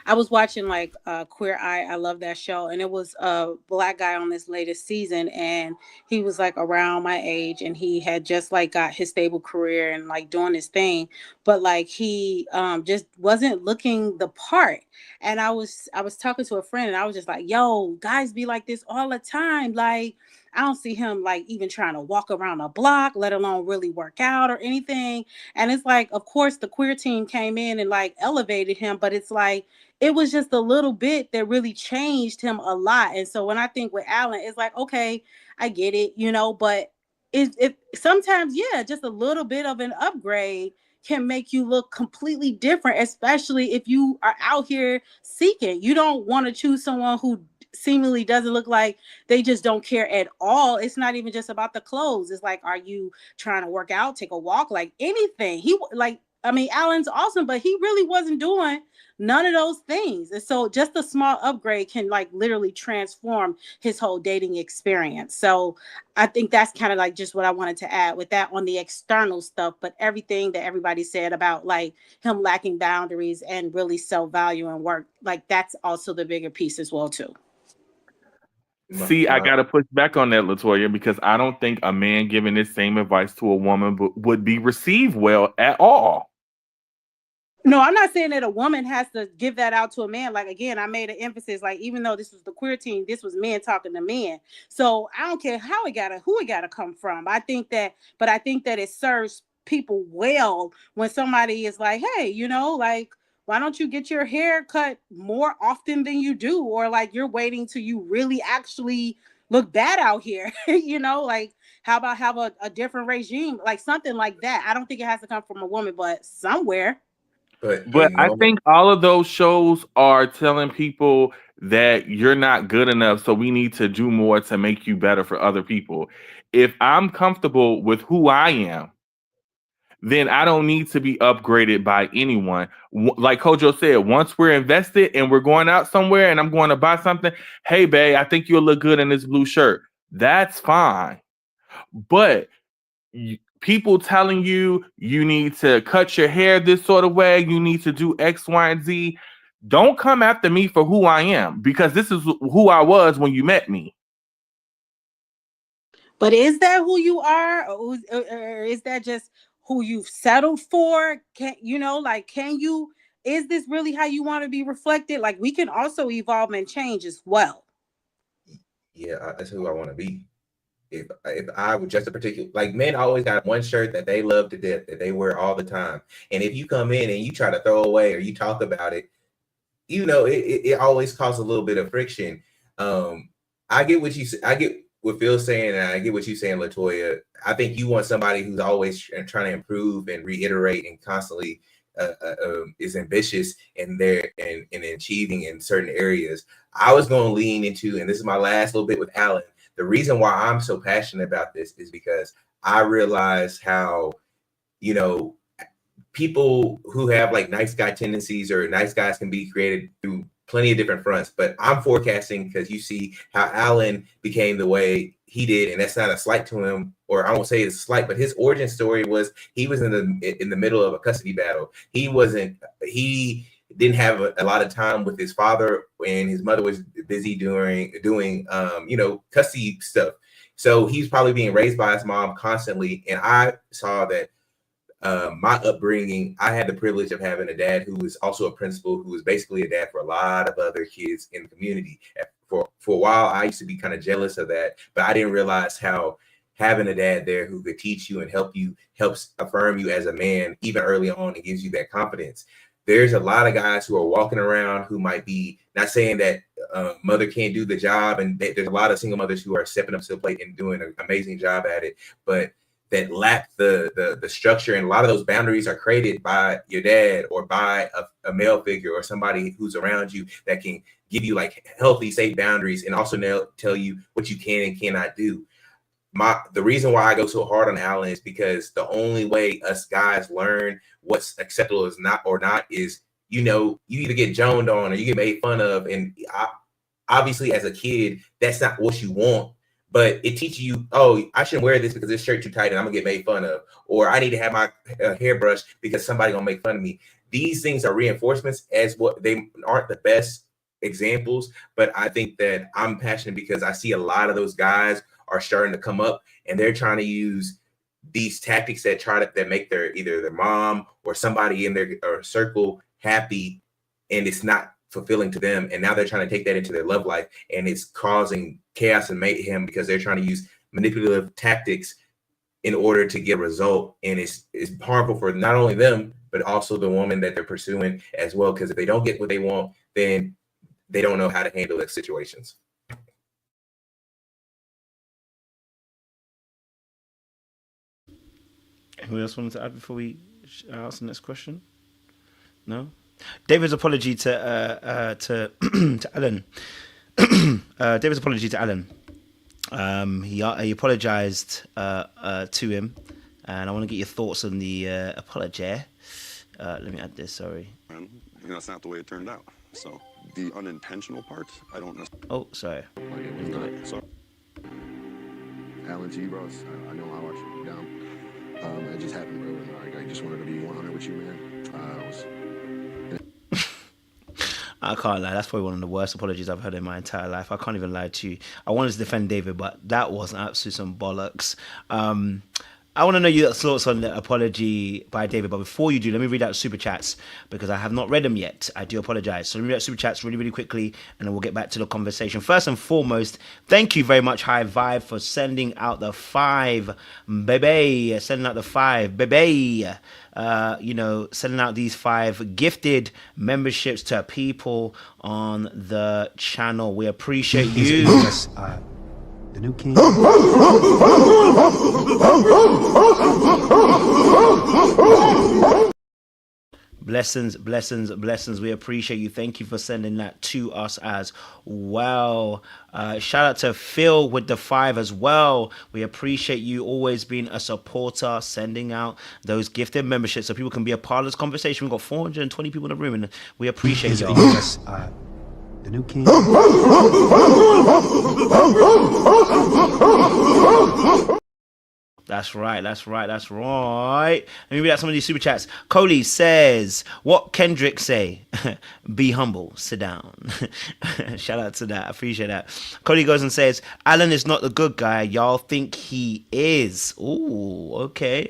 I was watching like Queer Eye. I love that show. And it was a black guy on this latest season. And he was like around my age. And he had just like got his stable career and like doing his thing. But like he just wasn't looking the part. And I was talking to a friend and I was just like, yo, guys be like this all the time. Like, I don't see him like even trying to walk around a block, let alone really work out or anything. And it's like, of course, the queer team came in and like elevated him. But it's like, it was just a little bit that really changed him a lot. And so when I think with Alan, it's like, okay, I get it, you know, but it sometimes, yeah, just a little bit of an upgrade can make you look completely different, especially if you are out here seeking. You don't want to choose someone who seemingly doesn't look like they just don't care at all. It's not even just about the clothes. It's like, are you trying to work out, take a walk, like anything? Alan's awesome, but he really wasn't doing none of those things. And so just a small upgrade can like literally transform his whole dating experience. So I think that's kind of like just what I wanted to add with that on the external stuff, but everything that everybody said about like him lacking boundaries and really self-value and work, like that's also the bigger piece as well too. See, I got to push back on that, LaToya, because I don't think a man giving this same advice to a woman would be received well at all. No, I'm not saying that a woman has to give that out to a man. Like, again, I made an emphasis, like, even though this was the queer team, this was men talking to men. So I don't care who it gotta come from. I think that it serves people well when somebody is like, hey, you know, like, why don't you get your hair cut more often than you do? Or like you're waiting till you really actually look bad out here, you know, like how about have a different regime, like something like that. I don't think it has to come from a woman, but somewhere. But I think all of those shows are telling people that you're not good enough, so we need to do more to make you better for other people. If I'm comfortable with who I am, then I don't need to be upgraded by anyone. Like Kojo said, once we're invested and we're going out somewhere and I'm going to buy something, hey, babe, I think you'll look good in this blue shirt. That's fine. But people telling you you need to cut your hair this sort of way, you need to do X, Y, and Z. Don't come after me for who I am, because this is who I was when you met me. But is that who you are, or is that just who you've settled for? Can you? Is this really how you want to be reflected? Like, we can also evolve and change as well. Yeah, that's who I want to be. If I would just a particular, like, men always got one shirt that they love to death, that they wear all the time. And if you come in and you try to throw away or you talk about it, it always causes a little bit of friction. I get what what Phil's saying, and I get what you're saying, LaToya. I think you want somebody who's always trying to improve and reiterate and constantly is ambitious in their and achieving in certain areas. I was going to lean into, and this is my last little bit with Alan. The reason why I'm so passionate about this is because I realize how, people who have like nice guy tendencies, or nice guys can be created through plenty of different fronts. But I'm forecasting because you see how Alan became the way he did, and that's not a slight to him, or I won't say it's a slight, but his origin story was he was in the middle of a custody battle. He didn't have a lot of time with his father, and his mother was busy doing custody stuff. So he's probably being raised by his mom constantly. And I saw that my upbringing, I had the privilege of having a dad who was also a principal, who was basically a dad for a lot of other kids in the community. For a while, I used to be kind of jealous of that, but I didn't realize how having a dad there who could teach you and helps affirm you as a man, even early on, and gives you that confidence. There's a lot of guys who are walking around who might be, not saying that mother can't do the job, and there's a lot of single mothers who are stepping up to the plate and doing an amazing job at it, but that lack the structure, and a lot of those boundaries are created by your dad or by a male figure or somebody who's around you that can give you like healthy, safe boundaries, and also tell you what you can and cannot do. The reason why I go so hard on Alan is because the only way us guys learn what's acceptable is not is, you either get joned on or you get made fun of. And obviously as a kid, that's not what you want, but it teaches you, oh, I shouldn't wear this because this shirt too tight and I'm gonna get made fun of, or I need to have my hair brushed because somebody gonna make fun of me. These things are reinforcements, as what they aren't the best examples, but I think that I'm passionate because I see a lot of those guys are starting to come up, and they're trying to use these tactics that make either their mom or somebody in their circle happy, and it's not fulfilling to them. And now they're trying to take that into their love life, and it's causing chaos and mayhem because they're trying to use manipulative tactics in order to get a result. And it's harmful for not only them, but also the woman that they're pursuing as well. Because if they don't get what they want, then they don't know how to handle their situations. Who else wanted to add before we ask the next question? No. David's apology to Alan. David's apology to Alan. He apologized to him, and I want to get your thoughts on the apology. Let me add this. Sorry. And that's not the way it turned out. So the unintentional part, I don't know. Oh, sorry. So, Alan T. Bros, I know how I should be down. It just happened, bro. And I just wanted to be 100 with you, man. I can't lie. That's probably one of the worst apologies I've heard in my entire life. I can't even lie to you. I wanted to defend David, but that was absolutely some bollocks. I want to know your thoughts on the apology by David. But before you do, let me read out super chats because I have not read them yet. I do apologize. So let me read out super chats really, really quickly, and then we'll get back to the conversation. First and foremost, thank you very much, High Vibe, for sending out the 5, baby. Sending out the 5, baby. Sending out these 5 gifted memberships to people on the channel. We appreciate you. The new king. Blessings, blessings, blessings. We appreciate you. Thank you for sending that to us as well. Shout out to Phil with the 5 as well. We appreciate you always being a supporter, sending out those gifted memberships so people can be a part of this conversation. We've got 420 people in the room, and we appreciate y'all. Yes, the new king. That's right. Let me read out some of these super chats. Coley says, what Kendrick say? Be humble, sit down. Shout out to that. I appreciate that. Coley goes and says, Alan is not the good guy. Y'all think he is. Ooh, okay.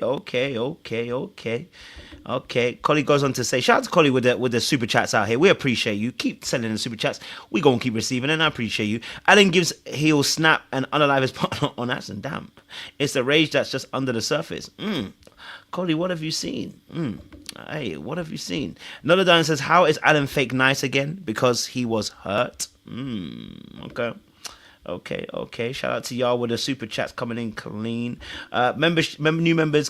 Collie goes on to say, shout out to Collie with the super chats out here. We appreciate you. Keep sending the super chats. We gonna keep receiving, and I appreciate you. Alan gives heel snap and unalive his partner on accident. Damn, it's the rage that's just under the surface. Collie, what have you seen? Hey, what have you seen? Nolodan says, how is Alan fake nice again? Because he was hurt. Okay. Shout out to y'all with the super chats coming in clean. New members,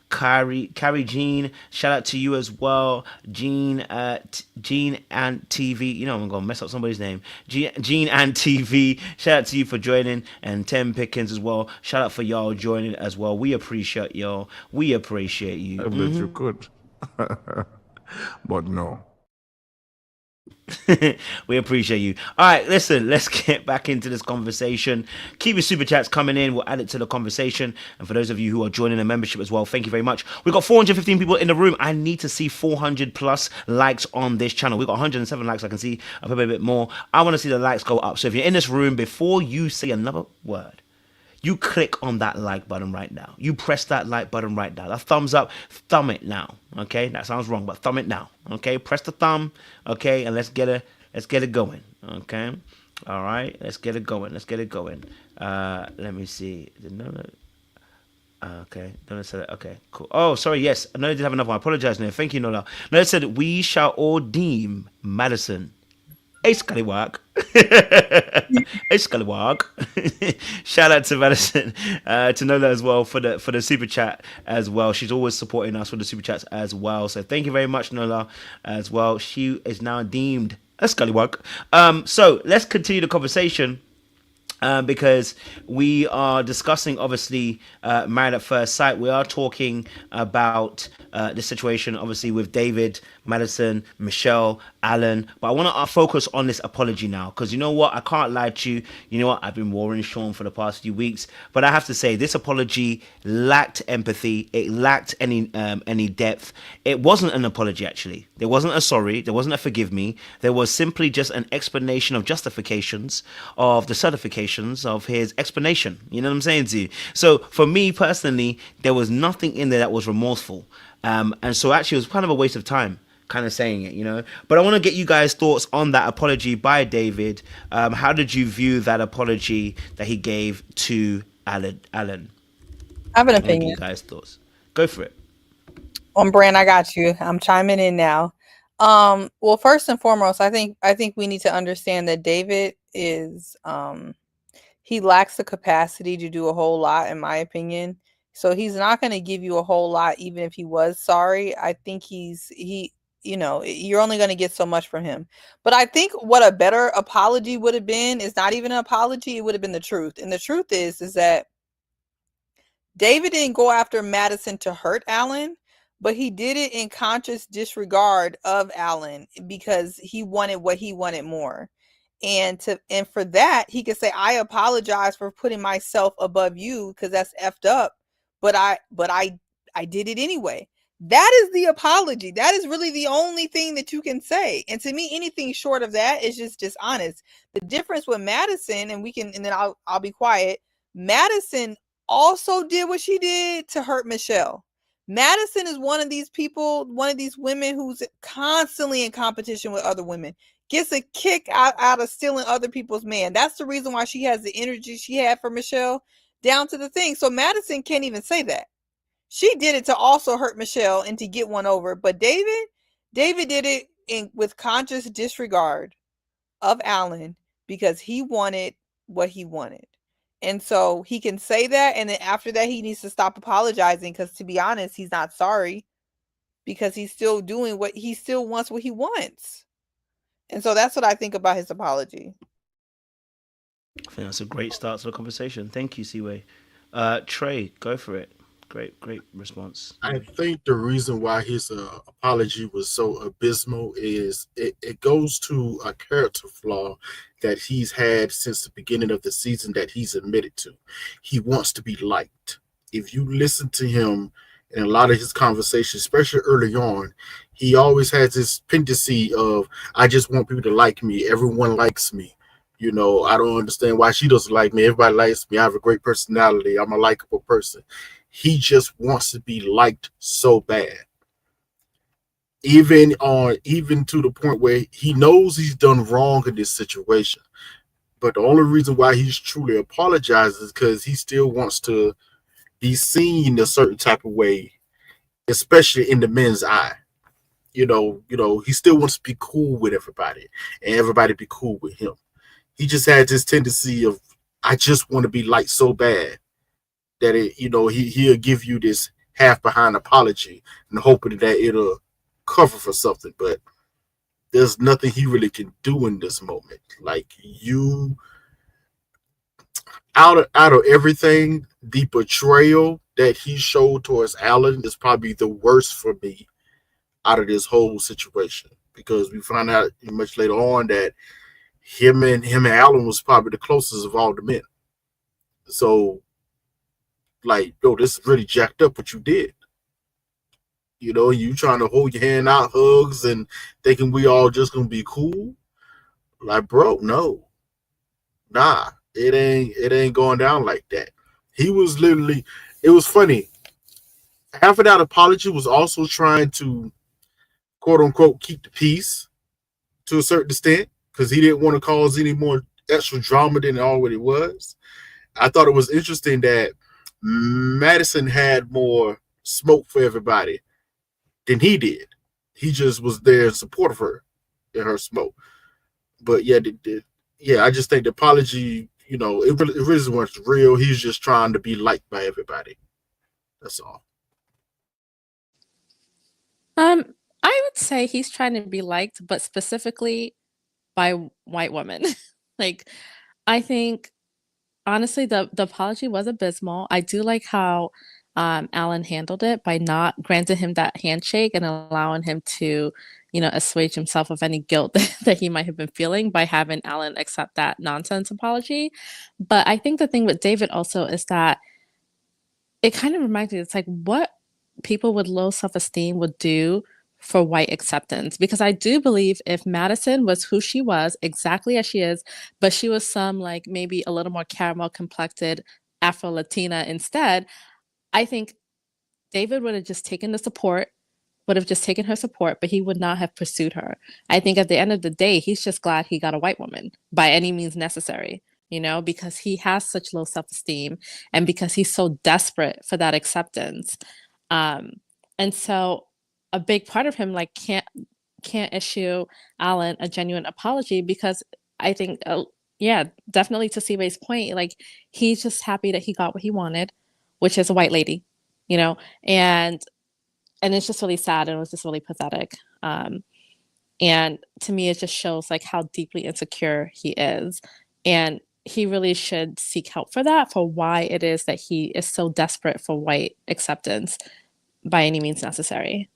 Carrie Jean. Shout out to you as well, Jean. Jean and TV. You know I'm gonna mess up somebody's name. Jean and TV. Shout out to you for joining, and Tim Pickens as well. Shout out for y'all joining as well. We appreciate y'all. We appreciate you. I bet you could, but no. We appreciate you. All right, listen, let's get back into this conversation. Keep your super chats coming in. We'll add it to the conversation. And for those of you who are joining the membership as well, thank you very much. We've got 415 people in the room. I need to see 400 plus likes on this channel. We've got 107 likes. I can see a bit more. I want to see the likes go up. So if you're in this room, before you say another word, you click on that like button right now. You press that like button right now. That thumbs up, thumb it now. Okay, that sounds wrong, but thumb it now. Okay, press the thumb. Okay, and let's get it going. Okay, all right, let's get it going. Let me see. Okay, Nola said it. Okay, cool. Oh, sorry. Yes, I know I did have another one. I apologize, Nola. Thank you, Nola. Nola said we shall all deem Madison a scallywag. A scallywag. Shout out to Madison, to Nola as well for the super chat as well. She's always supporting us with the super chats as well. So thank you very much, Nola, as well. She is now deemed a scallywag. So let's continue the conversation. Because we are discussing, obviously, Married at First Sight. We are talking about the situation, obviously, with David, Madison, Michelle, Alan. But I want to focus on this apology now, because you know what? I can't lie to you. You know what? I've been warring Sean for the past few weeks. But I have to say, this apology lacked empathy. It lacked any depth. It wasn't an apology, actually. There wasn't a sorry. There wasn't a forgive me. There was simply just an explanation of justifications of the certifications of his explanation. You know what I'm saying to you? So for me personally, there was nothing in there that was remorseful. And so actually it was kind of a waste of time kind of saying it, you know. But I want to get you guys' thoughts on that apology by David. How did you view that apology that he gave to Alan? I have an opinion. You guys' thoughts. Go for it. On brand, I got you. I'm chiming in now. Well, first and foremost, I think we need to understand that David is he lacks the capacity to do a whole lot, in my opinion. So he's not going to give you a whole lot, even if he was sorry. I think you know, you're only going to get so much from him. But I think what a better apology would have been is not even an apology. It would have been the truth. And the truth is that David didn't go after Madison to hurt Alan, but he did it in conscious disregard of Alan because he wanted what he wanted more. And for that, he could say, I apologize for putting myself above you because that's effed up. But I did it anyway. That is the apology. That is really the only thing that you can say. And to me, anything short of that is just dishonest. The difference with Madison, and then I'll be quiet. Madison also did what she did to hurt Michelle. Madison is one of these people, one of these women who's constantly in competition with other women. Gets a kick out of stealing other people's man. That's the reason why she has the energy she had for Michelle down to the thing. So Madison can't even say that. She did it to also hurt Michelle and to get one over. But David did it with conscious disregard of Alan because he wanted what he wanted. And so he can say that. And then after that, he needs to stop apologizing because, to be honest, he's not sorry. because he's still doing what he still wants, what he wants. And so that's what I think about his apology. I think that's a great start to the conversation. Thank you, Seaway. Trey, go for it. Great response. I think the reason why his apology was so abysmal is it goes to a character flaw that he's had since the beginning of the season that he's admitted to. He wants to be liked. If you listen to him in a lot of his conversations, especially early on, he always has this tendency of, I just want people to like me. Everyone likes me. You know, I don't understand why she doesn't like me. Everybody likes me. I have a great personality. I'm a likable person. He just wants to be liked so bad. Even to the point where he knows he's done wrong in this situation. But the only reason why he's truly apologized is because he still wants to be seen a certain type of way, especially in the men's eye. You know, he still wants to be cool with everybody and everybody be cool with him. He just had this tendency of, I just want to be liked so bad that he'll give you this half behind apology and hoping that it'll cover for something. But there's nothing he really can do in this moment. Like, you, out of everything, the betrayal that he showed towards Alan is probably the worst for me out of this whole situation, because we find out much later on that him and Alan was probably the closest of all the men. So, like, yo, this is really jacked up what you did. You know, you trying to hold your hand out, hugs, and thinking we all just gonna be cool. Like, bro, no. Nah, it ain't going down like that. He was literally, it was funny. Half of that apology was also trying to, quote unquote, keep the peace to a certain extent, because he didn't want to cause any more extra drama than it already was. I thought it was interesting that Madison had more smoke for everybody than he did. He just was there in support of her in her smoke. But yeah, I just think the apology, it really wasn't real. He's just trying to be liked by everybody. That's all. I would say he's trying to be liked, but specifically by white women. Like, I think honestly the apology was abysmal. I do like how Alan handled it by not granting him that handshake and allowing him to, assuage himself of any guilt that he might have been feeling by having Alan accept that nonsense apology. But I think the thing with David also is that it kind of reminds me, it's like what people with low self-esteem would do for white acceptance. Because I do believe if Madison was who she was, exactly as she is, but she was some, like, maybe a little more caramel complected Afro-Latina instead, I think David would have just taken her support, but he would not have pursued her. I think at the end of the day, he's just glad he got a white woman by any means necessary, because he has such low self-esteem and because he's so desperate for that acceptance. And so a big part of him, like, can't issue Alan a genuine apology, because I think, definitely to Siwei's point, like, he's just happy that he got what he wanted, which is a white lady, and it's just really sad, and it was just really pathetic. And to me, it just shows, like, how deeply insecure he is, and he really should seek help for that, for why it is that he is so desperate for white acceptance by any means necessary.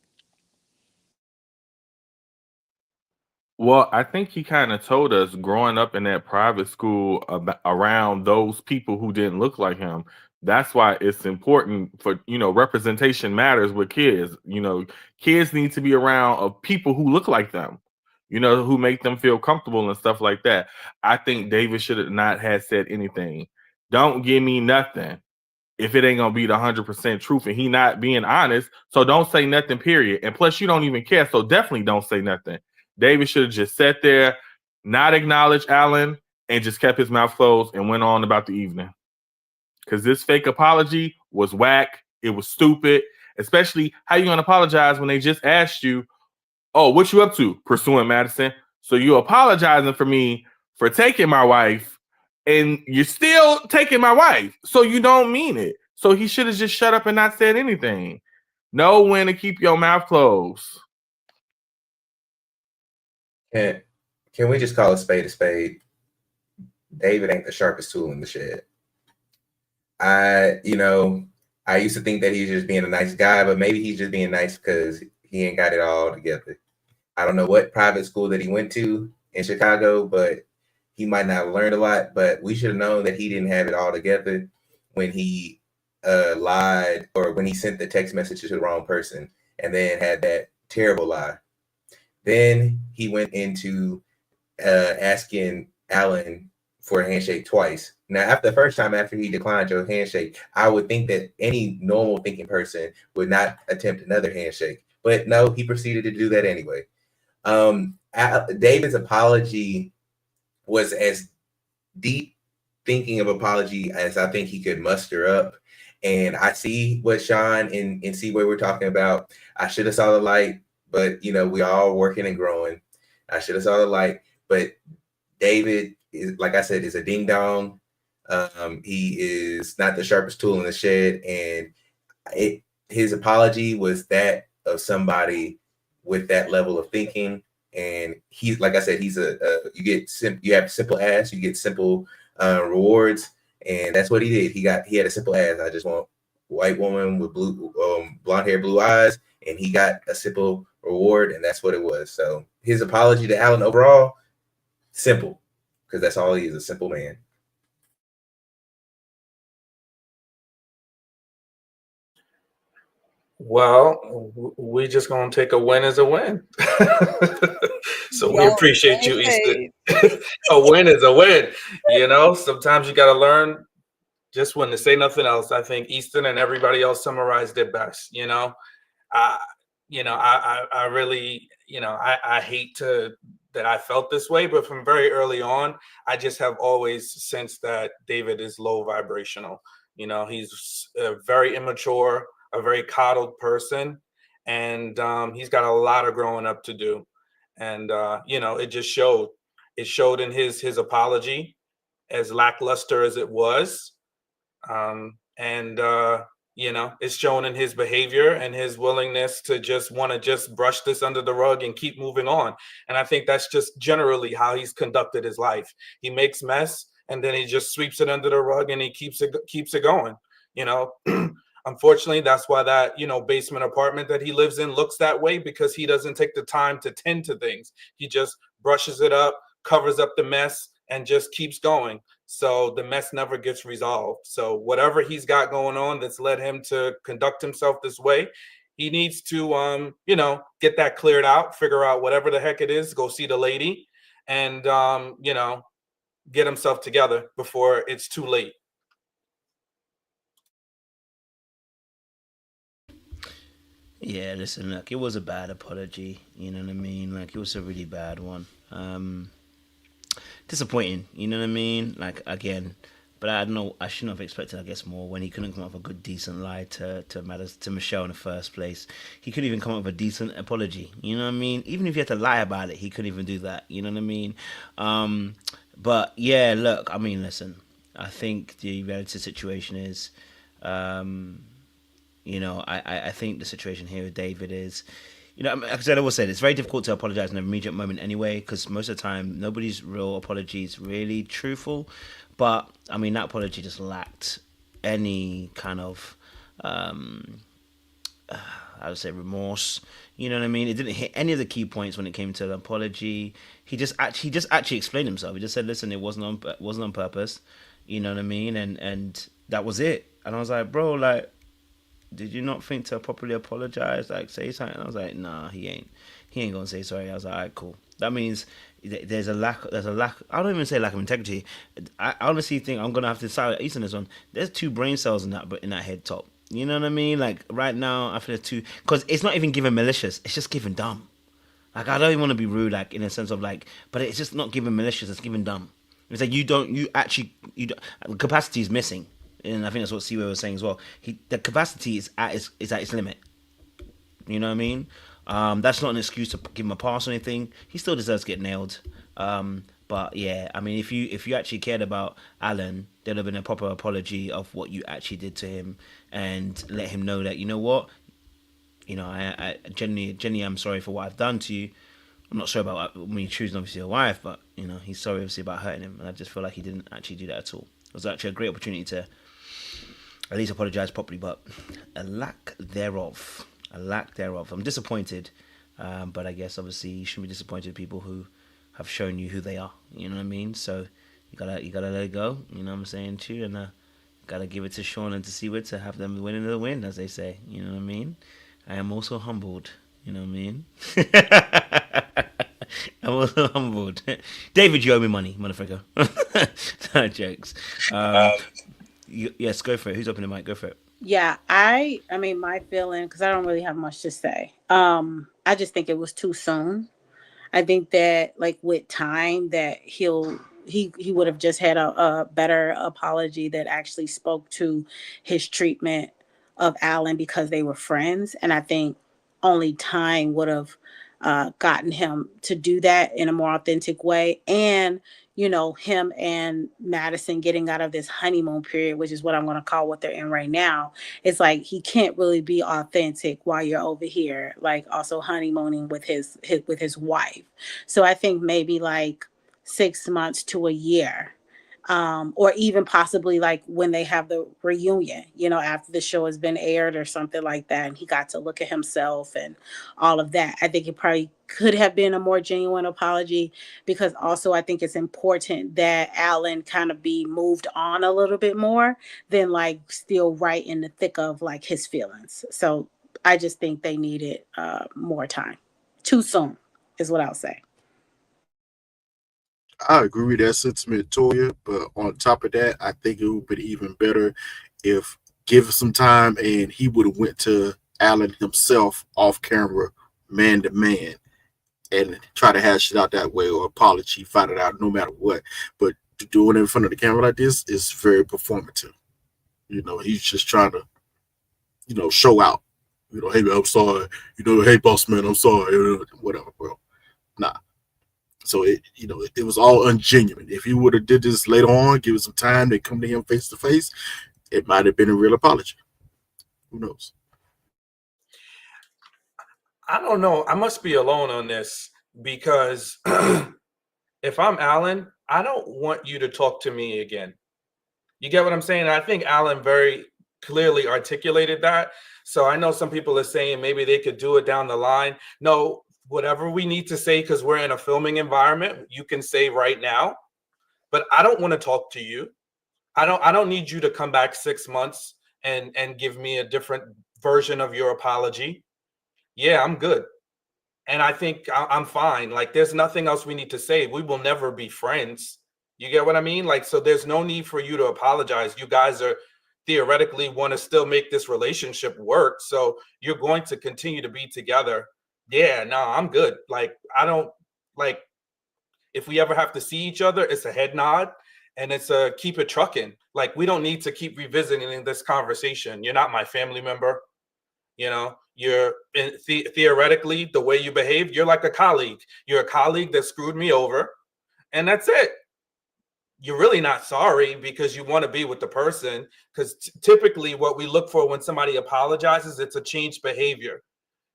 Well, I think he kind of told us growing up in that private school around those people who didn't look like him. That's why it's important for, representation matters with kids. Kids need to be around of people who look like them, who make them feel comfortable and stuff like that. I think David should have not had said anything. Don't give me nothing if it ain't gonna be the 100% truth and he not being honest. So don't say nothing, period. And plus, you don't even care. So definitely don't say nothing. David should have just sat there, not acknowledged Alan, and just kept his mouth closed and went on about the evening. Because this fake apology was whack. It was stupid. Especially, how you gonna apologize when they just asked you, oh, what you up to? Pursuing Madison. So you apologizing for me for taking my wife, and you're still taking my wife. So you don't mean it. So he should have just shut up and not said anything. Know when to keep your mouth closed. Can we just call a spade a spade? David ain't the sharpest tool in the shed. I used to think that he was just being a nice guy, but maybe he's just being nice because he ain't got it all together. I don't know what private school that he went to in Chicago, but he might not have learned a lot. But we should have known that he didn't have it all together when he lied, or when he sent the text message to the wrong person and then had that terrible lie. Then he went into asking Alan for a handshake twice. Now, after the first time, after he declined your handshake, I would think that any normal thinking person would not attempt another handshake. But no, he proceeded to do that anyway. David's apology was as deep thinking of apology as I think he could muster up. And I see what Sean and see what we're talking about. I should have saw the light, but we all working and growing. I should have saw the light, but David is, like I said, is a ding dong. He is not the sharpest tool in the shed, and his apology was that of somebody with that level of thinking. And he's, like I said, he's you have simple ass, you get simple rewards, and that's what he did. He had a simple ass. I just want white woman with blue blonde hair, blue eyes, and he got a simple reward, and that's what it was. So his apology to Alan overall, simple, because that's all he is, a simple man. Well, we just gonna take a win as a win. So we appreciate you, Easton. A win is a win. Sometimes you gotta learn just when to say nothing else. I think Easton and everybody else summarized it best. I really, I hate that I felt this way, but from very early on, I just have always sensed that David is low vibrational. He's very immature, a very coddled person, and he's got a lot of growing up to do. And it just showed. It showed in his apology, as lackluster as it was, it's shown in his behavior and his willingness to just want to just brush this under the rug and keep moving on. And I think that's just generally how he's conducted his life. He makes mess and then he just sweeps it under the rug and he keeps it going. Unfortunately, that's why that, basement apartment that he lives in looks that way, because he doesn't take the time to tend to things. He just brushes it up, covers up the mess, and just keeps going. So the mess never gets resolved. So whatever he's got going on that's led him to conduct himself this way, he needs to, get that cleared out, figure out whatever the heck it is, go see the lady, and, get himself together before it's too late. Yeah, listen, look, it was a bad apology. You know what I mean? Like, it was a really bad one. Disappointing, you know what I mean? Like, again, but I don't know, I shouldn't have expected, I guess, more when he couldn't come up with a good, decent lie to Michelle in the first place. He couldn't even come up with a decent apology, you know what I mean? Even if he had to lie about it, he couldn't even do that, you know what I mean? But yeah, look, I mean, listen, I think the reality situation is, I think the situation here with David is, like I always said, it's very difficult to apologize in an immediate moment anyway, because most of the time, nobody's real apology is really truthful. But, I mean, that apology just lacked any kind of, I would say, remorse. You know what I mean? It didn't hit any of the key points when it came to the apology. He just actually explained himself. He just said, listen, it wasn't on purpose. You know what I mean? And that was it. And I was like, bro, like, did you not think to properly apologize, like say something? I was like, nah, he ain't gonna say sorry. I was like, all right, cool. That means there's a lack. I don't even say lack of integrity. I honestly think I'm gonna have to side with East on this one. There's 2 brain cells in that head top. You know what I mean? Like right now, I feel there's 2, because it's not even given malicious. It's just given dumb. Like I don't even want to be rude, like in a sense of like, but it's just not given malicious. It's given dumb. It's like you don't. Capacity is missing. And I think that's what Siwe was saying as well. The capacity is at its limit. You know what I mean? That's not an excuse to give him a pass or anything. He still deserves to get nailed. But yeah, I mean, if you actually cared about Alan, there'd have been a proper apology of what you actually did to him, and let him know that, you know what, I genuinely am sorry for what I've done to you. I'm not sorry about me choosing obviously a wife, but he's sorry obviously about hurting him, and I just feel like he didn't actually do that at all. It was actually a great opportunity to at least apologize properly, but a lack thereof. I'm disappointed, but I guess obviously you shouldn't be disappointed with people who have shown you who they are. You know what I mean? So you gotta let it go. You know what I'm saying too, and gotta give it to Sean and to Seaward to have them win another win, as they say. You know what I mean? I am also humbled. You know what I mean? I'm also humbled. David, you owe me money, motherfucker. No jokes. Yes, go for it. Who's opening the mic? Go for it. Yeah, I mean, my feeling, because I don't really have much to say. I just think it was too soon. I think that like with time that he would have just had a better apology that actually spoke to his treatment of Alan because they were friends. And I think only time would have gotten him to do that in a more authentic way. And, him and Madison getting out of this honeymoon period, which is what I'm going to call what they're in right now. It's like he can't really be authentic while you're over here, like also honeymooning with his wife. So I think maybe like 6 months to a year. Or even possibly like when they have the reunion, after the show has been aired or something like that, and he got to look at himself and all of that. I think it probably could have been a more genuine apology, because also I think it's important that Alan kind of be moved on a little bit more than like still right in the thick of like his feelings. So I just think they needed more time. Too soon is what I'll say. I agree with that sentiment, Toya. But on top of that, I think it would be even better if give some time and he would have went to Alan himself off camera, man to man, and try to hash it out that way, or apology, fight it out no matter what. But doing it in front of the camera like this is very performative. He's just trying to, show out. Hey, man, I'm sorry. Hey, boss man, I'm sorry. Whatever, bro. Nah. So it was all ungenuine. If he would have did this later on, give it some time, they come to him face to face, it might have been a real apology. Who knows? I don't know. I must be alone on this, because if I'm Alan, I don't want you to talk to me again. You get what I'm saying? I think Alan very clearly articulated that. So I know some people are saying maybe they could do it down the line. No, whatever we need to say, because we're in a filming environment, you can say right now. But I don't want to talk to you. I don't need you to come back 6 months and give me a different version of your apology. Yeah, I'm good. And I think I'm fine. Like, there's nothing else we need to say. We will never be friends. You get what I mean? Like, so there's no need for you to apologize. You guys are theoretically want to still make this relationship work. So you're going to continue to be together. Yeah, no, I'm good. Like, I don't like, if we ever have to see each other, it's a head nod and it's a keep it trucking. Like, we don't need to keep revisiting this conversation. You're not my family member. You're theoretically, the way you behave, you're like a colleague. You're a colleague that screwed me over, and that's it. You're really not sorry because you want to be with the person, because typically what we look for when somebody apologizes, it's a changed behavior.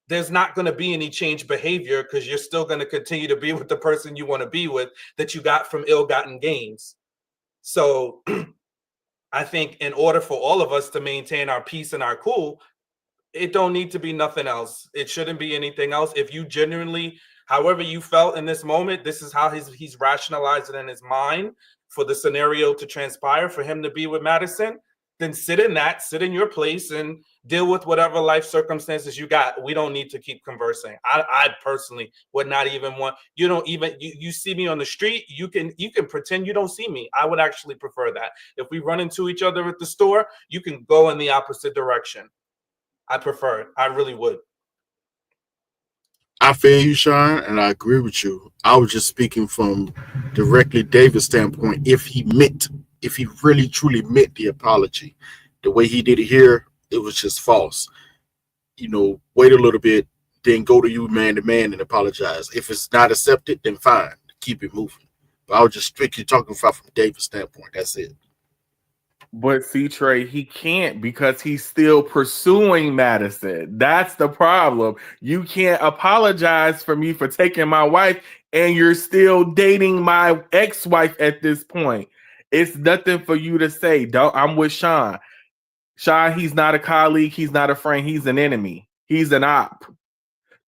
There's not going to be any changed behavior because you're still going to continue to be with the person you want to be with that you got from ill-gotten gains. So I think in order for all of us to maintain our peace and our cool, it don't need to be nothing else. It shouldn't be anything else. If you genuinely, however you felt in this moment, this is how he's rationalized it in his mind for the scenario to transpire, for him to be with Madison, then sit in your place and deal with whatever life circumstances you got. We don't need to keep conversing. I personally would not even want, you see me on the street, you can pretend you don't see me. I would actually prefer that. If we run into each other at the store, you can go in the opposite direction. I prefer it. I really would. I feel you, Sean, and I agree with you. I was just speaking from directly David's standpoint. If he really truly meant the apology, the way he did it here, it was just false. Wait a little bit, then go to you man to man and apologize. If it's not accepted, then fine, keep it moving. But I was just strictly talking from David's standpoint. That's it. But see, Trey, he can't because he's still pursuing Madison. That's the problem. You can't apologize for me for taking my wife, and you're still dating my ex-wife at this point. It's nothing for you to say. Don't. I'm with Sean. Sean, he's not a colleague. He's not a friend. He's an enemy. He's an op.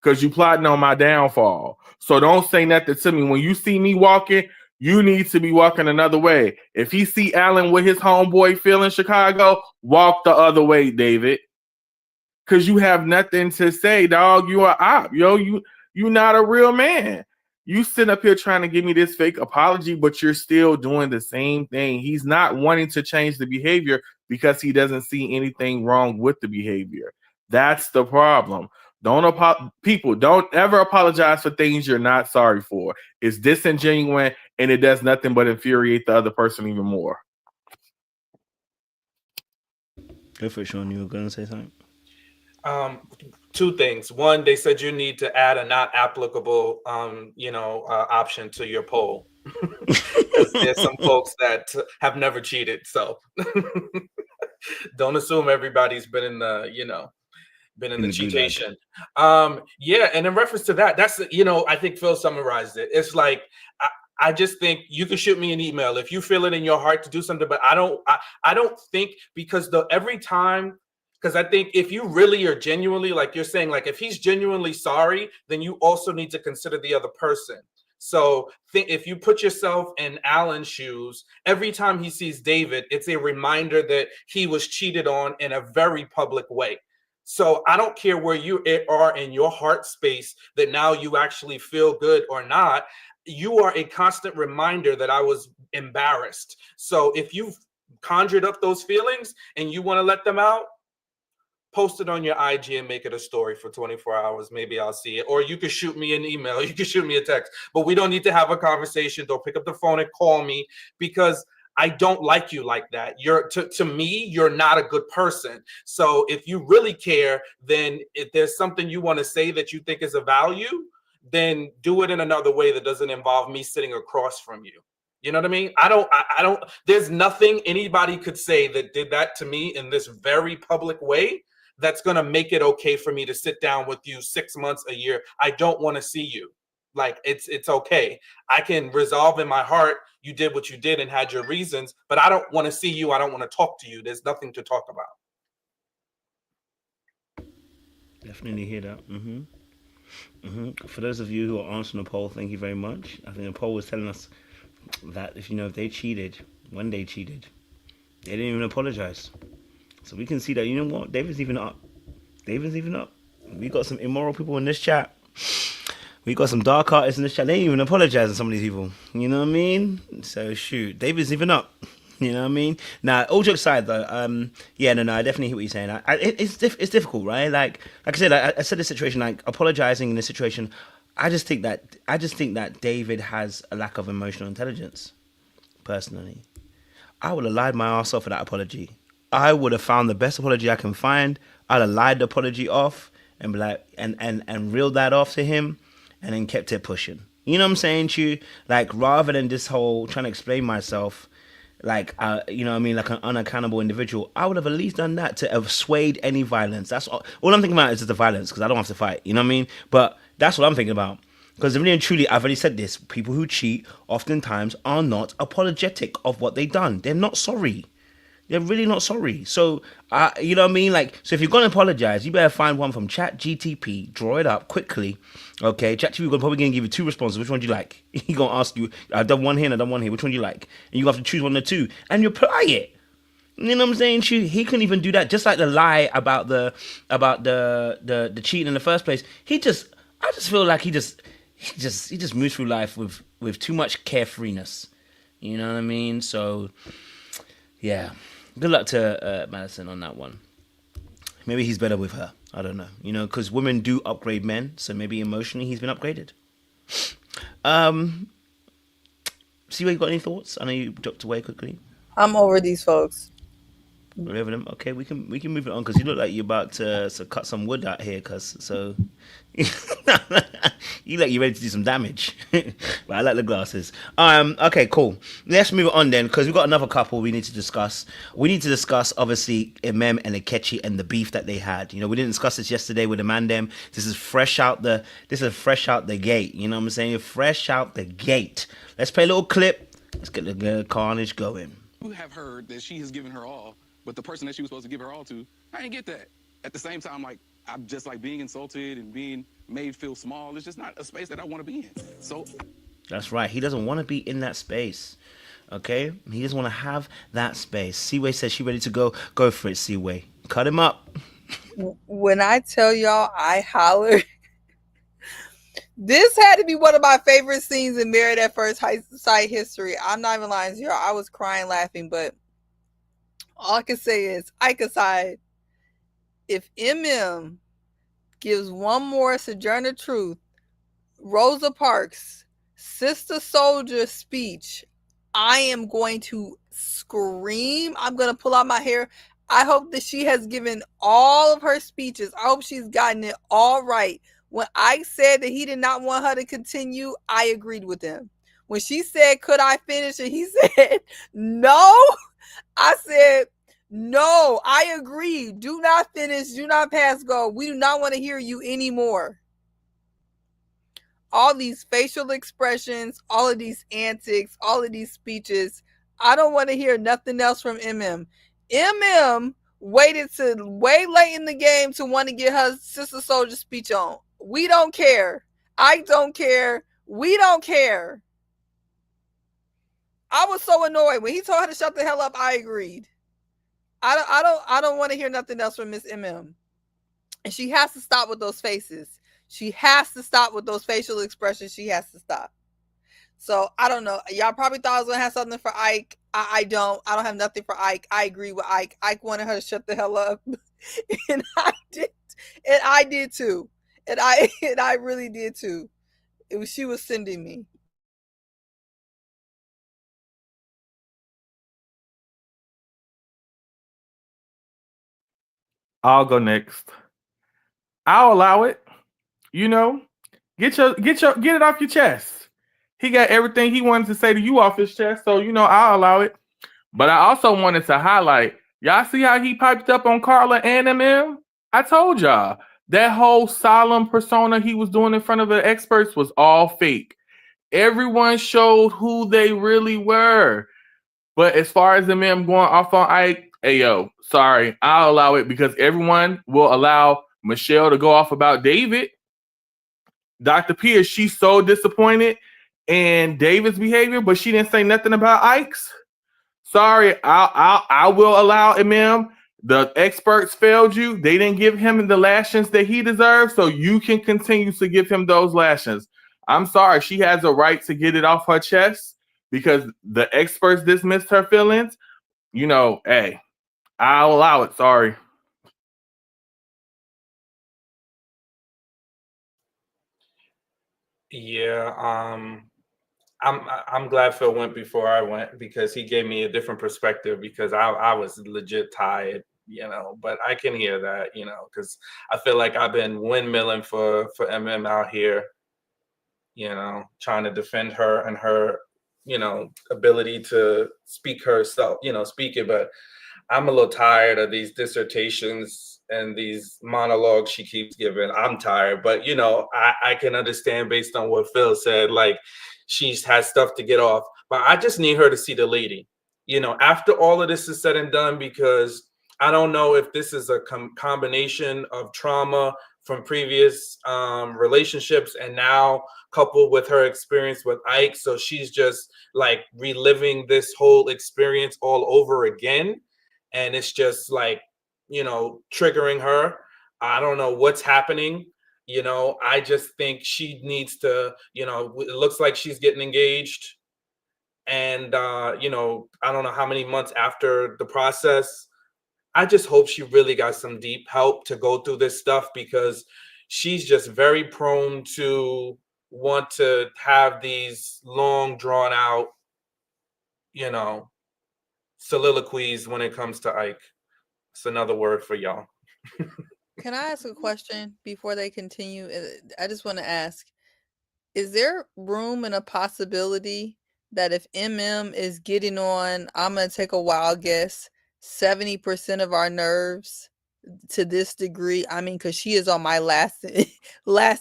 Because you plotting on my downfall. So don't say nothing to me. When you see me walking, you need to be walking another way. If he see Allen with his homeboy Phil in Chicago, walk the other way, David. Because you have nothing to say, dog. You are op. Yo, you not a real man. You sit up here trying to give me this fake apology, but you're still doing the same thing. He's not wanting to change the behavior because he doesn't see anything wrong with the behavior. That's the problem. People don't ever apologize for things you're not sorry for. It's disingenuous and it does nothing but infuriate the other person even more. Go for it, Sean. You were going to say something? Two things. One, they said you need to add a not applicable, option to your poll. Because there's some folks that have never cheated. So don't assume everybody's been in the, been in the cheatation. Yeah, and in reference to that, that's I think Phil summarized it. It's like I just think you can shoot me an email if you feel it in your heart to do something, but I don't think because every time. Because I think if you really are genuinely, like you're saying, like if he's genuinely sorry, then you also need to consider the other person. So if you put yourself in Alan's shoes, every time he sees David, it's a reminder that he was cheated on in a very public way. So I don't care where you are in your heart space that now you actually feel good or not. You are a constant reminder that I was embarrassed. So if you've conjured up those feelings and you want to let them out, post it on your IG and make it a story for 24 hours. Maybe I'll see it. Or you can shoot me an email. You can shoot me a text. But we don't need to have a conversation. Don't pick up the phone and call me because I don't like you like that. To me, you're not a good person. So if you really care, then if there's something you want to say that you think is of value, then do it in another way that doesn't involve me sitting across from you. You know what I mean? I don't, there's nothing anybody could say that did that to me in this very public way that's going to make it okay for me to sit down with you 6 months, a year. I don't want to see you. Like, it's okay. I can resolve in my heart, you did what you did and had your reasons, but I don't want to see you. I don't want to talk to you. There's nothing to talk about. Definitely hear that. For those of you who are answering the poll, thank you very much. I think the poll was telling us that if they cheated, when they cheated, they didn't even apologize. So we can see that, you know what, David's even up. We got some immoral people in this chat. We got some dark artists in this chat. They ain't even apologize to some of these people. You know what I mean? So shoot, David's even up. You know what I mean? Now, all jokes aside though, I definitely hear what you're saying. It's difficult, right? Like I said, I said this situation, like apologizing in this situation. I just think that David has a lack of emotional intelligence. Personally, I would have lied my ass off for that apology. I would have found the best apology I can find. I'd have lied the apology off and be like, and reeled that off to him, and then kept it pushing. You know what I'm saying to you? Like, rather than this whole trying to explain myself, like, you know what I mean, like an unaccountable individual, I would have at least done that to assuage any violence. That's all I'm thinking about is just the violence, because I don't have to fight. You know what I mean? But that's what I'm thinking about. Because really and truly, I've already said this, people who cheat oftentimes are not apologetic of what they've done. They're not sorry. They're really not sorry. So, you know what I mean? Like, so if you're going to apologize, you better find one from ChatGTP, draw it up quickly. Okay, ChatGTP is probably going to give you 2 responses. Which one do you like? He's going to ask you, I've done one here and I've done one here. Which one do you like? And you have to choose one of the 2. And you apply it. You know what I'm saying? He couldn't even do that. Just like the lie about the cheating in the first place. I just feel like he just moves through life with too much carefreeness. You know what I mean? So, yeah. Good luck to Madison on that one. Maybe he's better with her. I don't know. You know, because women do upgrade men. So maybe emotionally he's been upgraded. See, you got any thoughts? I know you dropped away quickly. I'm over these folks. Whatever them. Okay, we can move it on because you look like you're about to cut some wood out here, cuz so you look you're ready to do some damage. But I like the glasses. Okay, cool. Let's move on then because we've got another couple we need to discuss. We need to discuss obviously EMEM and IKECHI and the beef that they had. You know, we didn't discuss this yesterday with the Mandem. This is fresh out the gate. You know what I'm saying? Fresh out the gate. Let's play a little clip. Let's get the carnage going. You have heard that she has given her all, but the person that she was supposed to give her all to, I didn't get that. At the same time, like, I'm just like being insulted and being made feel small. It's just not a space that I want to be in. So that's right. He doesn't want to be in that space. Okay? He doesn't want to have that space. Seaway says she ready to go. Go for it, Seaway. Cut him up. When I tell y'all I hollered, this had to be one of my favorite scenes in Married at First Sight history. I'm not even lying to y'all. I was crying laughing, but all I can say is, Ike aside, if EMEM gives one more Sojourner Truth, Rosa Parks, Sister Soldier speech, I am going to scream. I'm going to pull out my hair. I hope that she has given all of her speeches. I hope she's gotten it all right. When Ike said that he did not want her to continue, I agreed with him. When she said, could I finish? And he said, no. I said, no, I agree. Do not finish. Do not pass go. We do not want to hear you anymore. All these facial expressions, all of these antics, all of these speeches. I don't want to hear nothing else from EMEM. EMEM waited to way late in the game to want to get her Sister Soldier speech on. We don't care. I don't care. We don't care. I was so annoyed when he told her to shut the hell up. I agreed. I don't want to hear nothing else from Miss EMEM. And she has to stop with those faces. She has to stop with those facial expressions. She has to stop. So I don't know. Y'all probably thought I was gonna have something for Ike. I don't have nothing for Ike. I agree with Ike. Ike wanted her to shut the hell up. And I did too. And I really did too. She was sending me. I'll go next. I'll allow it. You know, get it off your chest. He got everything he wanted to say to you off his chest, so you know I'll allow it. But I also wanted to highlight, y'all see how he piped up on Karla and EMEM? I told y'all that whole solemn persona he was doing in front of the experts was all fake. Everyone showed who they really were. But as far as EMEM going off on Ike, ayo, sorry, I'll allow it because everyone will allow Michelle to go off about David. Dr. Pierce, she's so disappointed in David's behavior, but she didn't say nothing about Ike's. Sorry, I will allow EMEM. The experts failed you. They didn't give him the lashings that he deserves, so you can continue to give him those lashings. I'm sorry, she has a right to get it off her chest because the experts dismissed her feelings. You know, hey, I'll allow it. Sorry. Yeah, I'm glad Phil went before I went because he gave me a different perspective because I was legit tired, you know, but I can hear that, you know, because I feel like I've been windmilling for EMEM out here, you know, trying to defend her and her, you know, ability to speak herself, you know, speak it, but I'm a little tired of these dissertations and these monologues she keeps giving. I'm tired, but you know, I can understand based on what Phil said, like she's has stuff to get off, but I just need her to see the lady, you know, after all of this is said and done, because I don't know if this is a combination of trauma from previous relationships and now coupled with her experience with Ike. So she's just like reliving this whole experience all over again. And it's just like, you know, triggering her. I don't know what's happening. You know, I just think she needs to, you know, it looks like she's getting engaged. And, you know, I don't know how many months after the process. I just hope she really got some deep help to go through this stuff because she's just very prone to want to have these long drawn out, you know, soliloquies when it comes to Ike. It's another word for y'all. Can I ask a question before they continue? I just want to ask, is there room and a possibility that if MM is getting on, I'm going to take a wild guess, 70% of our nerves to this degree? I mean, because she is on my last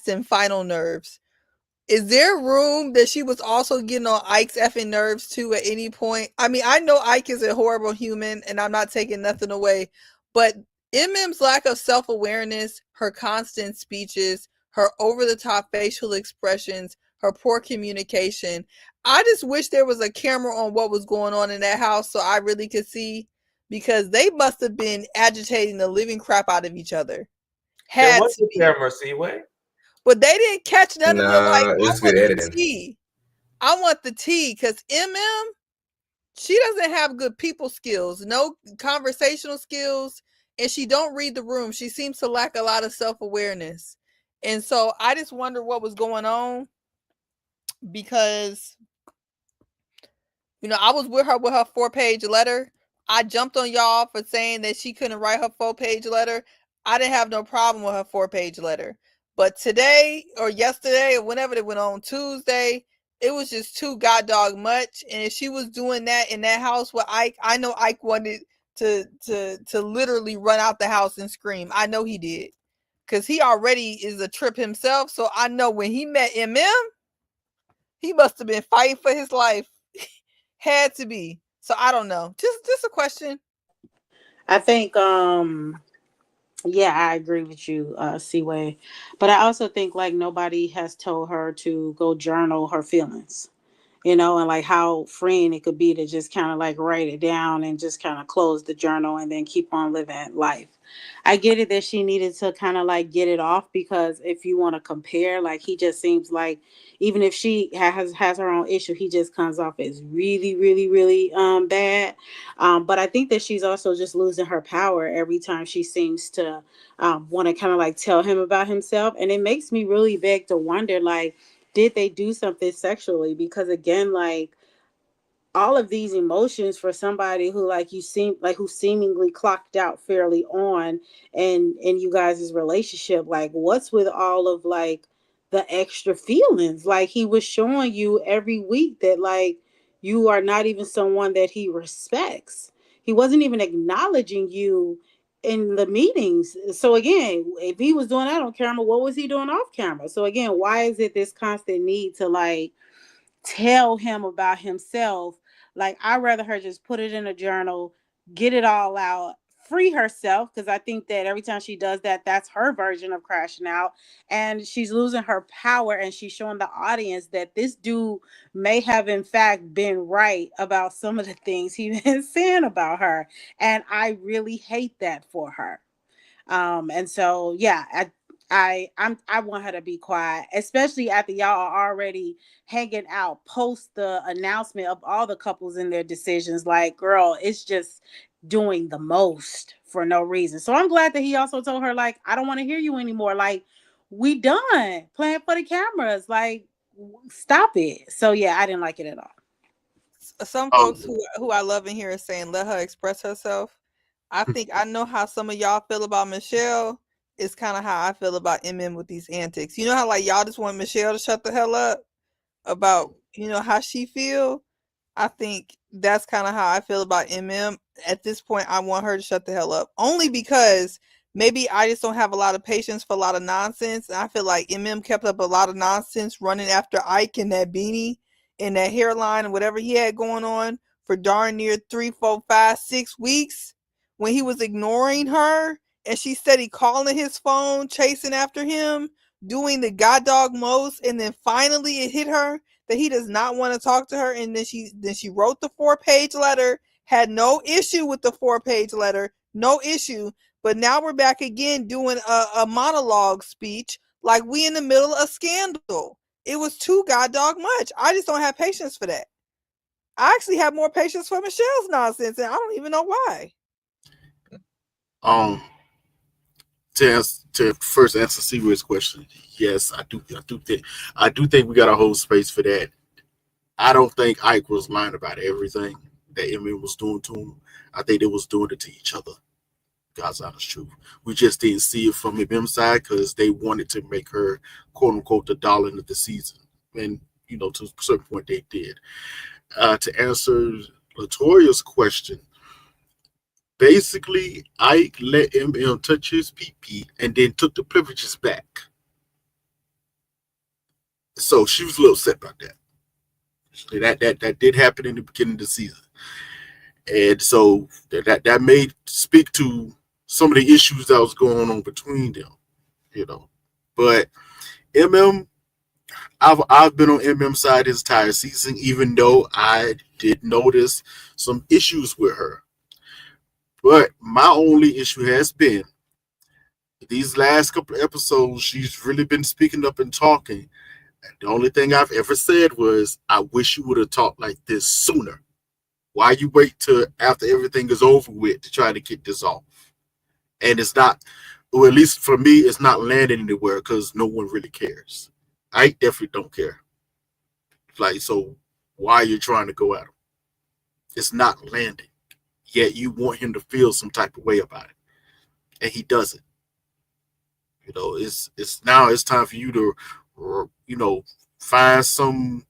and final nerves. Is there room that she was also getting on Ike's effing nerves too at any point? I mean, I know Ike is a horrible human and I'm not taking nothing away, but MM's lack of self-awareness, her constant speeches, her over-the-top facial expressions, her poor communication. I just wish there was a camera on what was going on in that house so I really could see, because they must have been agitating the living crap out of each other. There was a camera, Seaway. But they didn't catch none of the, like, Nah, it's I good want editing. the tea. I want the tea, because MM, she doesn't have good people skills, no conversational skills, and she don't read the room. She seems to lack a lot of self-awareness. And so I just wonder what was going on, because, you know, I was with her 4-page letter. I jumped on y'all for saying that she couldn't write her 4-page letter. I didn't have no problem with her 4-page letter. But today or yesterday or whenever it went on Tuesday, it was just too goddog much. And if she was doing that in that house with Ike, I know Ike wanted to literally run out the house and scream. I know he did, because he already is a trip himself. So I know when he met MM, he must have been fighting for his life. Had to be. So I don't know. Just a question. I think yeah, I agree with you, Seaway. But I also think like nobody has told her to go journal her feelings, you know, and like how freeing it could be to just kind of like write it down and just kind of close the journal and then keep on living life. I get it that she needed to kind of like get it off, because if you want to compare, like he just seems like, even if she has her own issue, he just comes off as really, really, really bad. But I think that she's also just losing her power every time she seems to want to kind of like tell him about himself. And it makes me really beg to wonder, like, did they do something sexually? Because again, like, all of these emotions for somebody who like you seem like who seemingly clocked out fairly on and in you guys' relationship, like what's with all of like the extra feelings? Like he was showing you every week that like you are not even someone that he respects. He wasn't even acknowledging you in the meetings. So again, if he was doing that on camera, what was he doing off camera? So again, why is it this constant need to like tell him about himself? Like, I'd rather her just put it in a journal, get it all out, free herself, because I think that every time she does that, that's her version of crashing out. And she's losing her power, and she's showing the audience that this dude may have, in fact, been right about some of the things he's been saying about her. And I really hate that for her. And so, yeah, I want her to be quiet, especially after y'all are already hanging out post the announcement of all the couples and their decisions. Like, girl, it's just doing the most for no reason. So I'm glad that he also told her, like, I don't want to hear you anymore. Like, we done playing for the cameras. Like, stop it. So yeah, I didn't like it at all. Some folks who I love in here is saying let her express herself. I think I know how some of y'all feel about Michelle. It's kind of how I feel about MM with these antics. You know how like y'all just want Michelle to shut the hell up about, you know, how she feel? I think that's kind of how I feel about MM. At this point, I want her to shut the hell up. Only because maybe I just don't have a lot of patience for a lot of nonsense. And I feel like MM kept up a lot of nonsense running after Ike and that beanie and that hairline and whatever he had going on for darn near 3, 4, 5, 6 weeks when he was ignoring her. And she steady calling his phone, chasing after him, doing the god dog most. And then finally it hit her that he does not want to talk to her. And then she wrote the 4-page letter, had no issue with the 4-page letter, no issue. But now we're back again doing a monologue speech like we in the middle of scandal. It was too god dog much. I just don't have patience for that. I actually have more patience for Michelle's nonsense, and I don't even know why. To first answer Seaway's question, yes, I do think we got a whole space for that. I don't think Ike was lying about everything that Emmy was doing to him. I think they was doing it to each other. God's honest truth. We just didn't see it from MONTLY side because they wanted to make her, quote unquote, the darling of the season. And, you know, to a certain point they did. To answer Latoya's question, basically, Ike let ML touch his PP and then took the privileges back. So she was a little upset about that. That did happen in the beginning of the season. And so that may speak to some of the issues that was going on between them, you know. But MM, I've been on MM side this entire season, even though I did notice some issues with her. But my only issue has been these last couple of episodes, she's really been speaking up and talking. And the only thing I've ever said was, I wish you would have talked like this sooner. Why you wait till after everything is over with to try to get this off? And it's not, or at least for me, it's not landing anywhere because no one really cares. I definitely don't care. Like, so why are you trying to go at him? It's not landing. Yet you want him to feel some type of way about it. And he doesn't. You know, it's now it's time for you to, you know, find some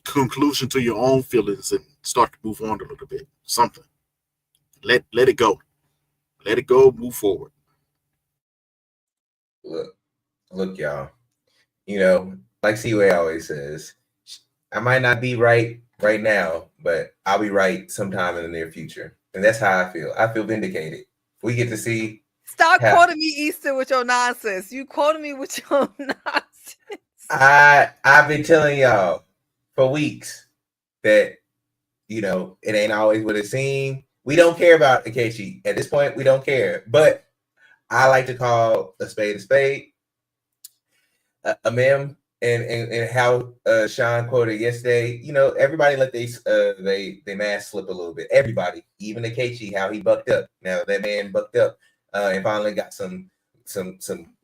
conclusion to your own feelings and start to move on a little bit. Something. Let it go. Let it go. Move forward. Look, y'all. You know, like C-Way always says, I might not be right now, but I'll be right sometime in the near future. And that's how I feel. I feel vindicated. We get to see. Stop quoting me, Easter, with your nonsense. You quoted me with your nonsense. I've been telling y'all for weeks that, you know, it ain't always what it seems. We don't care about IKECHI. At this point, we don't care. But I like to call a spade a spade. EMEM and how Sean quoted yesterday, you know, everybody let they mask slip a little bit. Everybody, even IKECHI, how he bucked up. Now that man bucked up and finally got some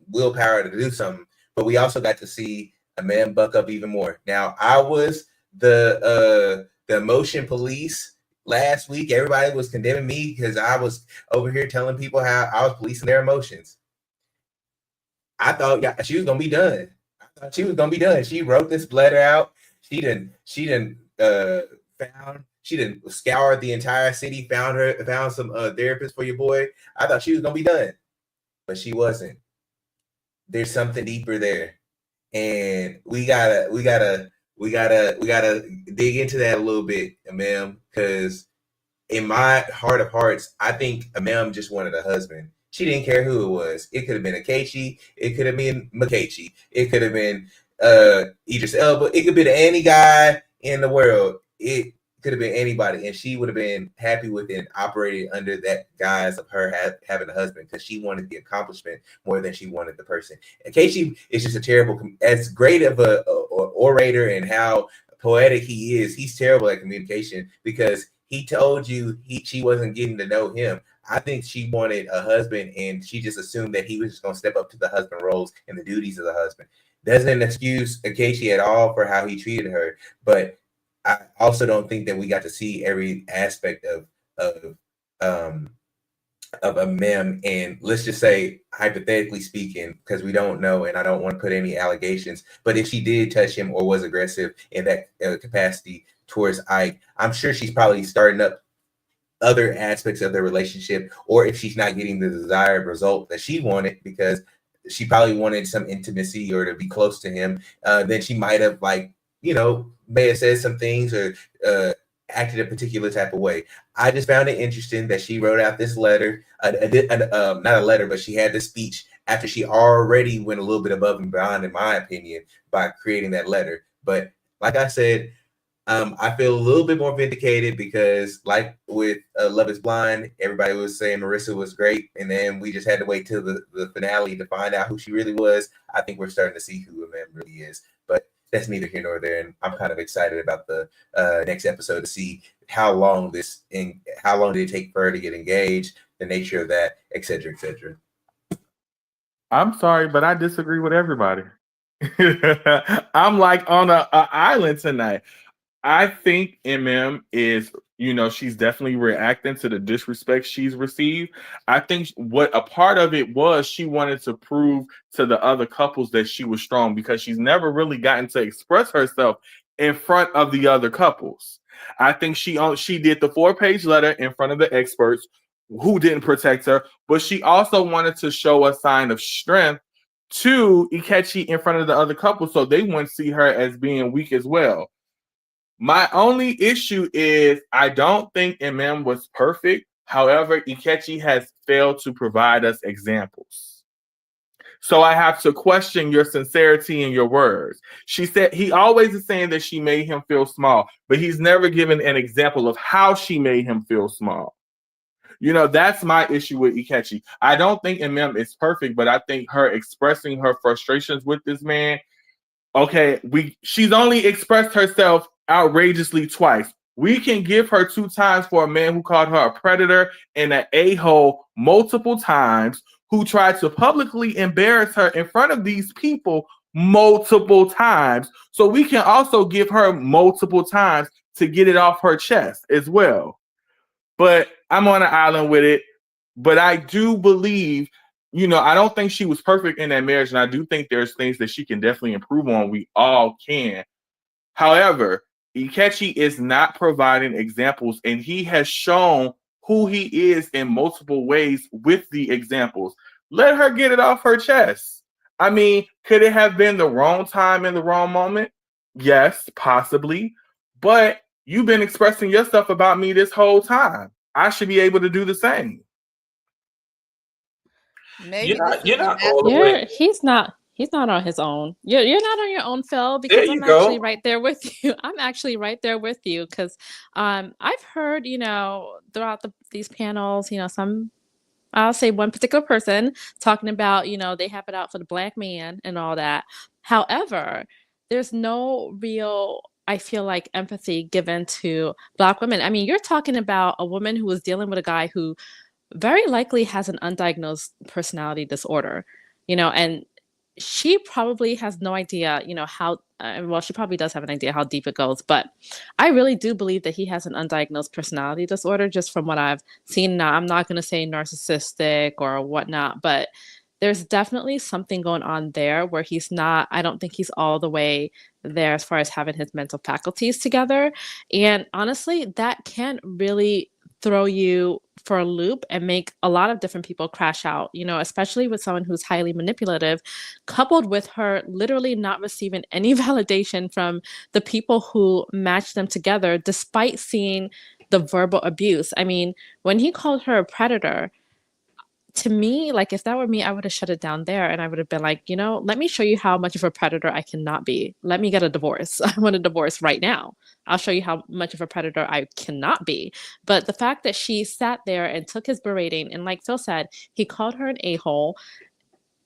willpower to do something. But we also got to see EMEM buck up even more. Now I was the emotion police last week. Everybody was condemning me because I was over here telling people how I was policing their emotions. I thought she was gonna be done. She wrote this letter out. She didn't scour the entire city, found some therapists for your boy. I thought she was gonna be done, but she wasn't. There's something deeper there, and we gotta dig into that a little bit, EMEM, because in my heart of hearts, I think EMEM just wanted a husband. She didn't care who it was. It could have been IKECHI. It could have been McKechie. It could have been Idris Elba. It could have been any guy in the world. It could have been anybody, and she would have been happy with it and operated under that guise of her having a husband because she wanted the accomplishment more than she wanted the person. IKECHI is just a terrible, as great of a orator and how poetic he is, he's terrible at communication because he told you she wasn't getting to know him. I think she wanted a husband and she just assumed that he was just going to step up to the husband roles and the duties of the husband. Doesn't excuse IKECHI at all for how he treated her, but I also don't think that we got to see every aspect of EMEM. And let's just say, hypothetically speaking, because we don't know, and I don't want to put any allegations, but if she did touch him or was aggressive in that capacity towards Ike, I'm sure she's probably starting up other aspects of their relationship, or if she's not getting the desired result that she wanted because she probably wanted some intimacy or to be close to him, then she might have, like, you know, may have said some things or acted a particular type of way. I just found it interesting that she wrote out this letter, not a letter, but she had this speech after she already went a little bit above and beyond, in my opinion, by creating that letter. But like I said, I feel a little bit more vindicated because, like with Love is Blind, everybody was saying Marissa was great, and then we just had to wait till the finale to find out who she really was. I think we're starting to see who EMEM really is, but that's neither here nor there. And I'm kind of excited about the next episode to see how long did it take for her to get engaged, the nature of that, etc., etc. I'm sorry, but I disagree with everybody. I'm like on an island tonight. I think EMEM is, You know, she's definitely reacting to the disrespect she's received. I think what a part of it was she wanted to prove to the other couples that she was strong because she's never really gotten to express herself in front of the other couples. I think she did the 4-page letter in front of the experts who didn't protect her, but she also wanted to show a sign of strength to IKECHI in front of the other couple so they wouldn't see her as being weak as well. My only issue is I don't think EMEM was perfect. However, IKECHI has failed to provide us examples. So I have to question your sincerity in your words. She said he always is saying that she made him feel small, but he's never given an example of how she made him feel small. You know, that's my issue with IKECHI. I don't think EMEM is perfect, but I think her expressing her frustrations with this man, okay, she's only expressed herself outrageously twice. We can give her 2 times for a man who called her a predator and an a-hole multiple times, who tried to publicly embarrass her in front of these people multiple times. So we can also give her multiple times to get it off her chest as well. But I'm on an island with it. But I do believe, you know, I don't think she was perfect in that marriage. And I do think there's things that she can definitely improve on. We all can. However, IKECHI is not providing examples, and he has shown who he is in multiple ways with the examples. Let her get it off her chest. I mean, could it have been the wrong time in the wrong moment? Yes, possibly. But you've been expressing your stuff about me this whole time. I should be able to do the same. Maybe you're not all the way. He's not on his own. You're not on your own, Phil, because There you I'm go. actually right there with you. I'm actually right there with you because I've heard, you know, throughout these panels, you know, I'll say one particular person talking about, you know, they have it out for the black man and all that. However, there's no real, I feel like, empathy given to Black women. I mean, you're talking about a woman who was dealing with a guy who very likely has an undiagnosed personality disorder, you know, and she probably has no idea, you know, how, well, she probably does have an idea how deep it goes, but I really do believe that he has an undiagnosed personality disorder just from what I've seen. Now, I'm not going to say narcissistic or whatnot, but there's definitely something going on there where he's not, I don't think he's all the way there as far as having his mental faculties together. And honestly, that can really throw you for a loop and make a lot of different people crash out, you know, especially with someone who's highly manipulative, coupled with her literally not receiving any validation from the people who matched them together, despite seeing the verbal abuse. I mean, when he called her a predator, to me, like, if that were me, I would have shut it down there and I would have been like, you know, let me show you how much of a predator I cannot be. Let me get a divorce. I want a divorce right now. I'll show you how much of a predator I cannot be. But the fact that she sat there and took his berating, and like Phil said, he called her an a-hole,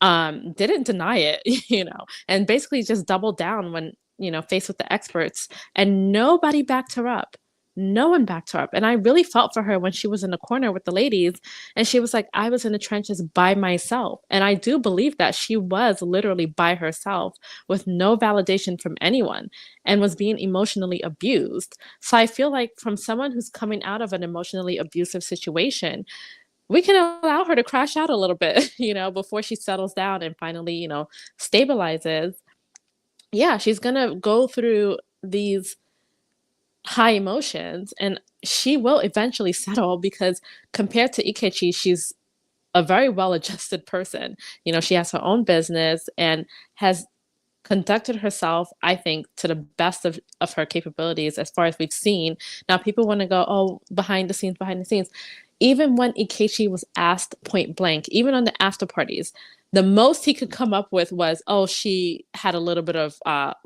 didn't deny it, you know, and basically just doubled down when, you know, faced with the experts, and nobody backed her up. No one backed her up. And I really felt for her when she was in the corner with the ladies and she was like, I was in the trenches by myself. And I do believe that she was literally by herself with no validation from anyone and was being emotionally abused. So I feel like from someone who's coming out of an emotionally abusive situation, we can allow her to crash out a little bit, you know, before she settles down and finally, you know, stabilizes. Yeah, she's going to go through these high emotions and she will eventually settle because compared to IKECHI, she's a very well-adjusted person. You know, she has her own business and has conducted herself, I think, to the best of her capabilities as far as we've seen. Now, people want to go, oh, behind the scenes. Even when IKECHI was asked point blank, even on the after parties, the most he could come up with was, oh, she had a little bit of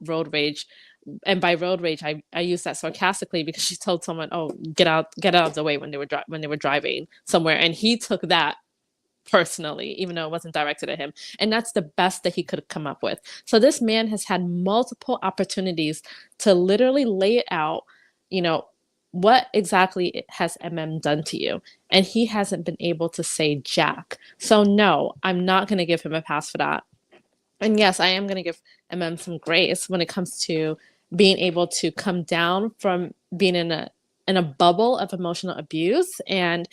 road rage. And by road rage, I use that sarcastically because she told someone, "Oh, get out of the way" when they were driving somewhere, and he took that personally, even though it wasn't directed at him. And that's the best that he could come up with. So this man has had multiple opportunities to literally lay it out. You know, what exactly has EMEM done to you? And he hasn't been able to say jack. So no, I'm not going to give him a pass for that. And yes, I am going to give EMEM some grace when it comes to being able to come down from being in an in a bubble of emotional abuse and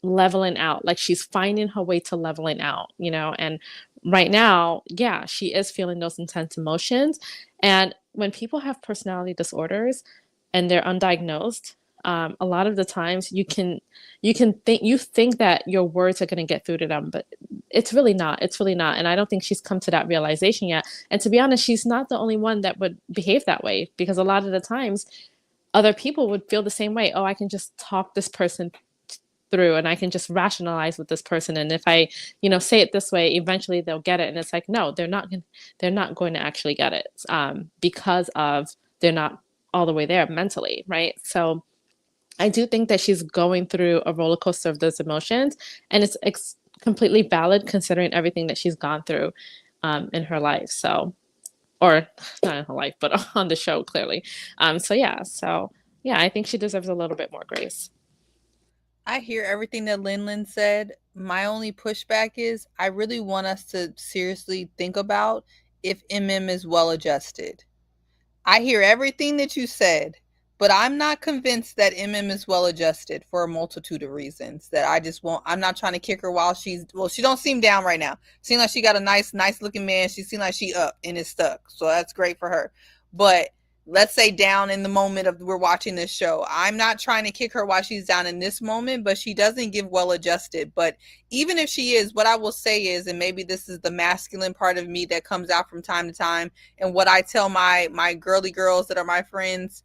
leveling out. Like she's finding her way to leveling out, you know. And right now, yeah, she is feeling those intense emotions. And when people have personality disorders and they're undiagnosed, a lot of the times you think that your words are going to get through to them, but it's really not. It's really not. And I don't think she's come to that realization yet. And to be honest, she's not the only one that would behave that way, because a lot of the times other people would feel the same way. Oh, I can just talk this person through and I can just rationalize with this person, and if I, you know, say it this way, eventually they'll get it. And it's like, no, they're not going to actually get it, because of they're not all the way there mentally, right? So I do think that she's going through a roller coaster of those emotions, and it's completely valid considering everything that she's gone through in her life. So, or not in her life, but on the show, clearly. So yeah, I think she deserves a little bit more grace. I hear everything that Lin said. My only pushback is I really want us to seriously think about if EMEM is well adjusted. I hear everything that you said, but I'm not convinced that EMEM is well adjusted for a multitude of reasons that I'm not trying to kick her while she don't seem down right now. Seems like she got a nice looking man. She seems like she up and is stuck. So that's great for her. But let's say down in the moment of we're watching this show. I'm not trying to kick her while she's down in this moment, but she doesn't give well adjusted. But even if she is, what I will say is, and maybe this is the masculine part of me that comes out from time to time, and what I tell my girly girls that are my friends,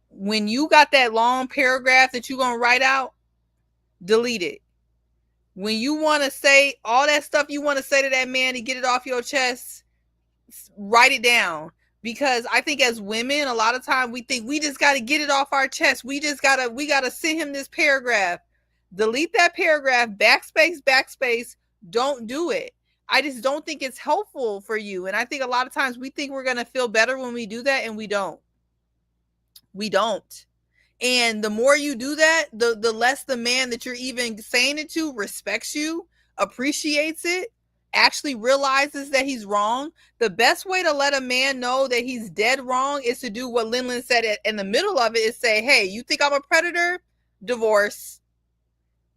when you got that long paragraph that you're going to write out, delete it. When you want to say all that stuff you want to say to that man to get it off your chest, write it down. Because I think as women, a lot of time we think we just got to get it off our chest. We got to send him this paragraph. Delete that paragraph, backspace. Don't do it. I just don't think it's helpful for you. And I think a lot of times we think we're going to feel better when we do that, and we don't. We don't. And the more you do that, the less the man that you're even saying it to respects you, appreciates it, actually realizes that he's wrong. The best way to let a man know that he's dead wrong is to do what Lin said in the middle of it, is say, hey, you think I'm a predator? Divorce.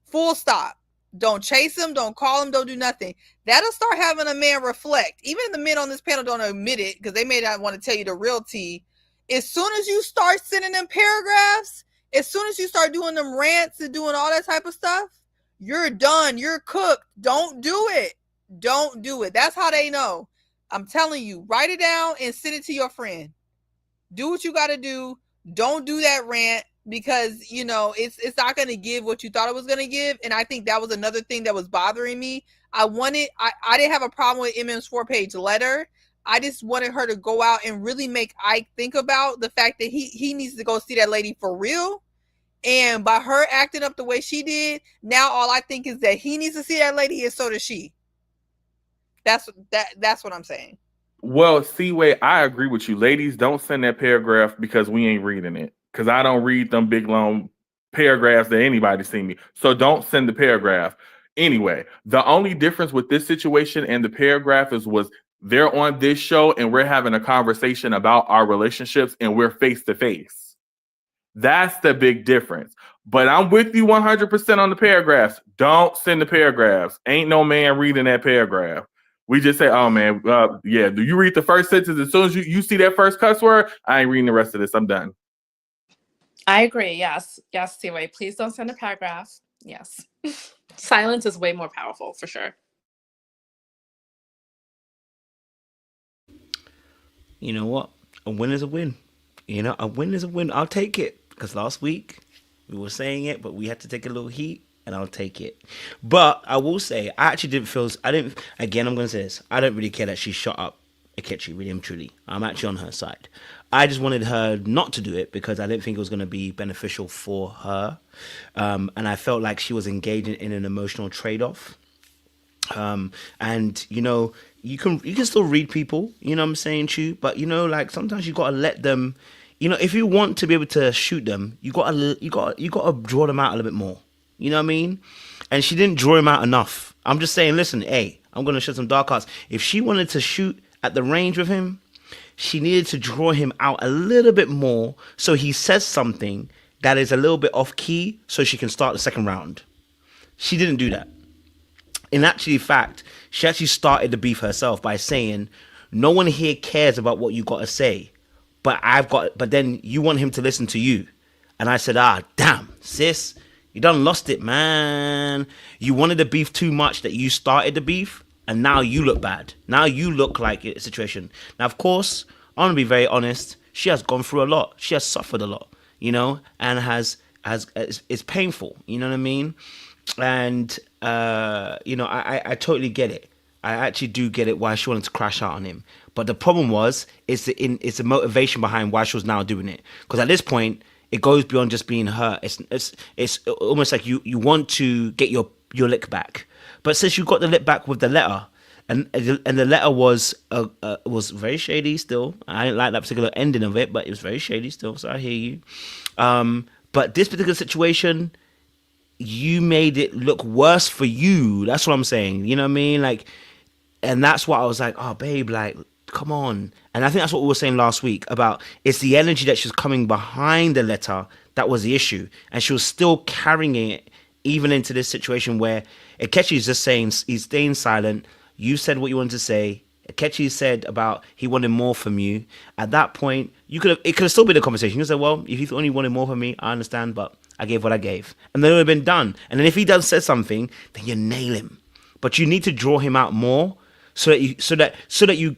Full stop. Don't chase him. Don't call him. Don't do nothing. That'll start having a man reflect. Even if the men on this panel don't admit it, because they may not want to tell you the real tea. As soon as you start sending them paragraphs, as soon as you start doing them rants and doing all that type of stuff, you're done. You're cooked. Don't do it. Don't do it. That's how they know. I'm telling you, write it down and send it to your friend. Do what you got to do. Don't do that rant, because, you know, it's not going to give what you thought it was going to give. And I think that was another thing that was bothering me. I didn't have a problem with EMEM's 4-page letter. I just wanted her to go out and really make Ike think about the fact that he needs to go see that lady for real. And by her acting up the way she did, now all I think is that he needs to see that lady, and so does she. That's what I'm saying. Well, Seaway, I agree with you. Ladies, don't send that paragraph, because we ain't reading it. Because I don't read them big long paragraphs that anybody see me. So don't send the paragraph. Anyway, the only difference with this situation and the paragraph was they're on this show and we're having a conversation about our relationships and we're face to face. That's the big difference. But I'm with you 100% on the paragraphs. Don't send the paragraphs. Ain't no man reading that paragraph. We just say, oh, man, yeah, do you read the first sentence? As soon as you see that first cuss word, I ain't reading the rest of this. I'm done. I agree. Yes. Yes, Seaway. Please don't send a paragraph. Yes. Silence is way more powerful, for sure. You know what? A win is a win. You know, a win is a win. I'll take it. Because last week we were saying it, but we had to take a little heat, and I'll take it. But I will say, again, I'm going to say this. I don't really care that she shot up IKECHI, really and truly. I'm actually on her side. I just wanted her not to do it because I didn't think it was going to be beneficial for her. And I felt like she was engaging in an emotional trade-off. And, you know, you can still read people, you know what I'm saying, Chu? But, you know, like, sometimes you got to let them, you know, if you want to be able to shoot them, you got to draw them out a little bit more. You know what I mean? And she didn't draw him out enough. I'm just saying, listen, hey, I'm going to show some dark arts. If she wanted to shoot at the range with him, she needed to draw him out a little bit more so he says something that is a little bit off key so she can start the second round. She didn't do that. In actually fact, she actually started the beef herself by saying, no one here cares about what you got to say, but then you want him to listen to you. And I said, damn, sis, you done lost it, man. You wanted the beef too much that you started the beef, and now you look bad. Now you look like a situation. Now, of course, I want to be very honest. She has gone through a lot. She has suffered a lot, you know, and it's painful. You know what I mean? And, you know, I totally get it. I actually do get it why she wanted to crash out on him. But the problem it's the motivation behind why she was now doing it. Because at this point, it goes beyond just being hurt. It's almost like you want to get your lick back. But since you got the lick back with the letter, and the letter was very shady still. I didn't like that particular ending of it, but it was very shady still. So I hear you. But this particular situation, you made it look worse for you. That's what I'm saying. You know what I mean? Like, and that's what I was like, oh, babe, like, come on. And I think that's what we were saying last week about it's the energy that she's coming behind the letter that was the issue. And she was still carrying it even into this situation where IKECHI is just saying, he's staying silent. You said what you wanted to say. IKECHI said about he wanted more from you. At that point, it could have still been a conversation. You could say, well, if you only wanted more from me, I understand, but I gave what I gave. And then it would have been done. And then if he does say something, then you nail him. But you need to draw him out more so that you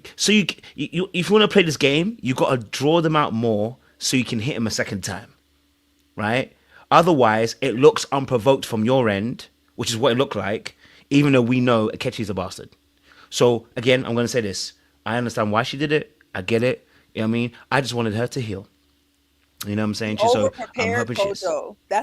if you want to play this game, you got to draw them out more so you can hit him a second time. Right? Otherwise, it looks unprovoked from your end, which is what it looked like, even though we know IKECHI's a bastard. So again, I'm going to say this. I understand why she did it. I get it. You know what I mean? I just wanted her to heal. You know what I'm saying? So I'm hoping she's...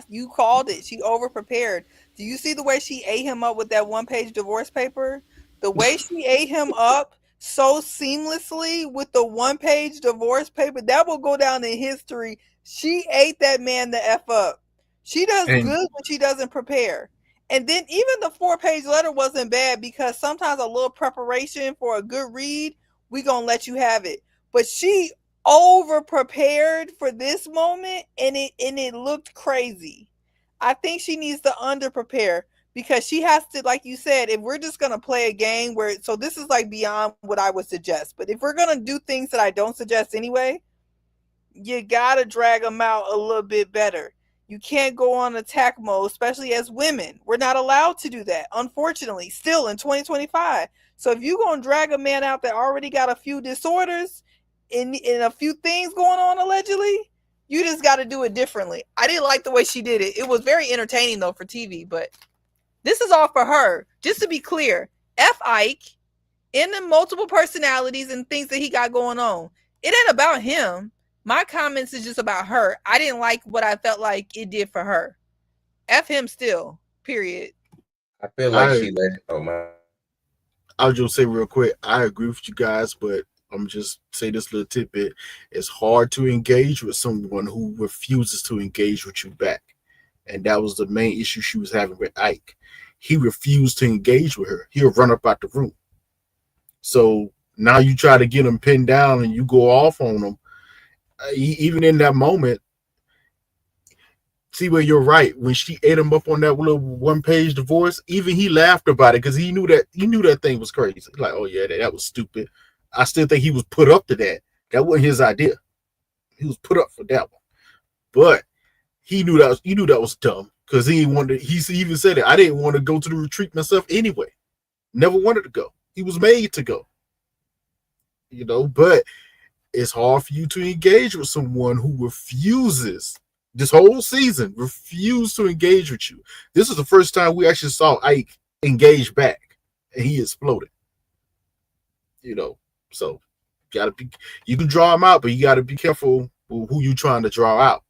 You called it. She over-prepared. Do you see the way she ate him up with that one-page divorce paper? The way she ate him up so seamlessly with the one-page divorce paper, that will go down in history. She ate that man the F up. She does good when she doesn't prepare. And then even the 4-page letter wasn't bad because sometimes a little preparation for a good read, we gonna let you have it. But she over prepared for this moment and it looked crazy. I think she needs to under prepare because she has to, like you said, if we're just gonna play a game so this is like beyond what I would suggest, but if we're gonna do things that I don't suggest anyway, you gotta drag them out a little bit better. You can't go on attack mode, especially as women. We're not allowed to do that, unfortunately, still in 2025. So if you're going to drag a man out that already got a few disorders in a few things going on, allegedly, you just got to do it differently. I didn't like the way she did it. It was very entertaining, though, for TV. But this is all for her. Just to be clear, F. Ike, in the multiple personalities and things that he got going on, it ain't about him. My comments is just about her. I didn't like what I felt like it did for her. F him still, period. I feel like she let I'll just say real quick, I agree with you guys, but I'm just say this little tidbit. It's hard to engage with someone who refuses to engage with you back. And that was the main issue she was having with Ike. He refused to engage with her. He'll run up out the room. So now you try to get him pinned down and you go off on him. Even in that moment, see where you're right. When she ate him up on that little one-page divorce, even he laughed about it because he knew that thing was crazy. Like, oh yeah, that was stupid. I still think he was put up to that. That wasn't his idea. He was put up for that one, but he knew that was dumb because he wanted. He even said it. I didn't want to go to the retreat myself anyway. Never wanted to go. He was made to go. You know, but it's hard for you to engage with someone who refuses this whole season, refused to engage with you. This is the first time we actually saw Ike engage back and he exploded. You know, so you can draw him out, but you got to be careful with who you're trying to draw out.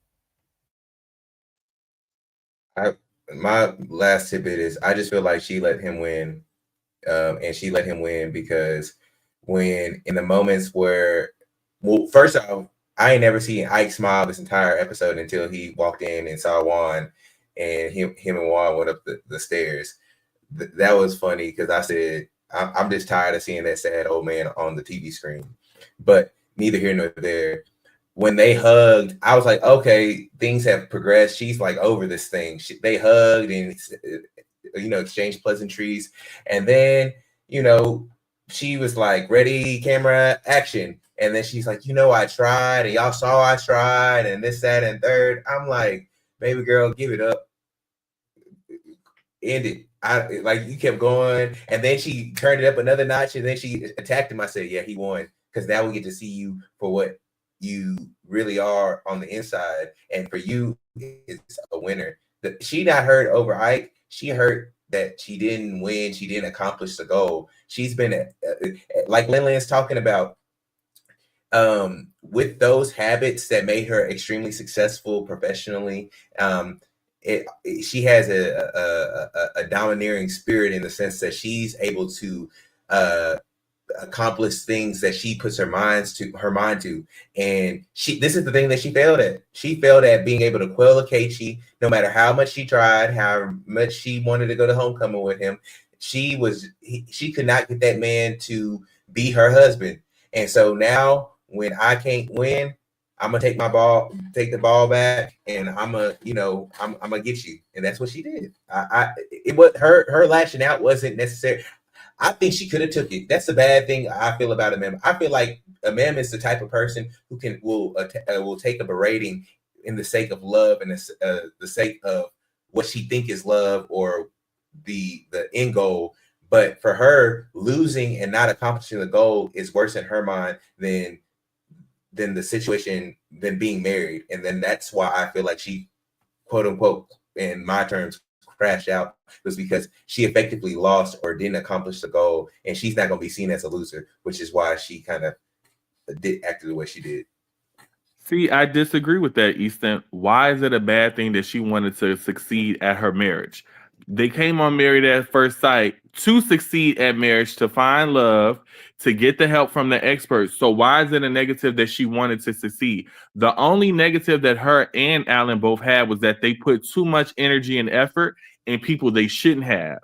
My last tidbit is I just feel like she let him win. And she let him win because when in the moments where, well, first off, I ain't never seen Ike smile this entire episode until he walked in and saw Juan, and him and Juan went up the stairs. That was funny because I said, I'm just tired of seeing that sad old man on the TV screen. But neither here nor there. When they hugged, I was like, okay, things have progressed. She's like over this thing. They hugged and, exchanged pleasantries. And then, she was like, ready, camera, action. And then she's like, I tried, and y'all saw I tried, and this, that, and third. I'm like, baby girl, give it up. End it. You kept going, and then she turned it up another notch, and then she attacked him. I said, yeah, he won, because now we get to see you for what you really are on the inside, and for you, it's a winner. She not hurt over Ike. She hurt that she didn't win. She didn't accomplish the goal. She's been like Lin-Lin's talking about, with those habits that made her extremely successful professionally. She has a domineering spirit in the sense that she's able to accomplish things that she puts her mind to. And this is the thing that she failed at. She failed at being able to quell IKECHI, no matter how much she tried, how much she wanted to go to homecoming with him. She could not get that man to be her husband. And so now when I can't win, I'm gonna take the ball back, and I'm gonna get you. And that's what she did. Her lashing out wasn't necessary. I think she could have took it. That's the bad thing I feel about EMEM. I feel like EMEM is the type of person who will take a berating in the sake of love and the sake of what she think is love or the end goal. But for her, losing and not accomplishing the goal is worse in her mind than the situation, than being married. And then that's why I feel like she, quote unquote, in my terms, crashed out, was because she effectively lost or didn't accomplish the goal, and she's not going to be seen as a loser, which is why she kind of acted the way she did. See, I disagree with that, Easton. Why is it a bad thing that she wanted to succeed at her marriage? They came on Married at First Sight to succeed at marriage, to find love, to get the help from the experts. So why is it a negative that she wanted to succeed? The only negative that her and Alan both had was that they put too much energy and effort in people they shouldn't have.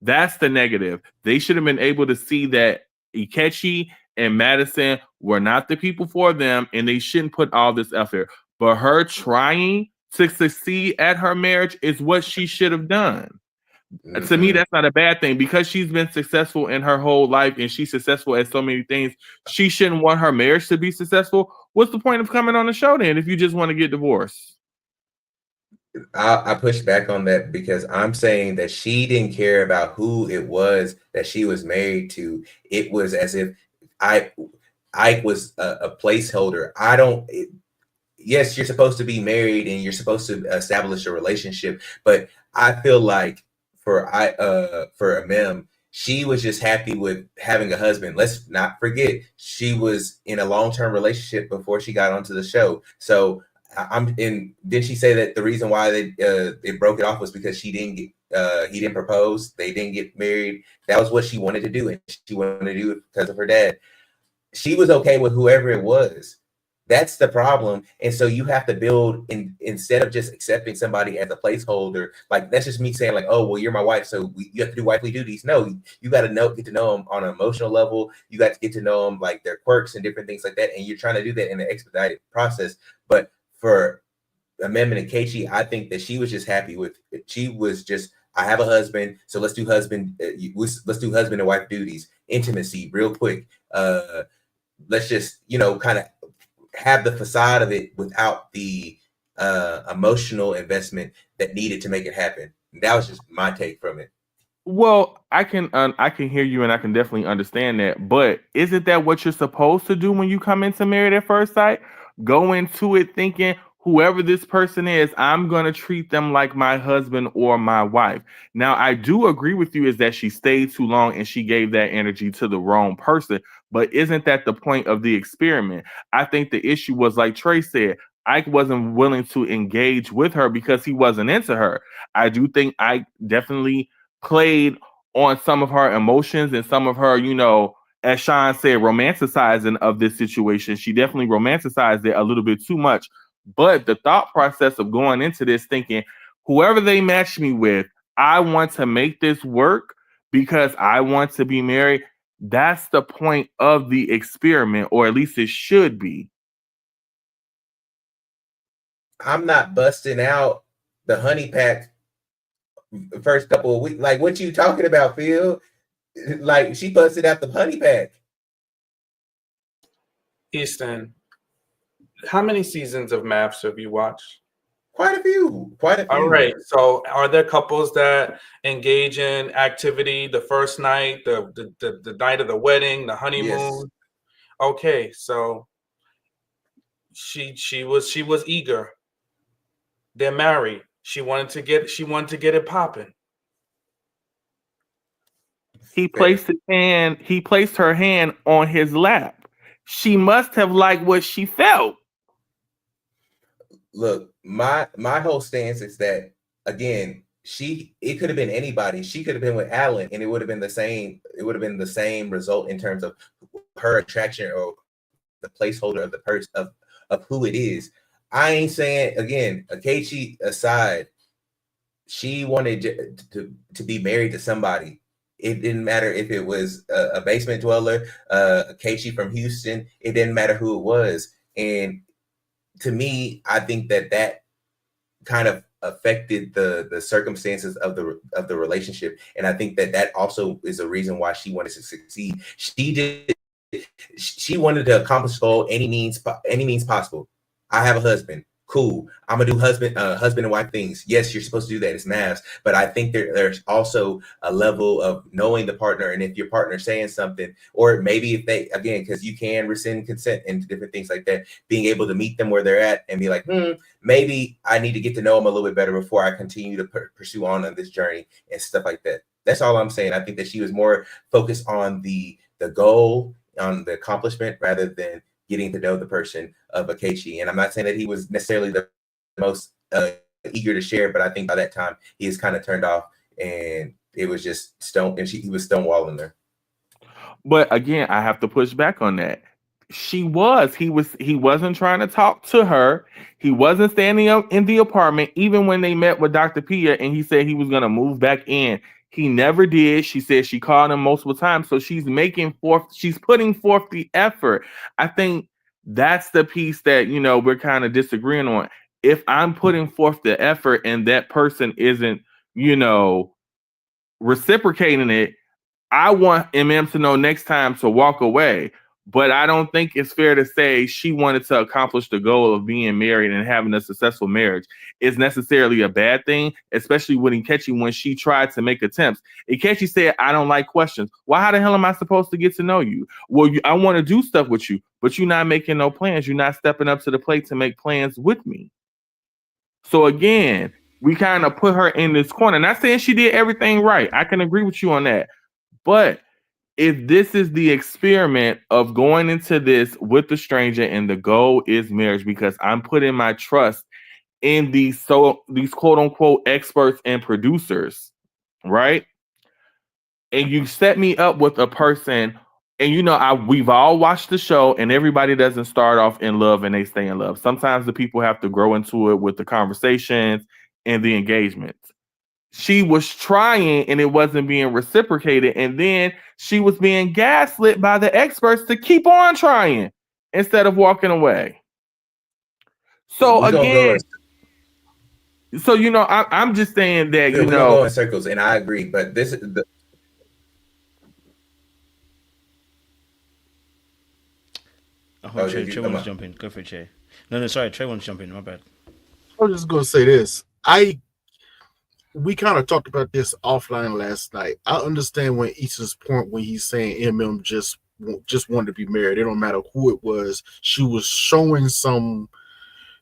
That's the negative. They should have been able to see that IKECHI and Madison were not the people for them, and they shouldn't put all this effort. But her trying to succeed at her marriage is what she should have done. Mm-hmm. To me, that's not a bad thing, because she's been successful in her whole life and she's successful at so many things. She shouldn't want her marriage to be successful. What's the point of coming on the show then if you just want to get divorced? I push back on that, because I'm saying that she didn't care about who it was that she was married to. It was as if Ike was a placeholder. Yes, you're supposed to be married and you're supposed to establish a relationship, but I feel like for EMEM, she was just happy with having a husband. Let's not forget, she was in a long-term relationship before she got onto the show. So did she say that the reason why they broke it off was because he didn't propose, they didn't get married? That was what she wanted to do, and she wanted to do it because of her dad. She was okay with whoever it was. That's the problem. And so you have to build instead of just accepting somebody as a placeholder. Like, that's just me saying like, oh, well, you're my wife, so you have to do wifely duties. No, you got to get to know them on an emotional level. You got to get to know them, like their quirks and different things like that. And you're trying to do that in an expedited process. But for EMEM and IKECHI, I think that she was just happy with it. She was just, I have a husband, so let's do husband and wife duties, intimacy real quick. Let's just, kind of have the facade of it without the emotional investment that needed to make it happen. That was just my take from it. Well, I can hear you, and I can definitely understand that. But isn't that what you're supposed to do when you come into Married at First Sight? Go into it thinking, whoever this person is, I'm going to treat them like my husband or my wife. Now, I do agree with you is that she stayed too long and she gave that energy to the wrong person. But isn't that the point of the experiment? I think the issue was, like Trey said, Ike wasn't willing to engage with her because he wasn't into her. I do think Ike definitely played on some of her emotions and some of her, as Sean said, romanticizing of this situation. She definitely romanticized it a little bit too much. But the thought process of going into this thinking, whoever they match me with, I want to make this work because I want to be married. That's the point of the experiment, or at least it should be. I'm not busting out the honey pack first couple of weeks. Like, what you talking about, Phil? Like, she busted out the honey pack. Easton, how many seasons of MAFS have you watched? Quite a few. All right. So are there couples that engage in activity the first night, the night of the wedding, the honeymoon? Yes. Okay, so she was eager. They're married. She wanted to get it popping. He placed her hand on his lap. She must have liked what she felt. Look, my whole stance is that, again, it could have been anybody. She could have been with Alan, and it would have been the same. It would have been the same result in terms of her attraction or the placeholder of the person of who it is. I ain't saying, again, IKECHI aside, she wanted to be married to somebody. It didn't matter if it was a basement dweller, IKECHI from Houston. It didn't matter who it was. And to me, I think that kind of affected the circumstances of the relationship, and I think that also is a reason why she wanted to succeed. She wanted to accomplish goal any means possible. I have a husband. Cool. I'm gonna do husband and wife things. Yes, you're supposed to do that. It's MAFS, but I think there's also a level of knowing the partner, and if your partner's saying something, or maybe if they, again, because you can rescind consent and different things like that, being able to meet them where they're at and be like, maybe I need to get to know them a little bit better before I continue to pursue on this journey and stuff like that. That's all I'm saying. I think that she was more focused on the goal, on the accomplishment, rather than getting to know the person of IKECHI. And I'm not saying that he was necessarily the most eager to share, but I think by that time he is kind of turned off, and it was just he was stonewalling her. But again, I have to push back on that. He wasn't trying to talk to her. He wasn't standing up in the apartment, even when they met with Dr. Pia and he said he was going to move back in. He never did. She said she called him multiple times. So she's putting forth the effort. I think that's the piece that, we're kind of disagreeing on. If I'm putting forth the effort and that person isn't, reciprocating it, I want EMEM to know next time to walk away. But I don't think it's fair to say she wanted to accomplish the goal of being married and having a successful marriage is necessarily a bad thing, especially with IKECHI when she tried to make attempts. IKECHI said, I don't like questions. Well, how the hell am I supposed to get to know you? Well, I want to do stuff with you, but you're not making no plans. You're not stepping up to the plate to make plans with me. So again, we kind of put her in this corner. Not saying she did everything right. I can agree with you on that. But if this is the experiment of going into this with the stranger and the goal is marriage, because I'm putting my trust in these quote unquote experts and producers, right? And you set me up with a person, and we've all watched the show, and everybody doesn't start off in love and they stay in love. Sometimes the people have to grow into it with the conversations and the engagements. She was trying and it wasn't being reciprocated. And then she was being gaslit by the experts to keep on trying instead of walking away. So again, I'm just saying that, we're gonna go in circles, and I agree, but this is the. Trey wants to jump in. Go for it, Trey. No, sorry. Trey wants to jump in. My bad. I was just going to say this. We kind of talked about this offline last night. I understand when Issa's point when he's saying EMEM just wanted to be married. It don't matter who it was. She was showing some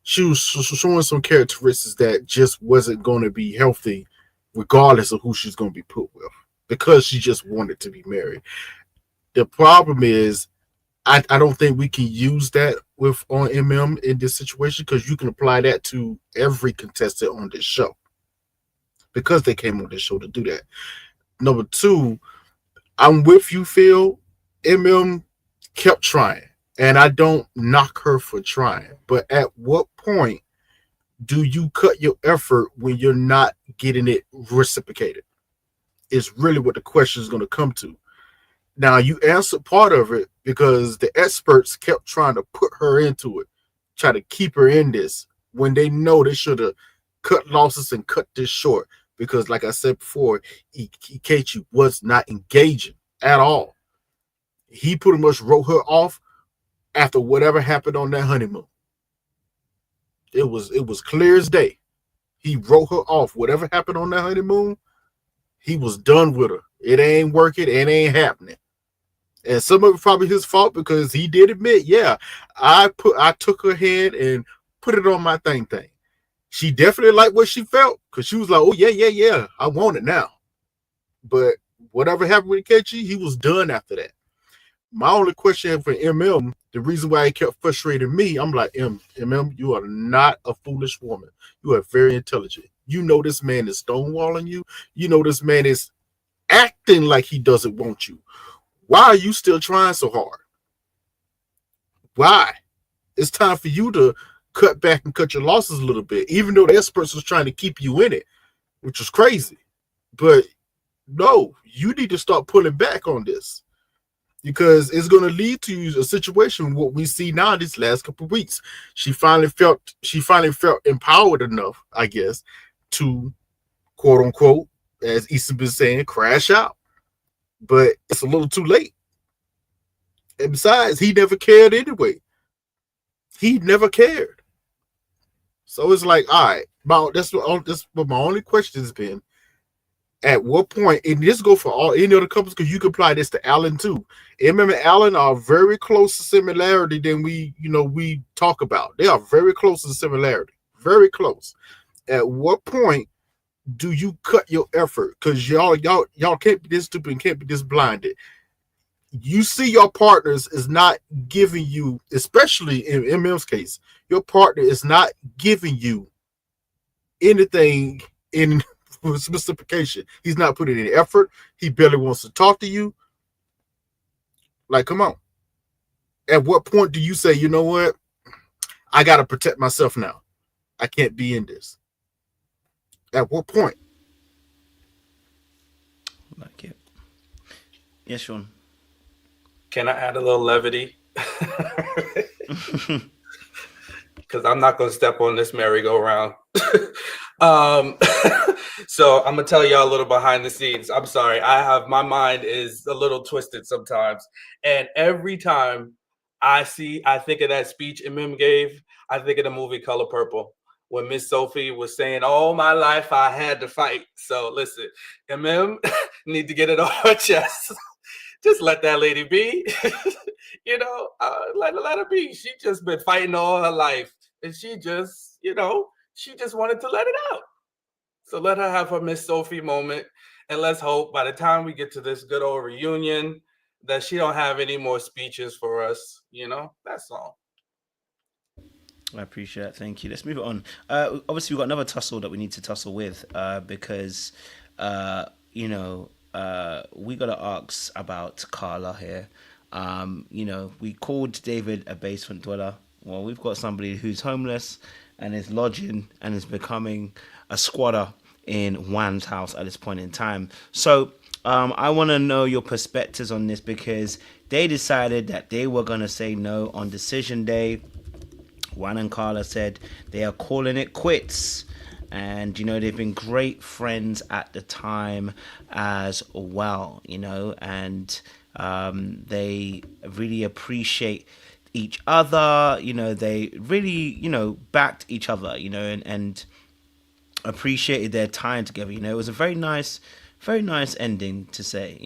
characteristics that just wasn't going to be healthy, regardless of who she's going to be put with, because she just wanted to be married. The problem is, I don't think we can use that on EMEM in this situation, because you can apply that to every contestant on this show, because they came on this show to do that. Number two, I'm with you, Phil. EMEM kept trying, and I don't knock her for trying. But at what point do you cut your effort when you're not getting it reciprocated? It's really what the question is going to come to. Now you answered part of it because the experts kept trying to put her into it, try to keep her in this when they know they should have cut losses and cut this short. Because, like I said before, IKECHI was not engaging at all. He pretty much wrote her off after whatever happened on that honeymoon. It was clear as day. He wrote her off. Whatever happened on that honeymoon, he was done with her. It ain't working. It ain't happening. And some of it probably his fault because he did admit, yeah, I took her head and put it on my thing. She definitely liked what she felt because she was like, oh, yeah, I want it now. But whatever happened with IKECHI, he was done after that. My only question for MM, the reason why he kept frustrating me, I'm like, MM, you are not a foolish woman. You are very intelligent. You know this man is stonewalling you. You know this man is acting like he doesn't want you. Why are you still trying so hard? Why? It's time for you to cut back and cut your losses a little bit, even though the experts was trying to keep you in it, which was crazy. But no, you need to start pulling back on this because it's going to lead to a situation what we see now these last couple of weeks. She finally felt empowered enough, I guess, to quote unquote, as Issa been saying, crash out. But it's a little too late. And besides, he never cared anyway. He never cared. So it's like, all right, that's what my only question has been. At what point, and this go for all any other couples, because you can apply this to Alan too. EMEM and Alan are very close to similarity than we talk about. They are very close to similarity. Very close. At what point do you cut your effort? Because y'all can't be this stupid and can't be this blinded. You see your partners is not giving you, especially in MM's case, your partner is not giving you anything in specification. He's not putting any effort. He barely wants to talk to you. Like, come on. At what point do you say, you know what? I got to protect myself now. I can't be in this. At what point? Like it. Yes, Sean. Can I add a little levity? Because I'm not going to step on this merry-go-round. So I'm going to tell y'all a little behind the scenes. I'm sorry. My mind is a little twisted sometimes. And every time I think of that speech EMEM gave, I think of the movie Color Purple, when Miss Sophie was saying, all my life I had to fight. So listen, EMEM need to get it off her chest. Just let that lady be. Let her be. She just been fighting all her life. And she just wanted to let it out. So let her have her Miss Sophie moment. And let's hope by the time we get to this good old reunion that she don't have any more speeches for us. That's all. I appreciate that. Thank you. Let's move it on. Obviously, we've got another tussle that we need to tussle with because, we got to ask about Carla here. We called David a basement dweller. Well, we've got somebody who's homeless and is lodging and is becoming a squatter in Juan's house at this point in time. So I want to know your perspectives on this because they decided that they were going to say no on decision day. Juan and Carla said they are calling it quits. And, they've been great friends at the time as well, and they really appreciate each other. They really, backed each other, and appreciated their time together. It was a very nice ending to say,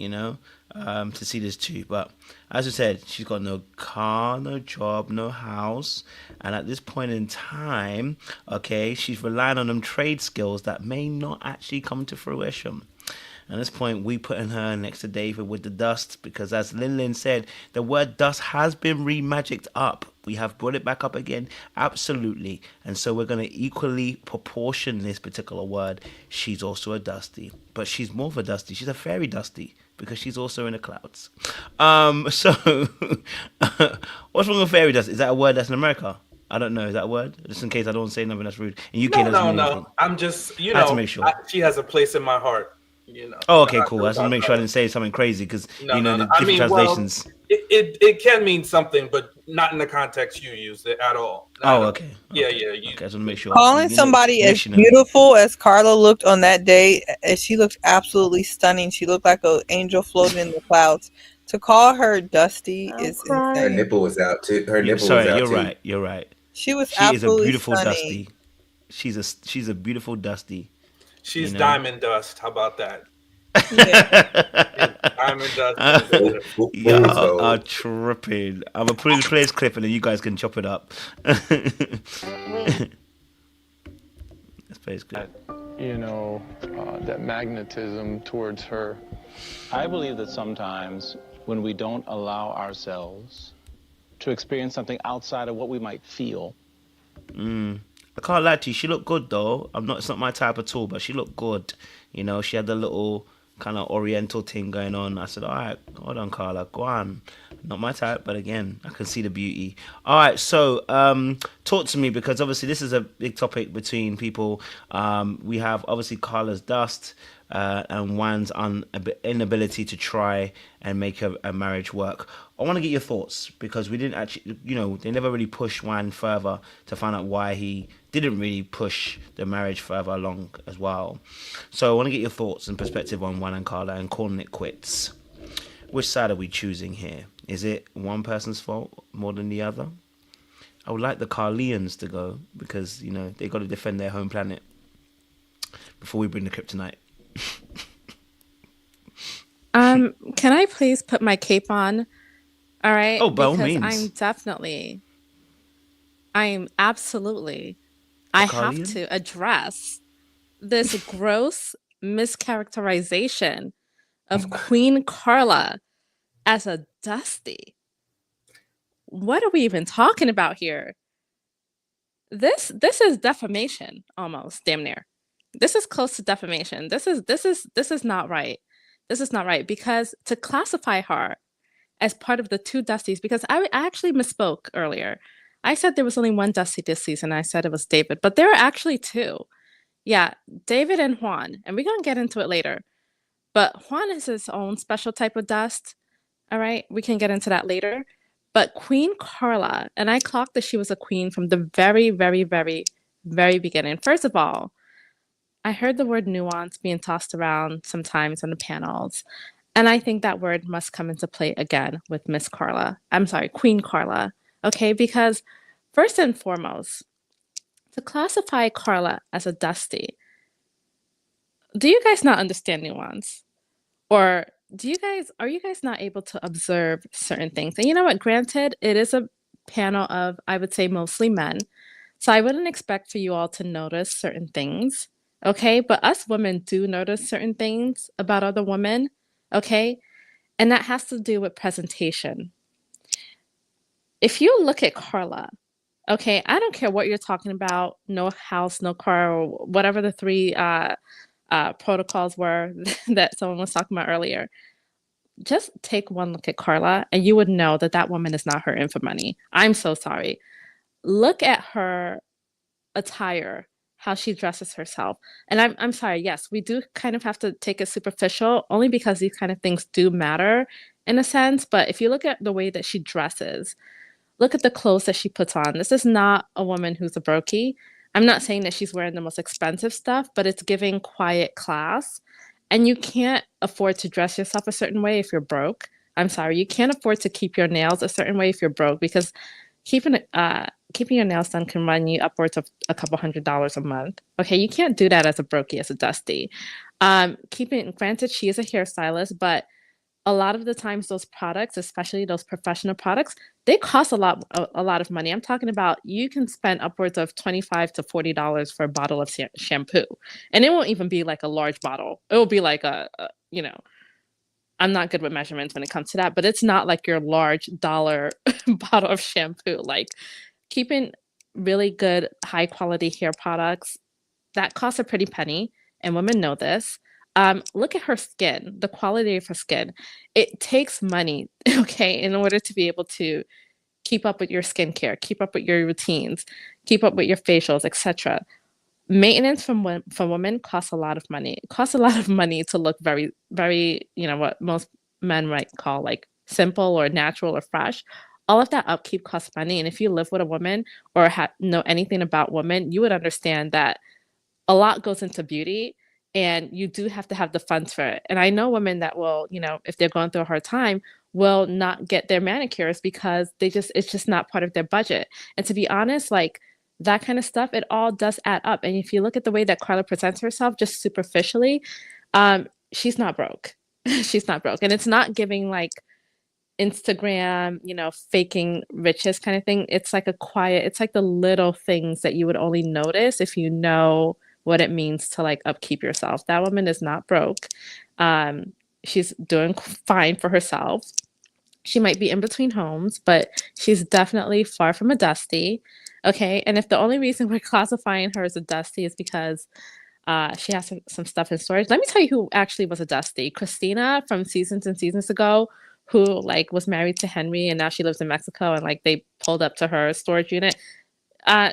to see this too. But as I said, she's got no car, no job, no house. And at this point in time, she's relying on them trade skills that may not actually come to fruition. At this point, we putting her next to David with the dust because, as Lin said, the word dust has been re-magicked up. We have brought it back up again, absolutely. And so we're going to equally proportion this particular word. She's also a dusty, but she's more of a dusty. She's a fairy dusty because she's also in the clouds. So what's wrong with fairy dust? Is that a word that's in America? I don't know. Is that a word? Just in case I don't say nothing that's rude. In UK, no. I'm just, I had to make sure. She has a place in my heart. You know. Oh, okay, Not cool. sure I just want to about make sure I that. didn't say something crazy because No, you know no, the no. I different mean, well, translations. it can mean something, but not in the context you used it at all. Not Oh, at all. okay. Yeah, Okay. yeah. Okay. I just want to make sure. Calling somebody as beautiful as Carla looked on that day, as she looked absolutely stunning. She looked like an angel floating in the clouds. To call her dusty is Her insane. nipple was out too. Her nipple was Sorry, out you're too. right. You're right. She was She is a absolutely beautiful stunning. Dusty. She's a beautiful Dusty. She's you know? diamond dust. How about that? Diamond dust. Y'all are tripping. I'm gonna play this clip and then you guys can chop it up. Let's play this clip. You know, that magnetism towards her. I believe that sometimes when we don't allow ourselves to experience something outside of what we might feel. I can't lie to you. She looked good though. It's not my type at all, but she looked good. You know, she had a little kind of oriental thing going on. I said, all right, hold on, Carla, go on. Not my type, but again, I can see the beauty. All right, so talk to me, because obviously this is a big topic between people. We have obviously Carla's dust and Juan's inability to try and make a marriage work. I want to get your thoughts, because we didn't actually, you know, they never really pushed Juan further to find out why he didn't really push the marriage further along as well. So I want to get your thoughts and perspective on Juan and Carla and calling it quits. Which side are we choosing here? Is it one person's fault more than the other? I would like the Karlians to go, because, you know, they got to defend their home planet before we bring the kryptonite. Can I please put my cape on? All right. Oh, by all because means. I'm absolutely, I have Karlian? to address this gross mischaracterization of Queen Carla as a Dusty. What are we even talking about here? This is defamation, almost, damn near. This is close to defamation. This is not right. This is not right, because to classify her as part of the two Dusties, because I actually misspoke earlier. I said there was only one Dusty this season. I said it was David, but there are actually two. Yeah, David and Juan, and we're going to get into it later. But Juan is his own special type of dust. All right, we can get into that later. But Queen Carla, and I clocked that she was a queen from the very, very, very, very beginning. First of all, I heard the word nuance being tossed around sometimes on the panels. And I think that word must come into play again with Miss Carla. I'm sorry, Queen Carla. Okay, because first and foremost, to classify Carla as a Dusty, do you guys not understand nuance? Or are you guys not able to observe certain things? And you know what? Granted, it is a panel of, I would say, mostly men. So I wouldn't expect for you all to notice certain things. Okay, but us women do notice certain things about other women. Okay, and that has to do with presentation. If you look at Carla, okay, I don't care what you're talking about, no house, no car, or whatever the three protocols were that someone was talking about earlier. Just take one look at Carla and you would know that that woman is not her in for money. I'm so sorry. Look at her attire, how she dresses herself. And I'm sorry, yes, we do kind of have to take it superficial, only because these kind of things do matter in a sense. But if you look at the way that she dresses, look at the clothes that she puts on. This is not a woman who's a brokey. I'm not saying that she's wearing the most expensive stuff, but it's giving quiet class. And you can't afford to dress yourself a certain way if you're broke. I'm sorry, you can't afford to keep your nails a certain way if you're broke, because keeping your nails done can run you upwards of a couple $100s a month. Okay, you can't do that as a brokey, as a Dusty. Granted, she is a hairstylist, but a lot of the times those products, especially those professional products, they cost a lot of money. I'm talking about, you can spend upwards of $25 to $40 for a bottle of shampoo, and it won't even be like a large bottle. It will be like a you know, I'm not good with measurements when it comes to that, but it's not like your large dollar bottle of shampoo. Like, keeping really good high quality hair products, that costs a pretty penny, and women know this. Look at her skin, the quality of her skin. It takes money, okay, in order to be able to keep up with your skincare, keep up with your routines, keep up with your facials, etc. maintenance from women costs a lot of money. It costs a lot of money to look very, very, what most men might call like simple or natural or fresh. All of that upkeep costs money. And if you live with a woman or know anything about women, you would understand that a lot goes into beauty and you do have to have the funds for it. And I know women that will, if they're going through a hard time, will not get their manicures because it's just not part of their budget. And to be honest, like that kind of stuff, it all does add up. And if you look at the way that Karla presents herself just superficially, she's not broke. She's not broke. And it's not giving like Instagram, faking riches kind of thing. It's like it's like the little things that you would only notice if you know what it means to like upkeep yourself. That woman is not broke. She's doing fine for herself. She might be in between homes, but she's definitely far from a dusty. Okay. And if the only reason we're classifying her as a dusty is because she has some stuff in storage, let me tell you who actually was a dusty. Christina from seasons and seasons ago, who like was married to Henry and now she lives in Mexico and like they pulled up to her storage unit.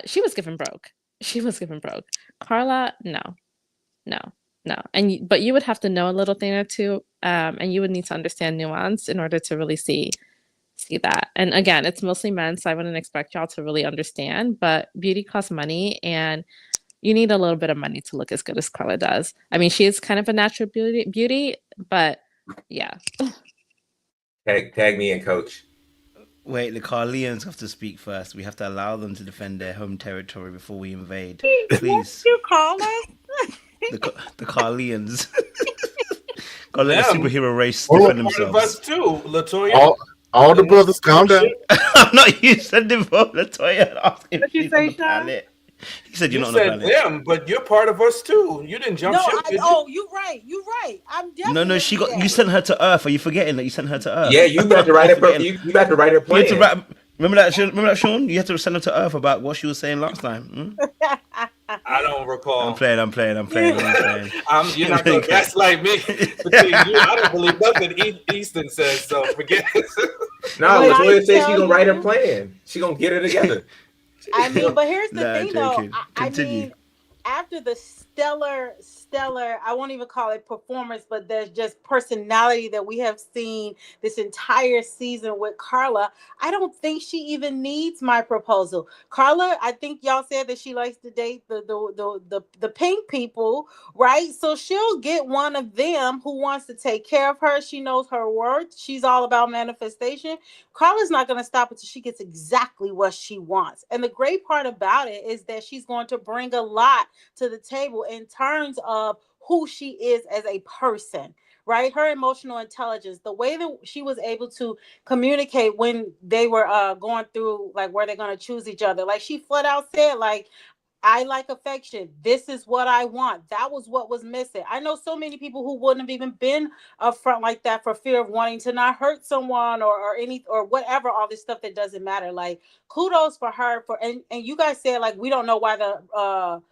She was given broke. She was given broke. Karla, no. But you would have to know a little thing or two, and you would need to understand nuance in order to really see that. And again, it's mostly men, so I wouldn't expect y'all to really understand. But beauty costs money, and you need a little bit of money to look as good as Karla does. I mean, she is kind of a natural beauty, but yeah. Tag me in, coach. Wait, the Karlians have to speak first. We have to allow them to defend their home territory before we invade. Please. You call us? The Karlians. Gotta let the superhero race defend themselves. Part of us too, Latoya. All the brothers, calm down. I'm not used to before Latoya asking what you say, Sean? He said you're not on the planet. Them, but you're part of us too. You didn't jump ship. You're right. I'm definitely. No. You sent her to Earth. Are you forgetting that you sent her to Earth? Yeah, you got to write her. You got to write her plan. Remember that, Sean? You had to send her to Earth about what she was saying last time. I don't recall. I'm playing. You're not going to gaslight me. I don't believe nothing Easton says, so forget it. No, Latoya said she's going to write her plan. She's going to get it together. I mean, but here's the thing, though. I mean, after the stellar, I won't even call it performance, but there's just personality that we have seen this entire season with Karla. I don't think she even needs my proposal. Karla, I think y'all said that she likes to date the pink people, right? So she'll get one of them who wants to take care of her. She knows her worth. She's all about manifestation. Karla's not going to stop until she gets exactly what she wants. And the great part about it is that she's going to bring a lot to the table in terms of who she is as a person, right? Her emotional intelligence, the way that she was able to communicate when they were going through like where they're going to choose each other. Like she flat out said, like, I like affection. This is what I want. That was what was missing. I know so many people who wouldn't have even been upfront like that for fear of wanting to not hurt someone or whatever, all this stuff that doesn't matter. Like kudos for her and you guys said like we don't know why the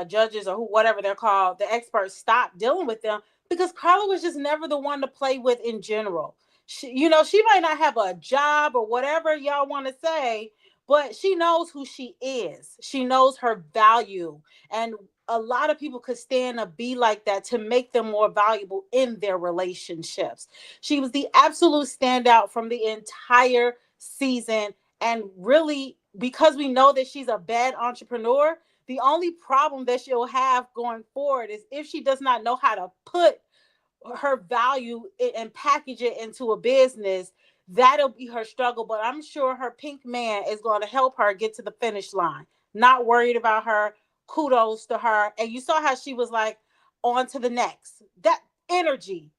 judges or whatever they're called, the experts stopped dealing with them because Karla was just never the one to play with in general. She might not have a job or whatever y'all want to say, but she knows who she is. She knows her value. And a lot of people could stand to be like that to make them more valuable in their relationships. She was the absolute standout from the entire season. And really, because we know that she's a bad entrepreneur, the only problem that she'll have going forward is if she does not know how to put her value and package it into a business. That'll be her struggle, but I'm sure her pink man is going to help her get to the finish line. Not worried about her. Kudos to her. And you saw how she was like, on to the next. That energy.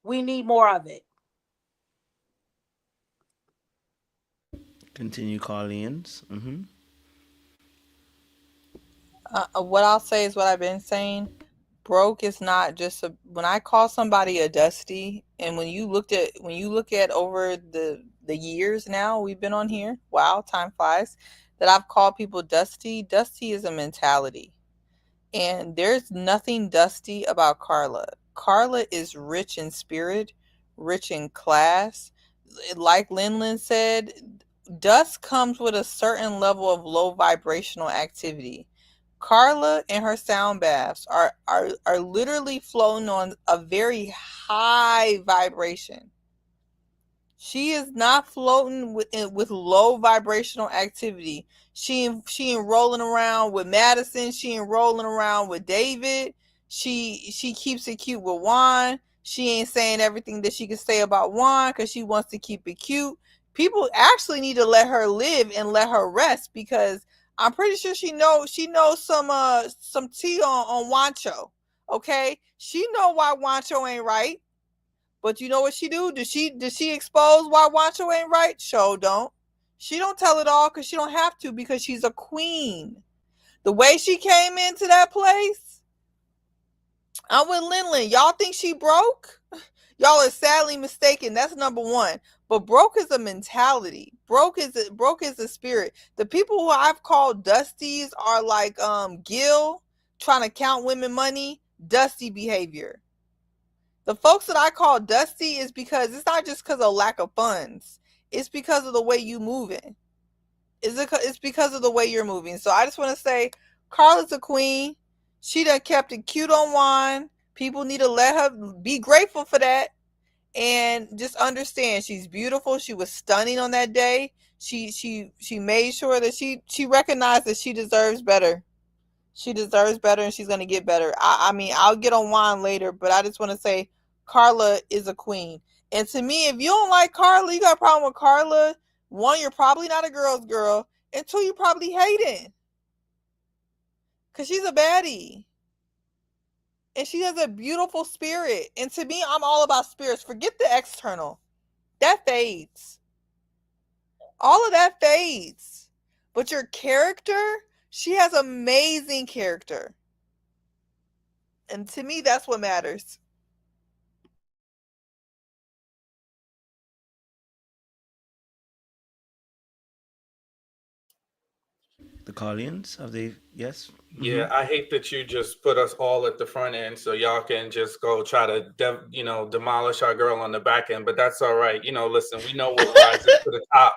We need more of it. Continue, Karlians. What I'll say is what I've been saying. Broke is not just when I call somebody a dusty, and when you look at over the years now we've been on here, wow, time flies, that I've called people dusty is a mentality. And there's nothing dusty about Karla. Karla is rich in spirit, rich in class. Like Lin said, dust comes with a certain level of low vibrational activity. Carla and her sound baths are literally floating on a very high vibration. She is not floating with low vibrational activity. She ain't rolling around with Madison. She ain't rolling around with David. She keeps it cute with Juan. She ain't saying everything that she can say about Juan because she wants to keep it cute. People actually need to let her live and let her rest, because I'm pretty sure she knows some tea on Wancho. Okay, she know why Wancho ain't right. But you know what she do? Does she expose why Wancho ain't right? Sure don't. She don't tell it all because she don't have to, because she's a queen. The way she came into that place, I'm with Linlin. Y'all think she broke? Y'all are sadly mistaken. That's number one. But broke is a mentality. Broke is a spirit. The people who I've called dusties are like Gil, trying to count women money, dusty behavior. The folks that I call dusty is because it's not just because of lack of funds. It's because of the way you moving. It's because of the way you're moving. So I just want to say, Carla's a queen. She done kept it cute on Juan. People need to let her be grateful for that, and just understand she's beautiful. She was stunning on that day. She made sure that she recognized that she deserves better. She deserves better, and she's going to get better. I mean, I'll get on Juan later, but I just want to say Carla is a queen. And to me, if you don't like Carla, you got a problem with Carla, one, you're probably not a girl's girl, and two, you probably hating. Because she's a baddie. And she has a beautiful spirit. And to me, I'm all about spirits. Forget the external. That fades. All of that fades. But your character, she has amazing character. And to me, that's what matters. The Karlians, have they? Yes. Yeah, I hate that you just put us all at the front end so y'all can just go try to demolish our girl on the back end, but that's all right. Listen, we know what rises to the top,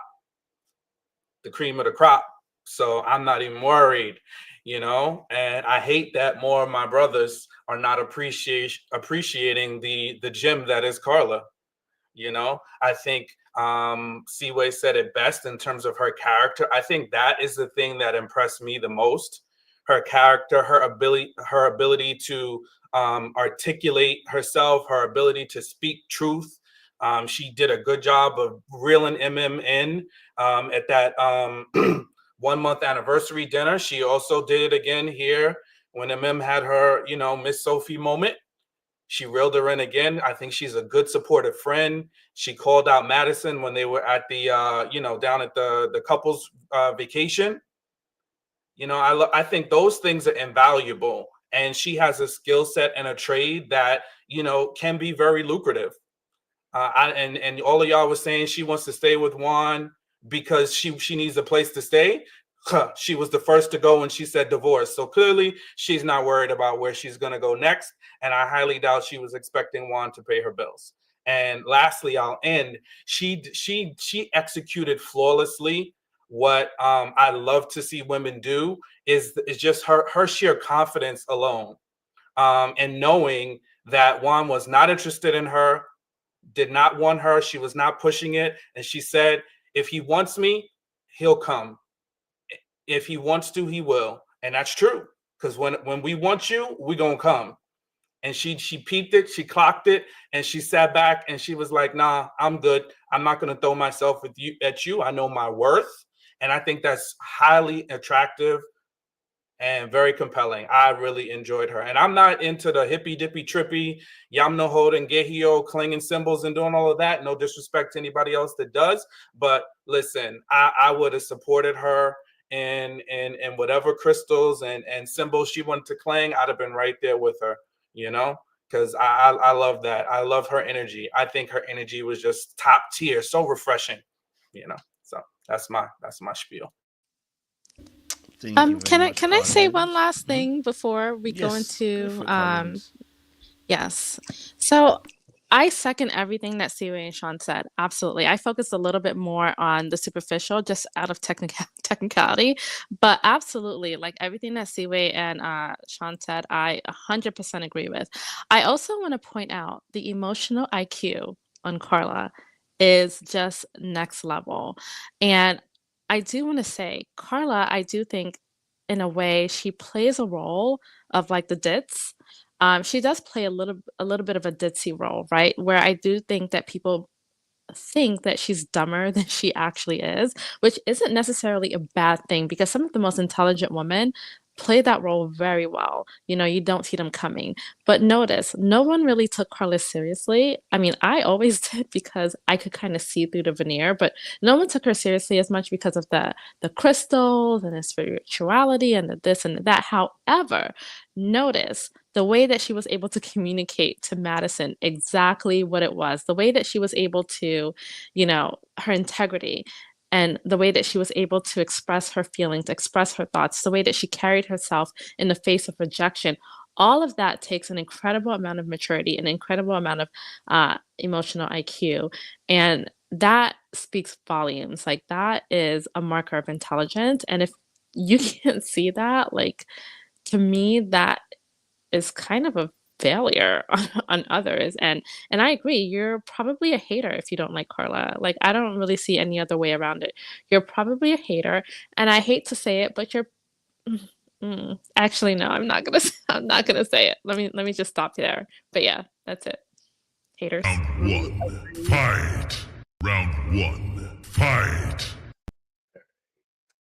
the cream of the crop. So I'm not even worried, and I hate that more of my brothers are not appreciating the gem that is Carla. I think Seaway said it best in terms of her character. I think that is the thing that impressed me the most. Her character, her ability to articulate herself, her ability to speak truth. She did a good job of reeling EMEM in at that 1 month anniversary dinner. She also did it again here when EMEM had her, Miss Sophie moment. She reeled her in again. I think she's a good supportive friend. She called out Madison when they were at the, down at the couple's vacation. I think those things are invaluable. And she has a skill set and a trade that, can be very lucrative. And all of y'all was saying she wants to stay with Juan because she needs a place to stay. She was the first to go when she said divorce. So clearly she's not worried about where she's going to go next. And I highly doubt she was expecting Juan to pay her bills. And lastly, I'll end. She executed flawlessly. What I love to see women do is just her sheer confidence alone. And knowing that Juan was not interested in her, did not want her. She was not pushing it. And she said, if he wants me, he'll come. If he wants to, he will. And that's true. Because when we want you, we gonna come. And she peeped it, she clocked it, and she sat back and she was like, nah, I'm good. I'm not gonna throw myself at you. I know my worth. And I think that's highly attractive and very compelling. I really enjoyed her. And I'm not into the hippy dippy trippy, yamno holding, gehio, clanging cymbals and doing all of that. No disrespect to anybody else that does. But listen, I would have supported her in whatever crystals and symbols she wanted to clang. I'd have been right there with her, because I love that. I love her energy. I think her energy was just top tier, so refreshing, So that's my spiel. Can I say one last thing before we go Yes, go into for it, Karlian. yes. So I second everything that Siwei and Sean said. Absolutely. I focused a little bit more on the superficial, just out of technicality. But absolutely, like everything that Siwei and Sean said, I 100% agree with. I also want to point out the emotional IQ on Carla is just next level. And I do want to say, Carla, I do think in a way she plays a role of like the dits. She does play a little bit of a ditzy role, right? Where I do think that people think that she's dumber than she actually is, which isn't necessarily a bad thing because some of the most intelligent women play that role very well. You know, you don't see them coming. But notice, no one really took Carla seriously. I mean, I always did because I could kind of see through the veneer, but no one took her seriously as much because of the crystals and the spirituality and the this and the that. However, notice the way that she was able to communicate to Madison exactly what it was, the way that she was able to, you know, her integrity and the way that she was able to express her feelings, express her thoughts, the way that she carried herself in the face of rejection. All of that takes an incredible amount of maturity, an incredible amount of emotional IQ. And that speaks volumes. Like, that is a marker of intelligence. And if you can't see that, like, to me, that is kind of a failure on others. And I agree, you're probably a hater if you don't like Carla. Like, I don't really see any other way around it. You're probably a hater, and I hate to say it, but you're actually no, I'm not gonna I'm not gonna say it. Let me just stop there. But yeah, that's it. Haters. Round one, fight. Round one, fight.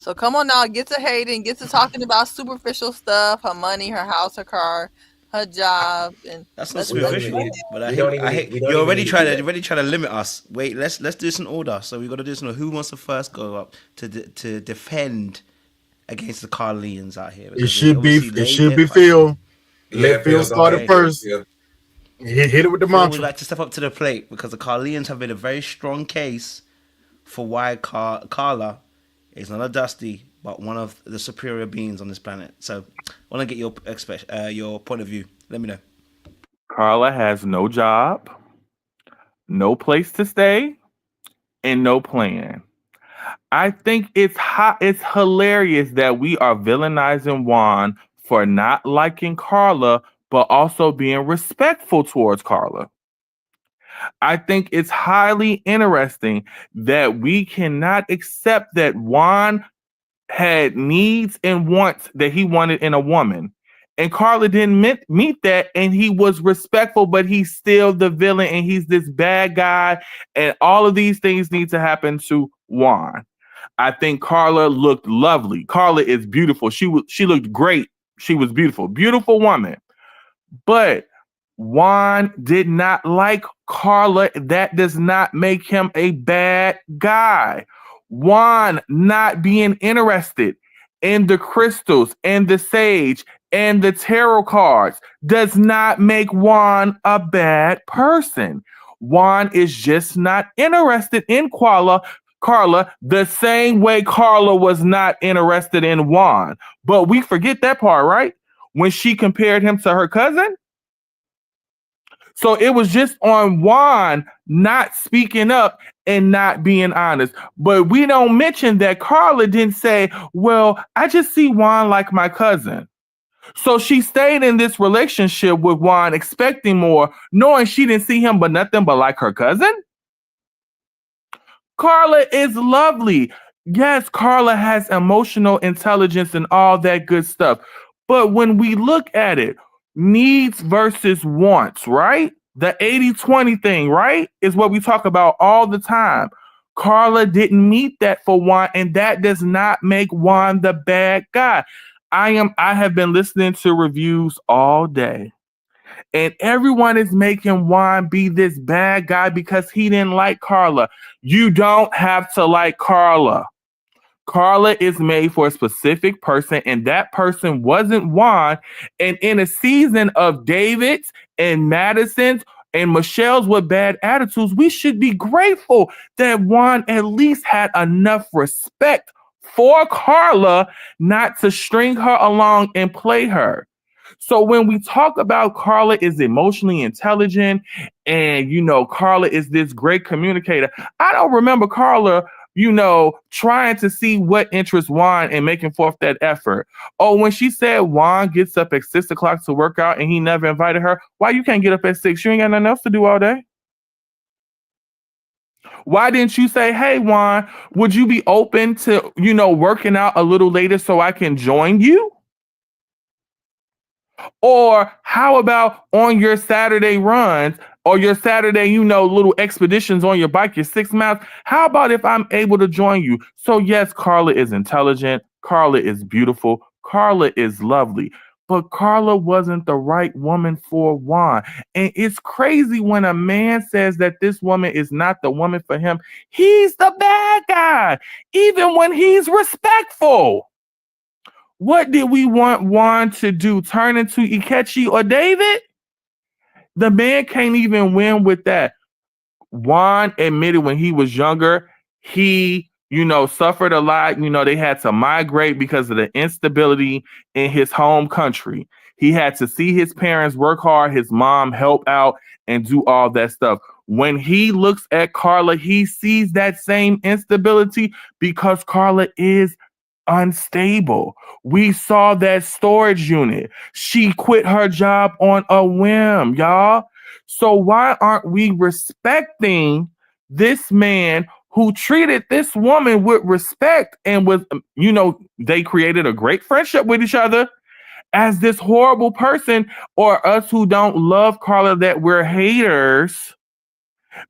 So come on now, get to hating, get to talking about superficial stuff, her money, her house, her car, her job, and that's not superficial. But I hate you're already trying to limit us. Wait, let's do this in order. So we got to do this in order. Who wants to first go up to defend against the Karlians out here? It should be Phil. Let Phil start it first. Hit it with the mantra. We'd like to step up to the plate because the Karlians have made a very strong case for why Carla is not a Dusty, but one of the superior beings on this planet. So I want to get your point of view. Let me know. Carla has no job, no place to stay, and no plan. I think it's hilarious that we are villainizing Juan for not liking Carla, but also being respectful towards Carla. I think it's highly interesting that we cannot accept that Juan had needs and wants that he wanted in a woman. And Karla didn't meet that, and he was respectful, but he's still the villain, and he's this bad guy, and all of these things need to happen to Juan. I think Carla looked lovely. Carla is beautiful. She looked great. She was beautiful. Beautiful woman. But Juan did not like Carla. That does not make him a bad guy. Juan not being interested in the crystals and the sage and the tarot cards does not make Juan a bad person. Juan is just not interested in Carla the same way Carla was not interested in Juan. But we forget that part, right? When she compared him to her cousin. So it was just on Juan not speaking up and not being honest. But we don't mention that Carla didn't say, well, I just see Juan like my cousin. So she stayed in this relationship with Juan expecting more, knowing she didn't see him but nothing but like her cousin. Carla is lovely. Yes, Carla has emotional intelligence and all that good stuff. But when we look at it, needs versus wants, right? The 80-20 thing, right? Is what we talk about all the time. Carla didn't meet that for Juan, and that does not make Juan the bad guy. I have been listening to reviews all day, and everyone is making Juan be this bad guy because he didn't like Carla. You don't have to like Carla. Carla is made for a specific person, and that person wasn't Juan. And in a season of David's and Madison's and Michelle's with bad attitudes, we should be grateful that Juan at least had enough respect for Carla not to string her along and play her. So when we talk about Carla is emotionally intelligent and, Carla is this great communicator, I don't remember Carla, trying to see what interests Juan and making forth that effort. Oh, when she said Juan gets up at 6 o'clock to work out and he never invited her, why you can't get up at 6? You ain't got nothing else to do all day. Why didn't you say, hey, Juan, would you be open to, working out a little later so I can join you? Or how about on your Saturday runs or your Saturday, little expeditions on your bike, your 6 miles? How about if I'm able to join you? So yes, Carla is intelligent. Carla is beautiful. Carla is lovely. But Carla wasn't the right woman for Juan. And it's crazy when a man says that this woman is not the woman for him. He's the bad guy, even when he's respectful. What did we want Juan to do? Turn into IKECHI or David? The man can't even win with that. Juan admitted when he was younger, he, suffered a lot. They had to migrate because of the instability in his home country. He had to see his parents work hard, his mom help out and do all that stuff. When he looks at Carla, he sees that same instability because Carla is unstable. We saw that storage unit. She quit her job on a whim, y'all. So why aren't we respecting this man who treated this woman with respect and was, they created a great friendship with each other, as this horrible person, or us who don't love Carla that we're haters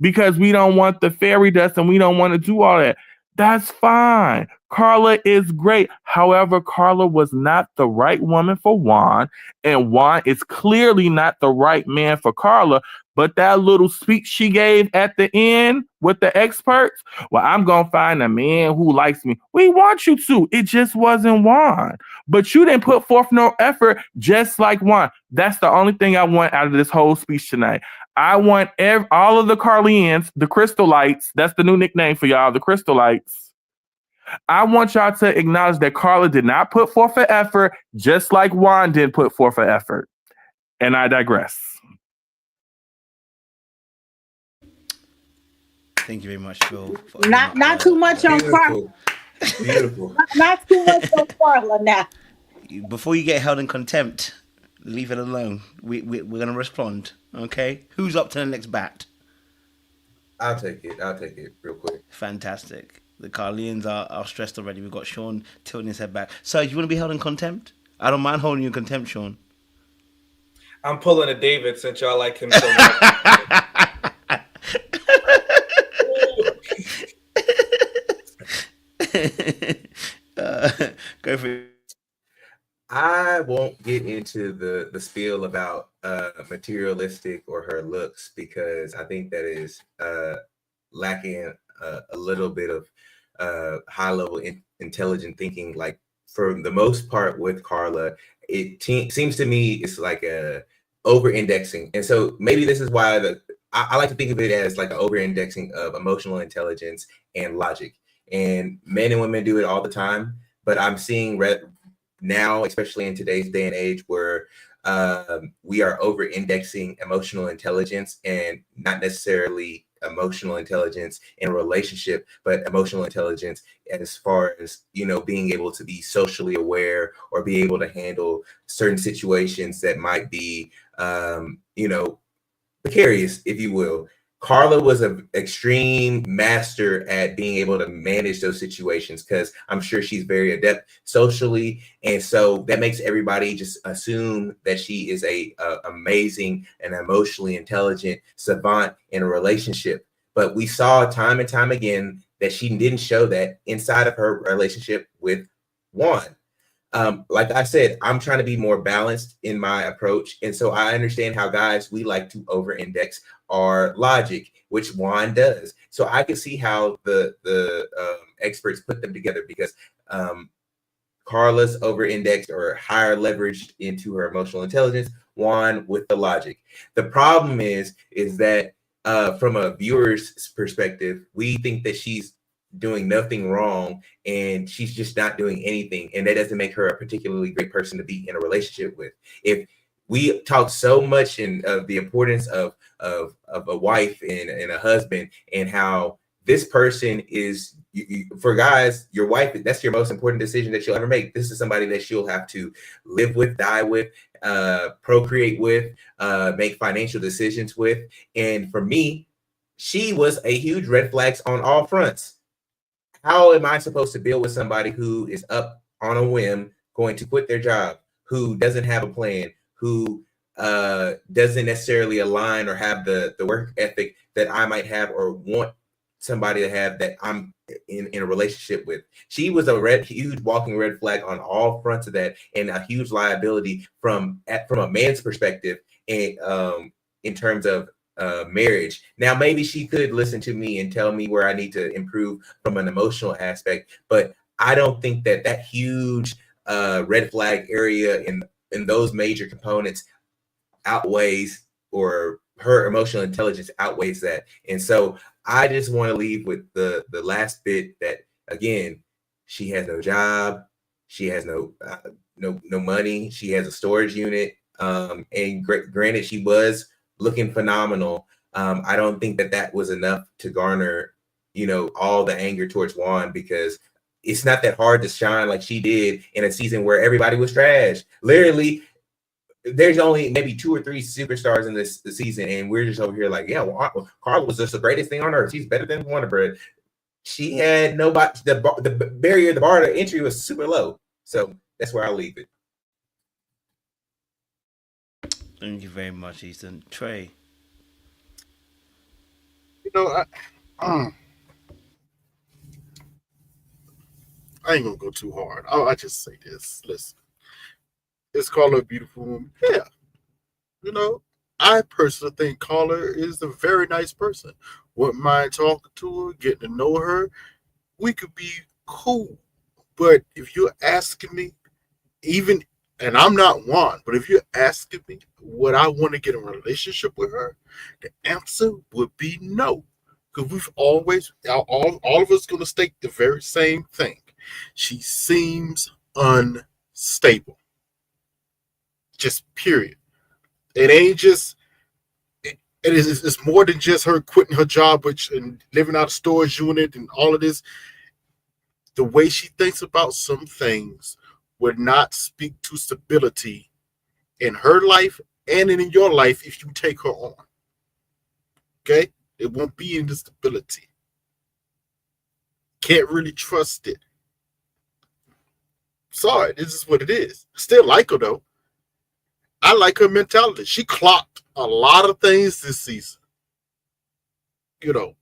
because we don't want the fairy dust and we don't want to do all that? That's fine. Carla is great. However, Carla was not the right woman for Juan, and Juan is clearly not the right man for Carla. But that little speech she gave at the end with the experts, well, I'm going to find a man who likes me. We want you to. It just wasn't Juan. But you didn't put forth no effort just like Juan. That's the only thing I want out of this whole speech tonight. I want all of the Karlians, the Crystalites, that's the new nickname for y'all, the Crystalites. I want y'all to acknowledge that Carla did not put forth an effort, just like Juan didn't put forth an effort. And I digress. Thank you very much, Phil. Not too much on Carla. Beautiful. Not too much on Carla now. Before you get held in contempt, leave it alone. We're going to respond. Okay? Who's up to the next bat? I'll take it real quick. Fantastic. The Karlians are stressed already. We've got Sean tilting his head back. So, you want to be held in contempt? I don't mind holding you in contempt, Sean. I'm pulling a David since y'all like him so much. Go for it. I won't get into the spiel about materialistic or her looks because I think that is lacking a little bit of high level intelligent thinking. Like for the most part with Carla, it seems to me it's like a over indexing, and so maybe this is why I like to think of it as like an over indexing of emotional intelligence and logic. And men and women do it all the time, but I'm seeing now, especially in today's day and age, where we are over indexing emotional intelligence, and not necessarily emotional intelligence in a relationship, but emotional intelligence as far as, being able to be socially aware or be able to handle certain situations that might be, precarious, if you will. Carla was an extreme master at being able to manage those situations because I'm sure she's very adept socially. And so that makes everybody just assume that she is a amazing and emotionally intelligent savant in a relationship. But we saw time and time again that she didn't show that inside of her relationship with Juan. Like I said, I'm trying to be more balanced in my approach. And so I understand how guys, we like to over index our logic, which Juan does. So I can see how the experts put them together because Carla's over indexed or higher leveraged into her emotional intelligence, Juan with the logic. The problem is that from a viewer's perspective, we think that she's doing nothing wrong, and she's just not doing anything, and that doesn't make her a particularly great person to be in a relationship with. If we talk so much of the importance of a wife and a husband, and how this person is, for guys, your wife, that's your most important decision that you'll ever make. This is somebody that you'll have to live with, die with, procreate with, make financial decisions with. And for me, she was a huge red flag on all fronts. How am I supposed to deal with somebody who is up on a whim, going to quit their job, who doesn't have a plan, who doesn't necessarily align or have the work ethic that I might have or want somebody to have that I'm in a relationship with? She was a huge walking red flag on all fronts of that, and a huge liability from a man's perspective, and in terms of marriage. Now, maybe she could listen to me and tell me where I need to improve from an emotional aspect, but I don't think that huge red flag area in those major components outweighs, or her emotional intelligence outweighs that. And so I just want to leave with the last bit that, again, she has no job, she has no money, she has a storage unit, and granted, she was looking phenomenal. I don't think that was enough to garner, all the anger towards JUAN, because it's not that hard to shine like she did in a season where everybody was trash. Literally, there's only maybe 2 or 3 superstars in this season, and we're just over here like, yeah, well, Carla was just the greatest thing on earth. She's better than Wonder Bread. She had nobody. The barrier, the bar to entry was super low. So that's where I'll leave it. Thank you very much, Ethan. Trey. I ain't gonna go too hard. I just say this. Listen, is Carla a beautiful woman? Yeah. I personally think Carla is a very nice person. Wouldn't mind talking to her, getting to know her. We could be cool. But if you're asking me, and I'm not one, but if you're asking me would I want to get in a relationship with her, the answer would be no. Because we've always, all of us going to state the very same thing. She seems unstable. Just period. It ain't just, it's more than just her quitting her job and living out of storage unit and all of this. The way she thinks about some things would not speak to stability in her life and in your life if you take her on. Okay? It won't be in the stability. Can't really trust it. Sorry, this is what it is. Still like her though. I like her mentality. She clocked a lot of things this season. And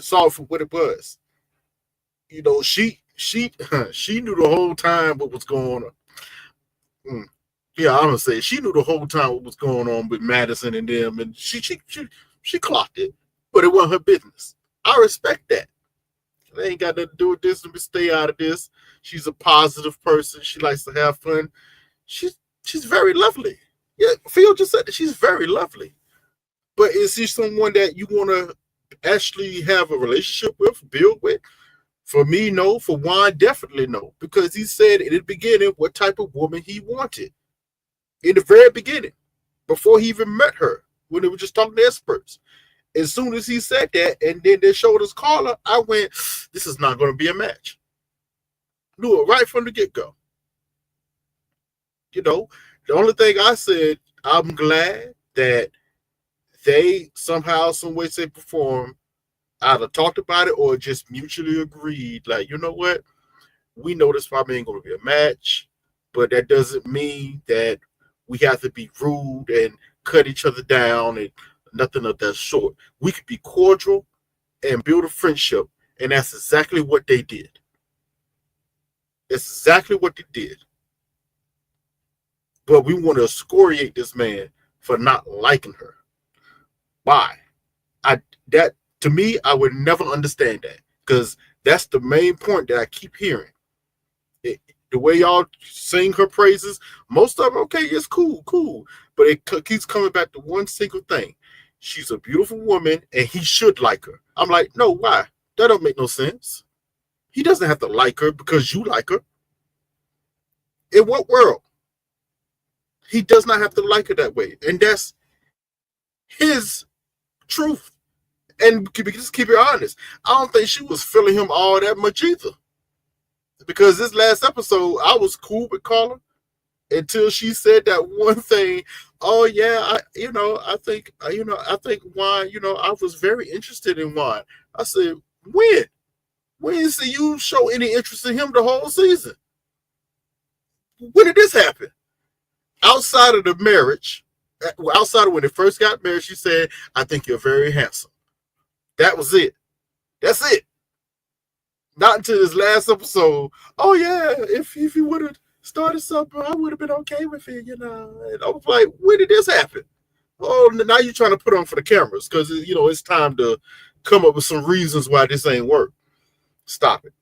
saw it for what it was. She knew the whole time what was going on. Yeah, I'm gonna say she knew the whole time what was going on with Madison and them, and she clocked it, but it wasn't her business. I respect that. They ain't got nothing to do with this. Let me stay out of this. She's a positive person. She likes to have fun. She's very lovely. Yeah, Phil just said that she's very lovely. But is she someone that you want to actually have a relationship with, build with? For me, no. For Juan, definitely no. Because he said in the beginning what type of woman he wanted. In the very beginning, before he even met her, when they were just talking to experts. As soon as he said that, and then they showed us Carla, I went, this is not going to be a match. Knew it right from the get-go. The only thing I said, I'm glad that they somehow, some way, shape, or form either talked about it or just mutually agreed, like, you know what? We know this probably ain't going to be a match, but that doesn't mean that we have to be rude and cut each other down and nothing of that sort. We could be cordial and build a friendship, and that's exactly what they did. That's exactly what they did. But we want to excoriate this man for not liking her. Why? To me, I would never understand that, because that's the main point that I keep hearing. The way y'all sing her praises, most of them, okay, it's cool, but it keeps coming back to one single thing. She's a beautiful woman, and he should like her. I'm like, no, why? That don't make no sense. He doesn't have to like her because you like her. In what world? He does not have to like her that way. And that's his truth. And just keep it honest. I don't think she was feeling him all that much either. Because this last episode, I was cool with Carla until she said that one thing. Oh yeah, I think Juan, I was very interested in Juan. I said, when? When see you show any interest in him the whole season? When did this happen? Outside of the marriage, outside of when they first got married, she said, I think you're very handsome. That was it. That's it. Not until this last episode. Oh yeah, if you would have started something, I would have been okay with it, And I was like, when did this happen? Oh, now you're trying to put on for the cameras because it's time to come up with some reasons why this ain't work. Stop it.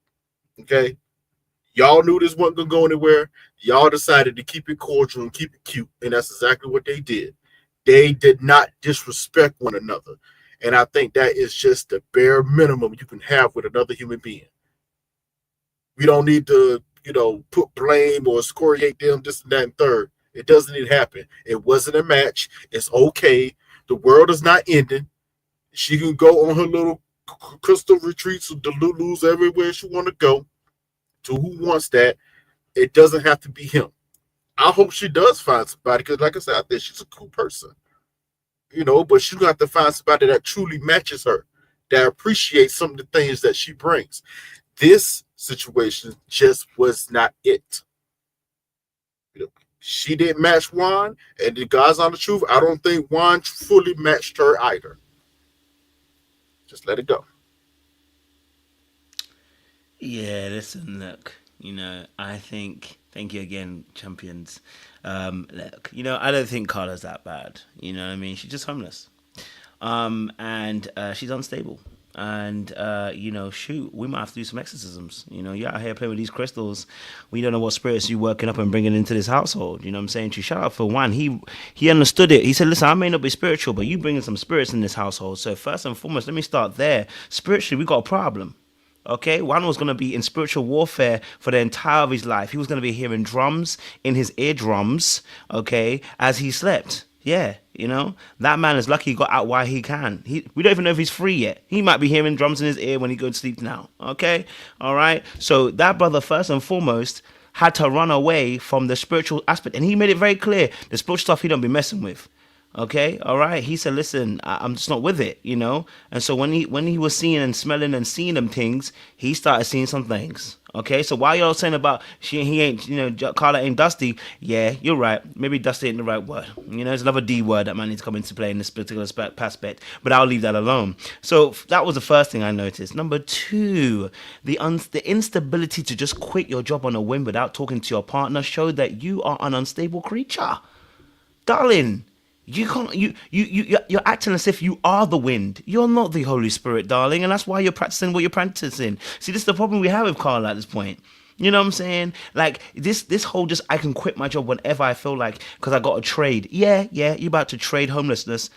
Okay? Y'all knew this wasn't gonna go anywhere. Y'all decided to keep it cordial and keep it cute, and that's exactly what they did. They did not disrespect one another. And I think that is just the bare minimum you can have with another human being. We don't need to, put blame or excoriate them, this and that and third. It doesn't need to happen. It wasn't a match. It's okay. The world is not ending. She can go on her little crystal retreats with the Lulus everywhere she want to go. To who wants that? It doesn't have to be him. I hope she does find somebody because, like I said, I think she's a cool person. But she's going to have to find somebody that truly matches her, that appreciates some of the things that she brings. This situation just was not it. She didn't match Juan, and the God's on the truth, I don't think Juan fully matched her either. Just let it go. Yeah, listen, look, I think, thank you again, champions. Look, I don't think Carla's that bad. You know what I mean? She's just homeless. And she's unstable. And, shoot, we might have to do some exorcisms. You're out here playing with these crystals. We don't know what spirits you're working up and bringing into this household. You know what I'm saying? To shout out for Juan. He understood it. He said, listen, I may not be spiritual, but you bringing some spirits in this household. So first and foremost, let me start there. Spiritually, we got a problem. Okay, Juan was going to be in spiritual warfare for the entire of his life. He was going to be hearing drums in his eardrums, okay, as he slept. Yeah, that man is lucky he got out while he can. We don't even know if he's free yet. He might be hearing drums in his ear when he goes to sleep now. Okay, all right. So that brother, first and foremost, had to run away from the spiritual aspect, and he made it very clear the spiritual stuff he don't be messing with. Okay, all right. He said, "Listen, I'm just not with it," And so when he was seeing and smelling and seeing them things, he started seeing some things. Okay, so while y'all saying about he ain't, Carla ain't dusty, yeah, you're right. Maybe dusty ain't the right word. There's another D word that might need to come into play in this particular aspect, but I'll leave that alone. So that was the first thing I noticed. Number two, the instability to just quit your job on a whim without talking to your partner showed that you are an unstable creature, darling. You can't. You're acting as if you are the wind. You're not the Holy Spirit, darling, and that's why you're practicing what you're practicing. See, this is the problem we have with Carla at this point. You know what I'm saying? Like this whole just I can quit my job whenever I feel like because I got a trade. Yeah, you're about to trade homelessness.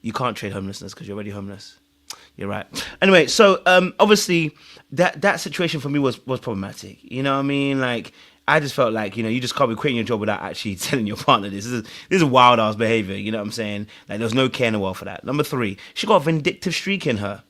You can't trade homelessness because you're already homeless. You're right. Anyway, so obviously that situation for me was problematic. You know what I mean? Like. I just felt like, you just can't be quitting your job without actually telling your partner this. This is wild ass behavior, you know what I'm saying? Like, there's no care in the world for that. Number three, she got a vindictive streak in her.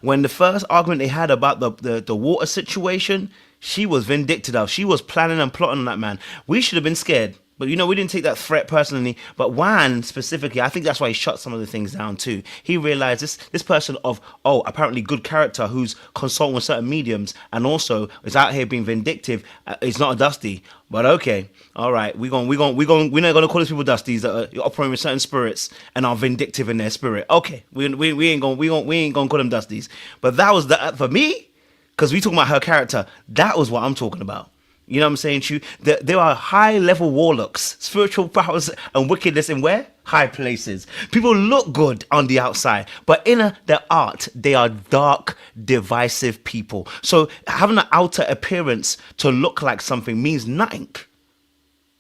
When the first argument they had about the water situation, she was vindictive of. She was planning and plotting on that man. We should have been scared. But, we didn't take that threat personally. But Juan, specifically, I think that's why he shut some of the things down, too. He realized this person of, apparently good character who's consulting with certain mediums and also is out here being vindictive. He's not a dusty. But, okay, all right, we're not going to call these people dusties that are operating with certain spirits and are vindictive in their spirit. Okay, we ain't going to call them dusties. But that was, for me, because we talking about her character, that was what I'm talking about. You know what I'm saying to you? There are high-level warlocks, spiritual powers and wickedness in where? High places. People look good on the outside, but in their art, they are dark, divisive people. So having an outer appearance to look like something means nothing.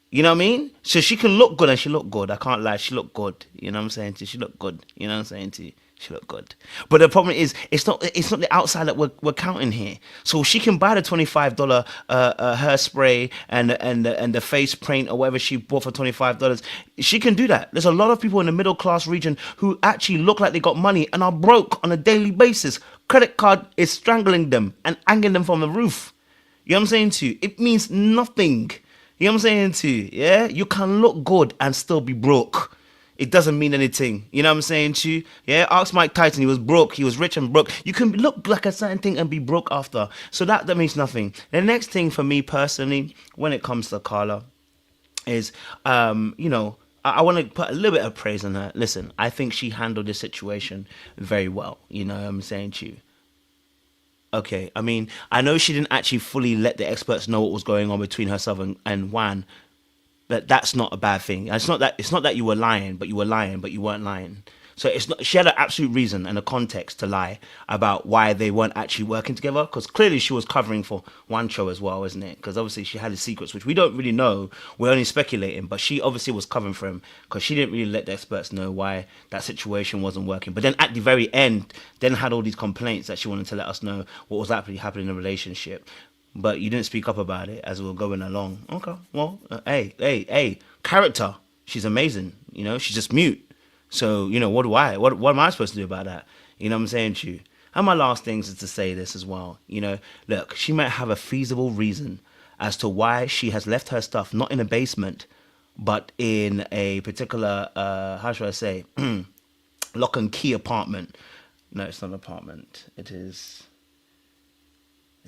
You know what I mean? So she can look good, and she looked good. I can't lie, she looked good. You know what I'm saying to you? She looked good. You know what I'm saying to you? She looked good. But the problem is, it's not the outside that we're counting here. So she can buy the $25 hairspray and the face paint or whatever she bought for $25. She can do that. There's a lot of people in the middle class region who actually look like they got money and are broke on a daily basis. Credit card is strangling them and hanging them from the roof. You know what I'm saying to you? It means nothing. You know what I'm saying to you? Yeah? You can look good and still be broke. It doesn't mean anything. You know what I'm saying to you? Yeah, ask Mike Tyson. He was broke. He was rich and broke. You can look like a certain thing and be broke after. So that means nothing. The next thing for me personally, when it comes to Karla, is, I want to put a little bit of praise on her. Listen, I think she handled this situation very well. You know what I'm saying to you? Okay, I mean, I know she didn't actually fully let the experts know what was going on between herself and Juan. But that's not a bad thing. It's not that you were lying, but you weren't lying. So it's not. She had an absolute reason and a context to lie about why they weren't actually working together. Because clearly she was covering for Juancho as well, isn't it? Because obviously she had his secrets, which we don't really know. We're only speculating. But she obviously was covering for him because she didn't really let the experts know why that situation wasn't working. But then at the very end, then had all these complaints that she wanted to let us know what was actually happening in the relationship. But you didn't speak up about it as we were going along. Okay, well, hey, character. She's amazing. You know, she's just mute. So, you know, what am I supposed to do about that? You know what I'm saying to you? And my last thing is to say this as well. You know, look, she might have a feasible reason as to why she has left her stuff not in a basement, but in a particular, how should I say, lock and key apartment. No, it's not an apartment. Is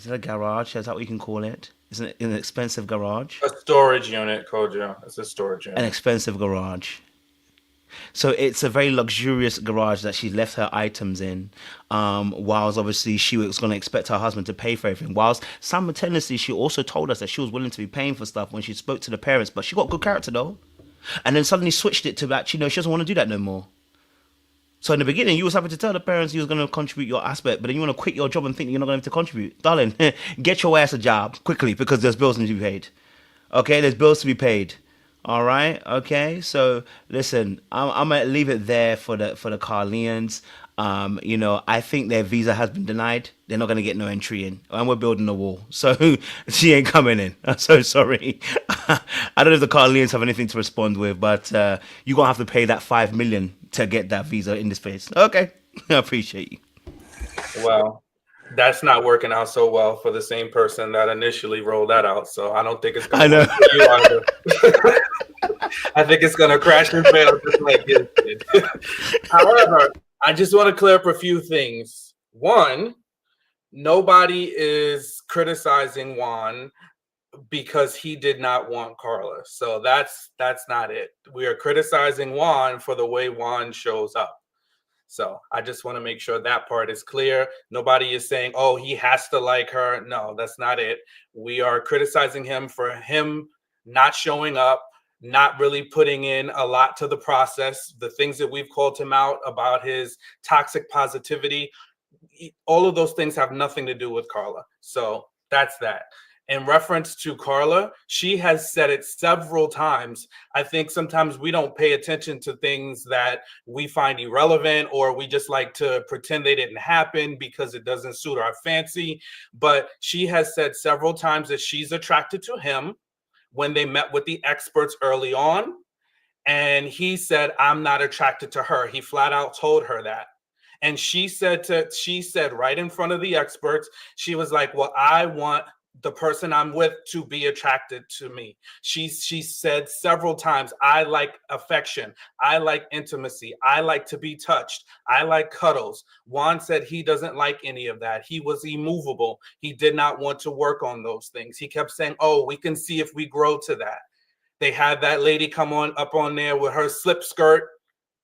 it a garage? Is that what you can call it? Isn't it an expensive garage? A storage unit, Kojo. It's a storage unit. An expensive garage. So it's a very luxurious garage that she left her items in, whilst obviously she was going to expect her husband to pay for everything. Whilst simultaneously, she also told us that she was willing to be paying for stuff when she spoke to the parents, but she got good character though. And then suddenly switched it to actually, no, she doesn't want to do that no more. So in the beginning, you was happy to tell the parents you was going to contribute your aspect, but then you want to quit your job and think you're not going to have to contribute. Darling, get your ass a job quickly because there's bills to be paid. Okay, there's bills to be paid. All right, okay. So listen, I'm gonna leave it there for the Karlians. You know, I think their visa has been denied. They're not gonna get no entry in, and we're building a wall. So she ain't coming in. I'm so sorry. I don't know if the Karlians have anything to respond with, but you're gonna have to pay that $5 million to get that visa in this place. Okay, I appreciate you. Well, that's not working out so well for the same person that initially rolled that out. So I don't think it's going to work for you either. I think it's going to crash and fail just like his did. However, I just want to clear up a few things. One, nobody is criticizing Juan because he did not want Karla. So that's not it. We are criticizing Juan for the way Juan shows up. So I just want to make sure that part is clear. Nobody is saying, oh, he has to like her. No, that's not it. We are criticizing him for him not showing up, not really putting in a lot to the process. The things that we've called him out about his toxic positivity, all of those things have nothing to do with Karla. So that's that. In reference to Karla, she has said it several times. I think sometimes we don't pay attention to things that we find irrelevant, or we just like to pretend they didn't happen because it doesn't suit our fancy. But she has said several times that she's attracted to him when they met with the experts early on. And he said, I'm not attracted to her. He flat out told her that. And she said right in front of the experts, she was like, well, I want the person I'm with to be attracted to me. She said several times, I like affection. I like intimacy. I like to be touched. I like cuddles. Juan said he doesn't like any of that. He was immovable. He did not want to work on those things. He kept saying, oh, we can see if we grow to that. They had that lady come up on there with her slip skirt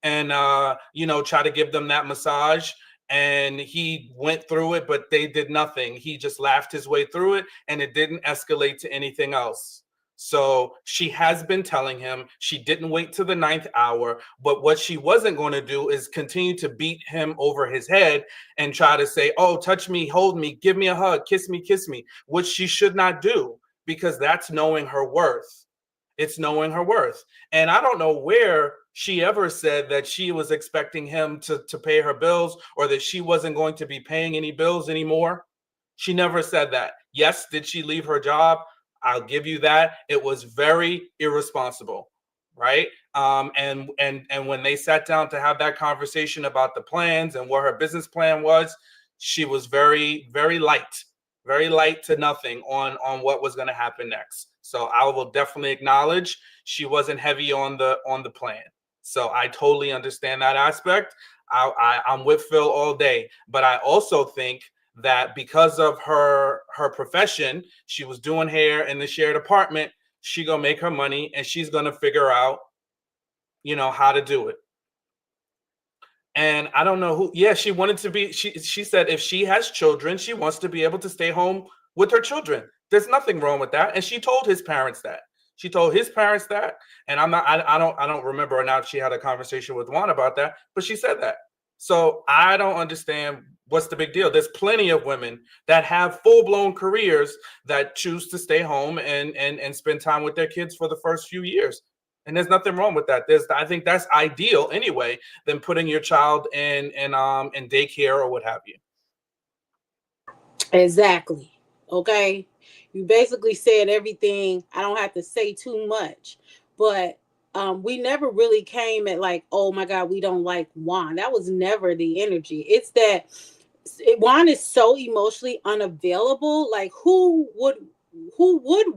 and, try to give them that massage. And he went through it, but they did nothing. He just laughed his way through it, and it didn't escalate to anything else. So she has been telling him she didn't wait to the 9th hour, but what she wasn't going to do is continue to beat him over his head and try to say, oh, touch me, hold me, give me a hug, kiss me, which she should not do, because that's knowing her worth. It's knowing her worth. And I don't know where she ever said that she was expecting him to pay her bills or that she wasn't going to be paying any bills anymore. She never said that. Yes, did she leave her job? I'll give you that. It was very irresponsible, right? And when they sat down to have that conversation about the plans and what her business plan was, she was very, very light to nothing on what was going to happen next. So I will definitely acknowledge she wasn't heavy on the plan. So I totally understand that aspect. I'm with Phil all day, but I also think that because of her profession, she was doing hair in the shared apartment, she gonna make her money and she's gonna figure out, how to do it. And I don't know who, she wanted to be, she said if she has children, she wants to be able to stay home with her children. There's nothing wrong with that. And she told his parents that. She told his parents that. And I don't remember now if she had a conversation with Juan about that, but she said that. So I don't understand what's the big deal. There's plenty of women that have full-blown careers that choose to stay home and spend time with their kids for the first few years. And there's nothing wrong with that. I think that's ideal anyway than putting your child in daycare or what have you. Exactly. Okay. You basically said everything. I don't have to say too much, but we never really came at like, oh my God, we don't like Juan. That was never the energy. It's that Juan is so emotionally unavailable. Like who would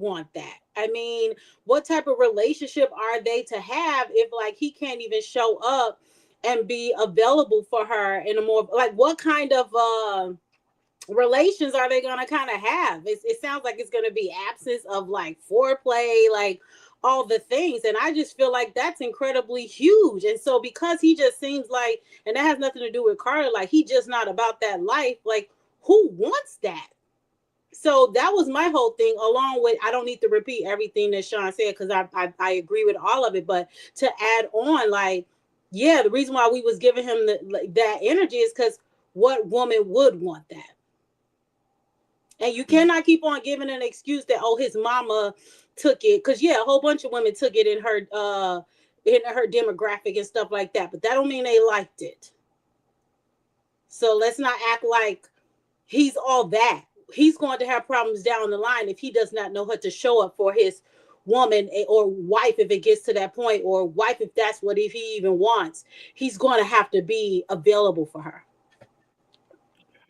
want that? I mean, what type of relationship are they to have if like he can't even show up and be available for her in a more like what kind of relations are they gonna kind of have? It sounds like it's gonna be absence of like foreplay, like all the things, and I just feel like that's incredibly huge. And so because he just seems like, and that has nothing to do with Carter, like he just not about that life. Like who wants that? So that was my whole thing, along with, I don't need to repeat everything that Sean said because I agree with all of it, but to add on, like, yeah, the reason why we was giving him that energy is because what woman would want that? And you cannot keep on giving an excuse that, oh, his mama took it. Because, yeah, a whole bunch of women took it in her demographic and stuff like that. But that don't mean they liked it. So let's not act like he's all that. He's going to have problems down the line if he does not know how to show up for his woman or wife if it gets to that point, or wife if that's what if he even wants. He's going to have to be available for her.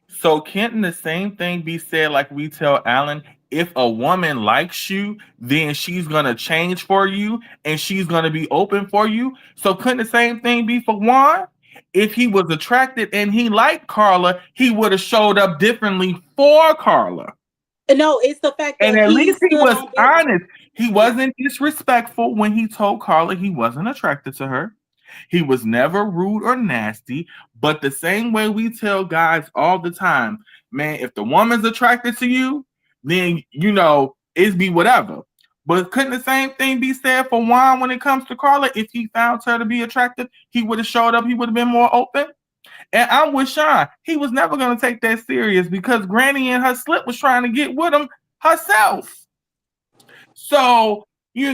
So can't the same thing be said like we tell Alan? If a woman likes you, then she's going to change for you and she's going to be open for you. So couldn't the same thing be for Juan? If he was attracted and he liked Carla, he would have showed up differently for Carla. No, it's the fact that and at least he was honest. He wasn't disrespectful when he told Carla he wasn't attracted to her. He was never rude or nasty, but the same way we tell guys all the time, man, if the woman's attracted to you, then, it's be whatever. But couldn't the same thing be said for Juan when it comes to Carla? If he found her to be attractive, he would have showed up. He would have been more open. And I'm with Sean. He was never going to take that serious because Granny in her slip was trying to get with him herself. So, we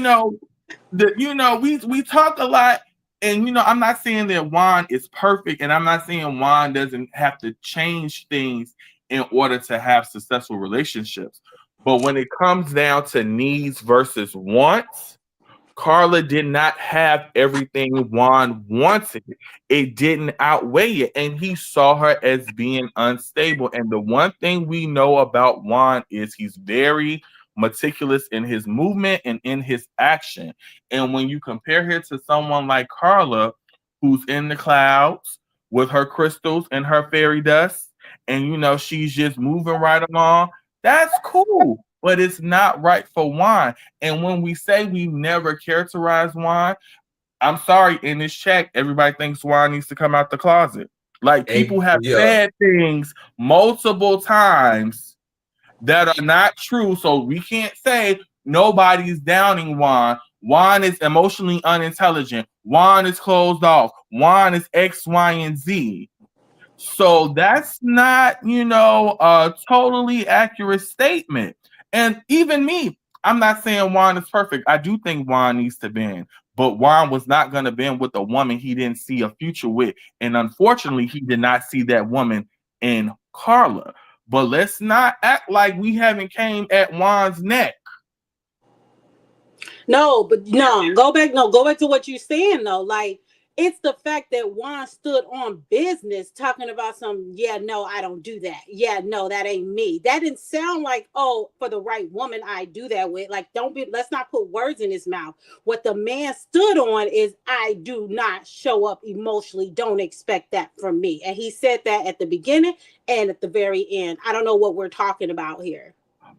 talk a lot. And, I'm not saying that Juan is perfect. And I'm not saying Juan doesn't have to change things in order to have successful relationships. But when it comes down to needs versus wants, Carla did not have everything Juan wanted. It didn't outweigh it. And he saw her as being unstable. And the one thing we know about Juan is he's very meticulous in his movement and in his action. And when you compare her to someone like Carla, who's in the clouds with her crystals and her fairy dust, and she's just moving right along, that's cool. But it's not right for Juan. And when we say we never characterize Juan, I'm sorry, in this chat, everybody thinks Juan needs to come out the closet. Like, people have said things multiple times that are not true. So we can't say nobody's downing Juan. Juan is emotionally unintelligent. Juan is closed off. Juan is X, Y, and Z. So that's not, a totally accurate statement. And even me, I'm not saying Juan is perfect. I do think Juan needs to bend, but Juan was not going to bend with a woman he didn't see a future with. And unfortunately, he did not see that woman in Karla. But let's not act like we haven't came at Juan's neck. No, but no, go back to what you're saying though. Like, it's the fact that Juan stood on business talking about yeah, no, I don't do that. Yeah, no, that ain't me. That didn't sound like, oh, for the right woman, I do that with. Like, let's not put words in his mouth. What the man stood on is, I do not show up emotionally. Don't expect that from me. And he said that at the beginning and at the very end. I don't know what we're talking about here.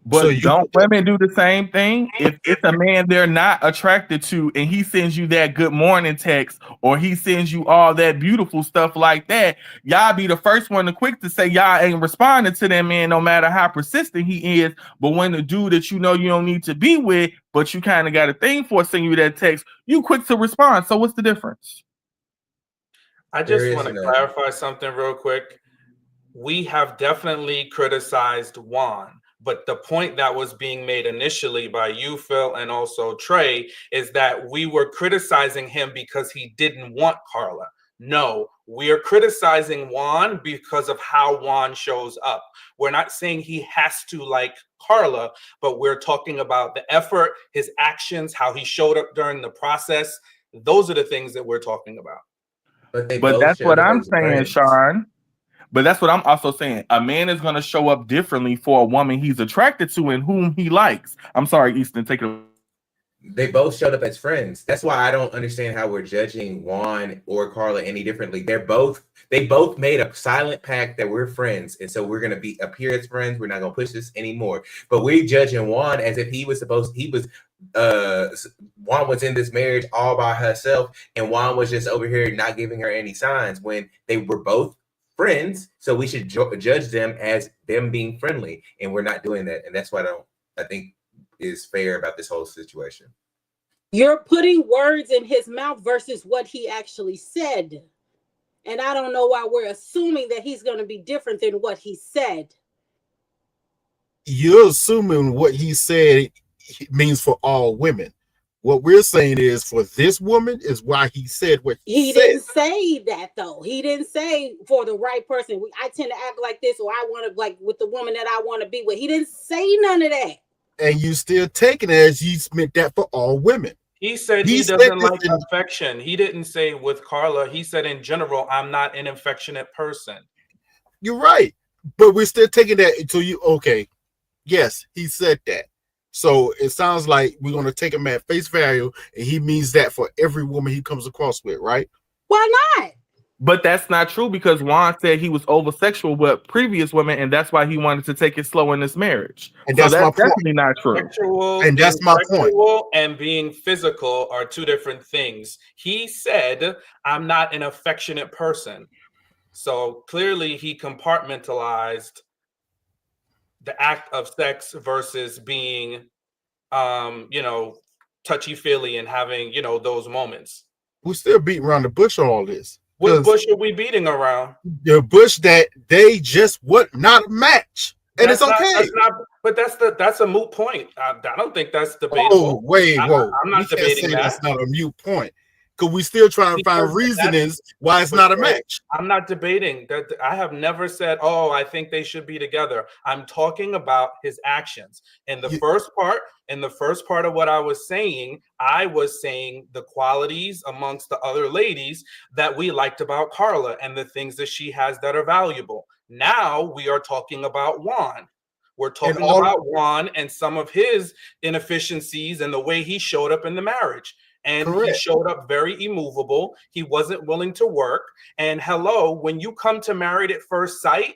But don't women do the same thing? If it's a man they're not attracted to and he sends you that good morning text or he sends you all that beautiful stuff like that, y'all be the first one to quick to say y'all ain't responding to that man no matter how persistent he is. But when the dude that you know you don't need to be with, but you kind of got a thing for sending you that text, you quick to respond. So what's the difference? I just want to clarify something real quick. We have definitely criticized Juan. But the point that was being made initially by you, Phil, and also Trey, is that we were criticizing him because he didn't want Karla. No, we are criticizing Juan because of how Juan shows up. We're not saying he has to like Karla, but we're talking about the effort, his actions, how he showed up during the process. Those are the things that we're talking about. But that's what I'm saying, Sean. But that's what I'm also saying. A man is going to show up differently for a woman he's attracted to and whom he likes. I'm sorry, Easton, take it. They both showed up as friends. That's why I don't understand how we're judging Juan or Karla any differently. They both made a silent pact that we're friends, and so we're gonna appear as friends. We're not gonna push this anymore. But we're judging Juan as if Juan was in this marriage all by herself, and Juan was just over here not giving her any signs when they were both friends. So we should judge them as them being friendly, and we're not doing that. And that's what I think is fair about this whole situation. You're putting words in his mouth versus what he actually said. And I don't know why we're assuming that he's going to be different than what he said. You're assuming what he said means for all women. What we're saying is for this woman is why he said what he said. Didn't say that though. He didn't say for the right person. I tend to act like this, or I want to like with the woman that I want to be with. He didn't say none of that. And you still taking it as he meant that for all women. He said he doesn't like affection. He didn't say with Karla. He said in general, I'm not an affectionate person. You're right. But we're still taking that until you, okay. Yes, he said that. So it sounds like we're going to take him at face value, and he means that for every woman he comes across with, right? Why not? But that's not true because Juan said he was over-sexual with previous women, and that's why he wanted to take it slow in this marriage. And that's my point. Definitely not true. And that's my point. And being physical are two different things. He said, I'm not an affectionate person. So clearly he compartmentalized the act of sex versus being, touchy-feely and having, those moments. We're still beating around the bush on all this. What bush are we beating around? The bush that they just would not match. And it's okay. That's a moot point. I don't think that's debatable. Oh, wait, whoa. I'm not debating that. That's not a moot point. Because we still trying to find reasonings why it's not a match. I'm not debating that. I have never said, oh, I think they should be together. I'm talking about his actions. In the first part of what I was saying the qualities amongst the other ladies that we liked about Karla and the things that she has that are valuable. Now we are talking about Juan. We're talking about Juan and some of his inefficiencies and the way he showed up in the marriage. And he showed up very immovable. He wasn't willing to work. And hello, when you come to Married at First Sight,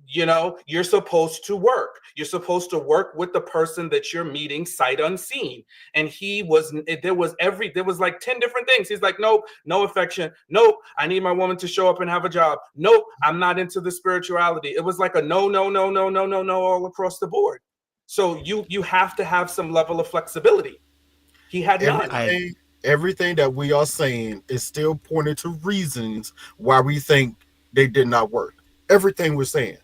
you're supposed to work. You're supposed to work with the person that you're meeting sight unseen. And there was like 10 different things. He's like, nope, no affection. Nope, I need my woman to show up and have a job. Nope, I'm not into the spirituality. It was like a no all across the board. So you have to have some level of flexibility. He had none. Everything that we are saying is still pointing to reasons why we think they did not work. Everything we're saying.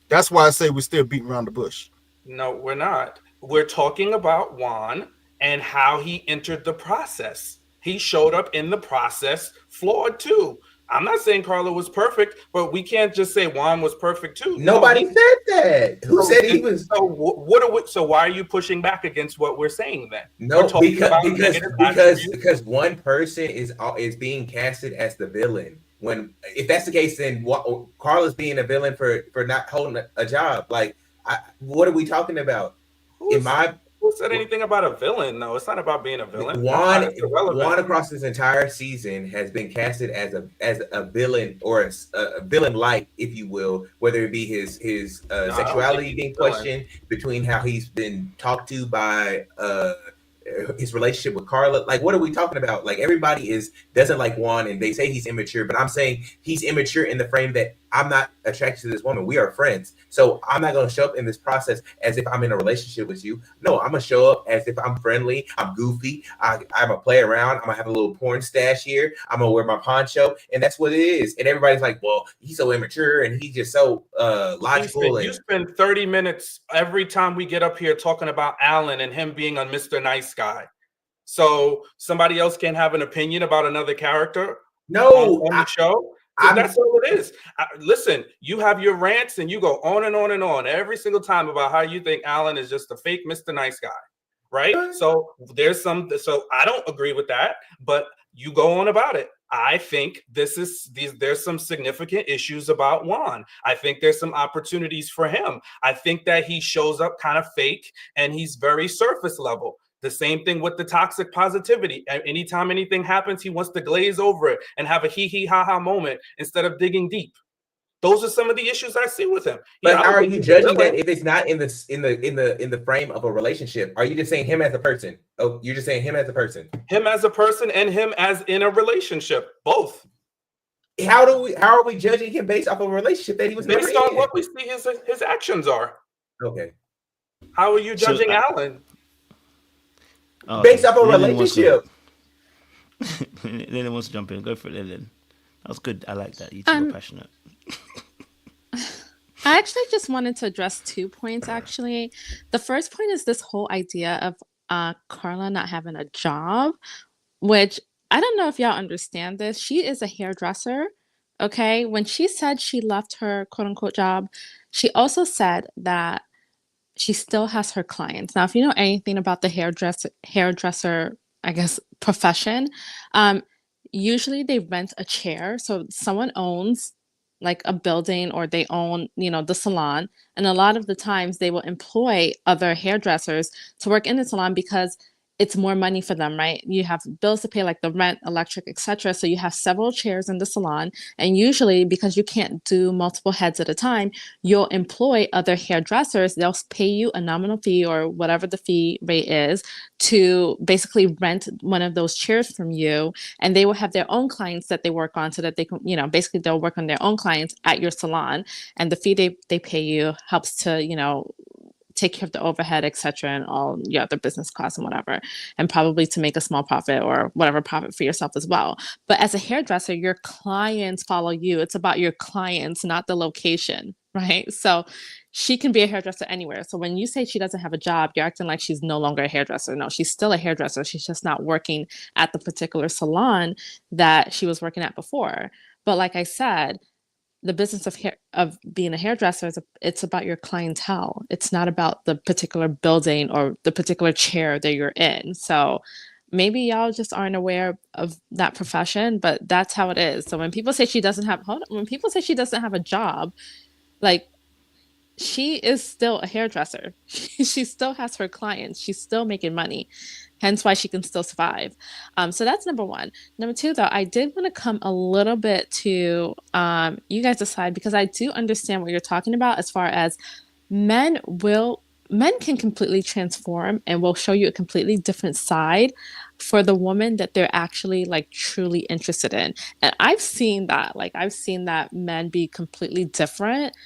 That's why I say we're still beating around the bush. No, we're not. We're talking about Juan and how he entered the process. He showed up in the process flawed too. I'm not saying Carla was perfect, but we can't just say Juan was perfect too. Nobody said that. Who said he was? So what are we? So why are you pushing back against what we're saying then? No, We're talking about negative attributes. because one person is being casted as the villain. When if that's the case, then what, Carla's being a villain for not holding a job. Like, what are we talking about? Who said anything about a villain? No, it's not about being a villain. Juan across this entire season has been casted as a villain or a villain like, if you will, whether it be his sexuality being questioned, between how he's been talked to by his relationship with Carla. Like, what are we talking about? Like, everybody doesn't like Juan, and they say he's immature, but I'm saying he's immature in the frame that I'm not attracted to this woman. We are friends. So I'm not going to show up in this process as if I'm in a relationship with you. No, I'm going to show up as if I'm friendly. I'm goofy. I'm going to play around. I'm going to have a little porn stash here. I'm going to wear my poncho. And that's what it is. And everybody's like, well, he's so immature and he's just so logical. You spend 30 minutes every time we get up here talking about Alan and him being a Mr. Nice Guy. So somebody else can have an opinion about another character on the show? That's all it is. Listen, you have your rants and you go on and on and on every single time about how you think Alan is just a fake Mr. Nice Guy, right? So so I don't agree with that, but you go on about it. I think there's some significant issues about Juan. I think there's some opportunities for him. I think that he shows up kind of fake and he's very surface level. The same thing with the toxic positivity. Anytime anything happens, he wants to glaze over it and have a hee ha ha moment instead of digging deep. Those are some of the issues I see with him. But are you judging that if it's not in the frame of a relationship? Are you just saying him as a person? Oh, you're just saying him as a person. Him as a person and him as in a relationship. Both. How are we judging him based off of a relationship that he was based on what we see his actions are? Okay. How are you judging Alan? Based off a relationship. Lillian wants to jump in. Go for it, Lillian. That was good. I like that. You two were passionate. I actually just wanted to address 2 points, actually. The first point is this whole idea of Carla not having a job, which I don't know if y'all understand this. She is a hairdresser, okay? When she said she left her quote-unquote job, she also said that she still has her clients. Now, if you know anything about the hairdresser, I guess, profession, usually they rent a chair. So someone owns like a building or they own, the salon. And a lot of the times they will employ other hairdressers to work in the salon because it's more money for them, right? You have bills to pay like the rent, electric, etc. So you have several chairs in the salon. And usually because you can't do multiple heads at a time, you'll employ other hairdressers. They'll pay you a nominal fee or whatever the fee rate is to basically rent one of those chairs from you. And they will have their own clients that they work on so that they can, basically they'll work on their own clients at your salon. And the fee they pay you helps to, take care of the overhead, etc., and all your other business costs and whatever, and probably to make a small profit or whatever profit for yourself as well. But as a hairdresser, your clients follow you. It's about your clients, not the location, right? So she can be a hairdresser anywhere. So when you say she doesn't have a job, you're acting like she's no longer a hairdresser. No, she's still a hairdresser. She's just not working at the particular salon that she was working at before. But like I said, the business of being a hairdresser it's about your clientele. It's not about the particular building or the particular chair that you're in. So maybe y'all just aren't aware of that profession, but that's how it is. So when people say she doesn't have a job, like, she is still a hairdresser. She still has her clients. She's still making money. Hence why she can still survive. So that's number one. Number two, though, I did want to come a little bit to you guys' side, because I do understand what you're talking about as far as men can completely transform and will show you a completely different side for the woman that they're actually like truly interested in. And I've seen that. Like, I've seen that men be completely different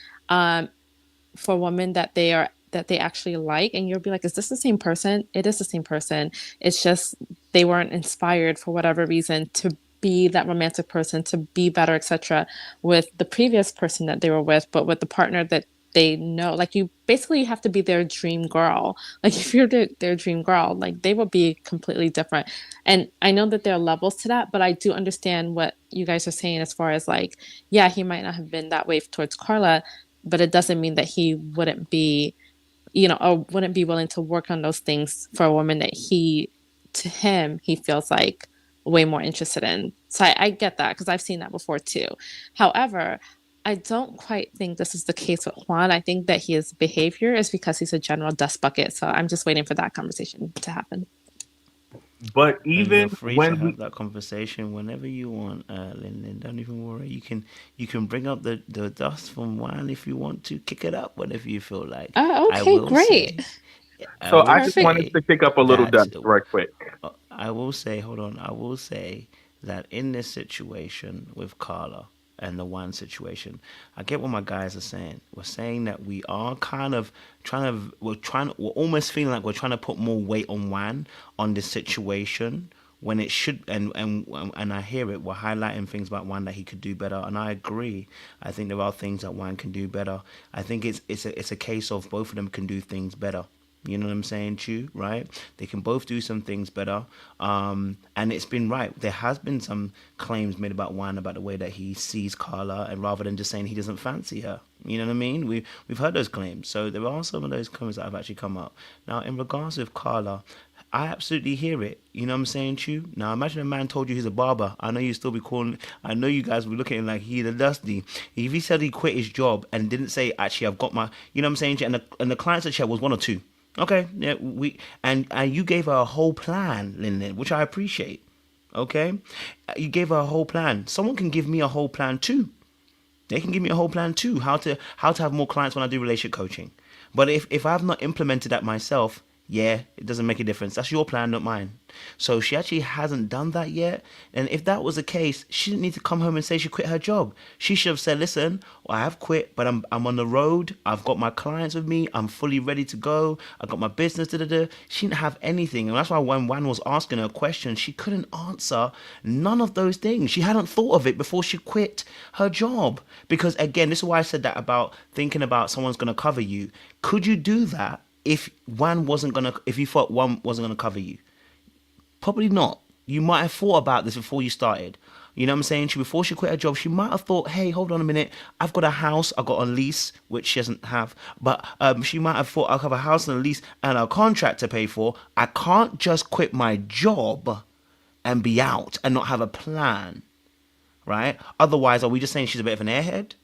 for women that they actually like, and you'll be like, is this the same person? It is the same person. It's just they weren't inspired for whatever reason to be that romantic person, to be better, etc., with the previous person that they were with. But with the partner that they know, like, you basically have to be their dream girl. Like, if you're their dream girl, like, they will be completely different. And I know that there are levels to that, but I do understand what you guys are saying as far as, like, yeah, he might not have been that way towards Carla, but it doesn't mean that he wouldn't be, or wouldn't be willing to work on those things for a woman that he feels like way more interested in. So I get that, because I've seen that before too. However, I don't quite think this is the case with Juan. I think that his behavior is because he's a general dust bucket. So I'm just waiting for that conversation to happen. But And even you're free to when have that conversation whenever you want, Lin. Don't even worry. You can bring up the dust from wine if you want to. Kick it up whenever you feel like. Oh, I okay, will great. So I just Perfect. wanted to kick up a little dust right quick. I will say, hold on. I will say that in this situation with Carla and the one situation, I get what my guys are saying. We're saying that we are kind of we're almost feeling like we're trying to put more weight on Juan on this situation when it should, and I hear it. We're highlighting things about Juan that he could do better, and I agree. I think there are things that Juan can do better. I think it's a case of both of them can do things better. You know what I'm saying, Chu? Right? They can both do some things better. And it's been right. There has been some claims made about Juan about the way that he sees Carla, and rather than just saying he doesn't fancy her. You know what I mean? We've heard those claims. So there are some of those comments that have actually come up. Now, in regards with Carla, I absolutely hear it. You know what I'm saying, Chu? Now, imagine a man told you he's a barber. I know you still be calling. I know you guys will be looking at him like he's a dusty. If he said he quit his job and didn't say, actually, I've got my, you know what I'm saying, and the clients that she had was one or two. Okay, yeah, and you gave her a whole plan, Lin, which I appreciate. Okay, you gave her a whole plan. Someone can give me a whole plan too. They can give me a whole plan too. How to have more clients when I do relationship coaching. But if I've not implemented that myself, yeah, it doesn't make a difference. That's your plan, not mine. So she actually hasn't done that yet. And if that was the case, she didn't need to come home and say she quit her job. She should have said, listen, well, I have quit, but I'm on the road. I've got my clients with me. I'm fully ready to go. I got my business. She didn't have anything. And that's why when Juan was asking her questions, she couldn't answer none of those things. She hadn't thought of it before she quit her job. Because again, this is why I said that about thinking about someone's going to cover you. Could you do that if you thought Juan wasn't gonna cover you? Probably not. You might have thought about this before you started. You know what I'm saying? Before she quit her job, she might have thought, hey, hold on a minute. I've got a house. I've got a lease, which she doesn't have. But she might have thought, I'll have a house and a lease and a contract to pay for. I can't just quit my job and be out and not have a plan, right? Otherwise, are we just saying she's a bit of an airhead?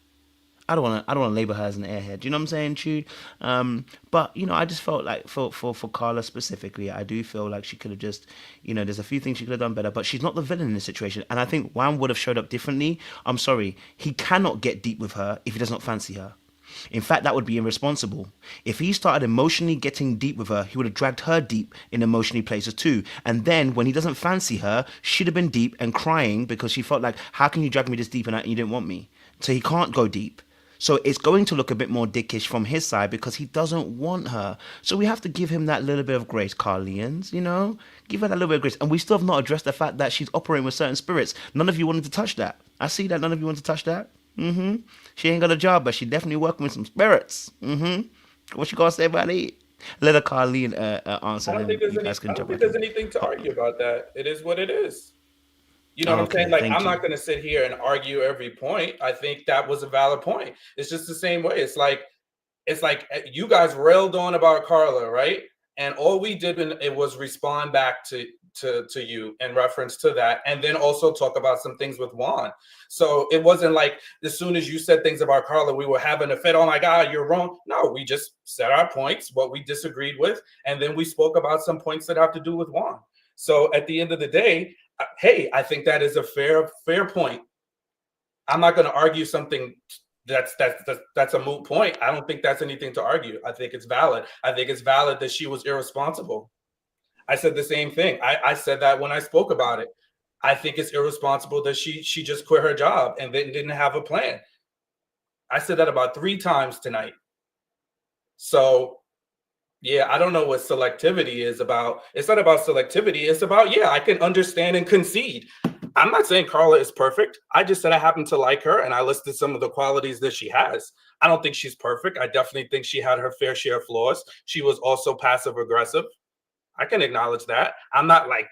I don't want to label her as an airhead. You know what I'm saying, Jude? But I just felt like for Carla specifically, I do feel like she could have just, there's a few things she could have done better. But she's not the villain in this situation, and I think Juan would have showed up differently. I'm sorry, he cannot get deep with her if he does not fancy her. In fact, that would be irresponsible. If he started emotionally getting deep with her, he would have dragged her deep in emotionally places too. And then when he doesn't fancy her, she'd have been deep and crying because she felt like, how can you drag me this deep and you didn't want me? So he can't go deep. So it's going to look a bit more dickish from his side because he doesn't want her. So we have to give him that little bit of grace, Karlians, Give her that little bit of grace. And we still have not addressed the fact that she's operating with certain spirits. None of you wanted to touch that. I see that none of you want to touch that. She ain't got a job, but she definitely working with some spirits. What you got to say about it? Let her Karlian answer. I don't think there's anything to argue about that. It is what it is. You know what I'm saying? Like, I'm not going to sit here and argue every point. I think that was a valid point. It's just the same way. It's like you guys railed on about Carla, right? And all we did it was respond back to you in reference to that, and then also talk about some things with Juan. So it wasn't like as soon as you said things about Carla, we were having a fit. Oh my God, you're wrong. No, we just said our points, what we disagreed with, and then we spoke about some points that have to do with Juan. So at the end of the day, hey, I think that is a fair point. I'm not going to argue something that's a moot point. I don't think that's anything to argue. I think it's valid. I think it's valid that she was irresponsible. I said the same thing. I said that when I spoke about it. I think it's irresponsible that she just quit her job and then didn't have a plan. I said that about 3 times tonight. So yeah, I don't know what selectivity is about. It's not about selectivity. It's about, I can understand and concede. I'm not saying Carla is perfect. I just said I happen to like her, and I listed some of the qualities that she has. I don't think she's perfect. I definitely think she had her fair share of flaws. She was also passive aggressive. I can acknowledge that. I'm not like,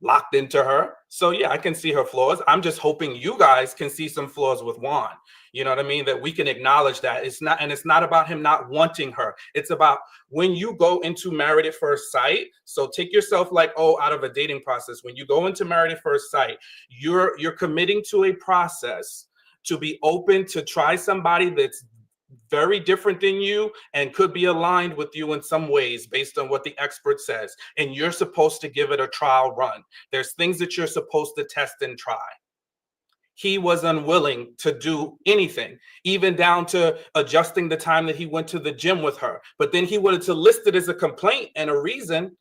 locked into her. So yeah, I can see her flaws. I'm just hoping you guys can see some flaws with Juan. You know what I mean? That we can acknowledge that it's not about him not wanting her. It's about when you go into married at first sight. So take yourself out of a dating process. When you go into married at first sight, you're committing to a process to be open to try somebody that's very different than you and could be aligned with you in some ways based on what the expert says. And you're supposed to give it a trial run. There's things that you're supposed to test and try. He was unwilling to do anything, even down to adjusting the time that he went to the gym with her. But then he wanted to list it as a complaint and a reason.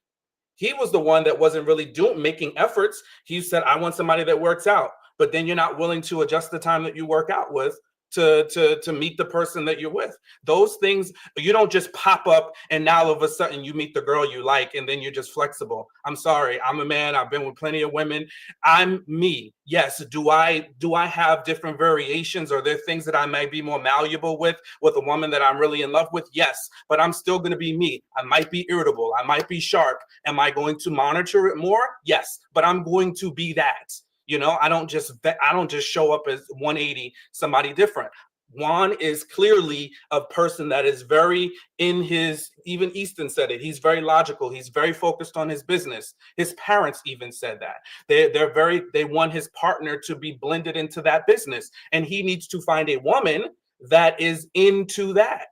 He was the one that wasn't really making efforts. He said, I want somebody that works out. But then you're not willing to adjust the time that you work out with to meet the person that you're with. Those things, you don't just pop up and now all of a sudden you meet the girl you like and then you're just flexible. I'm sorry, I'm a man, I've been with plenty of women. I'm me. Yes, do I have different variations? Or there things that I might be more malleable with a woman that I'm really in love with? Yes, but I'm still going to be me. I might be irritable, I might be sharp. Am I going to monitor it more? Yes, but I'm going to be that. I don't just show up as 180 somebody different. Juan is clearly a person that is very in his, even Easton said it, he's very logical. He's very focused on his business. His parents even said that. They want his partner to be blended into that business. And he needs to find a woman that is into that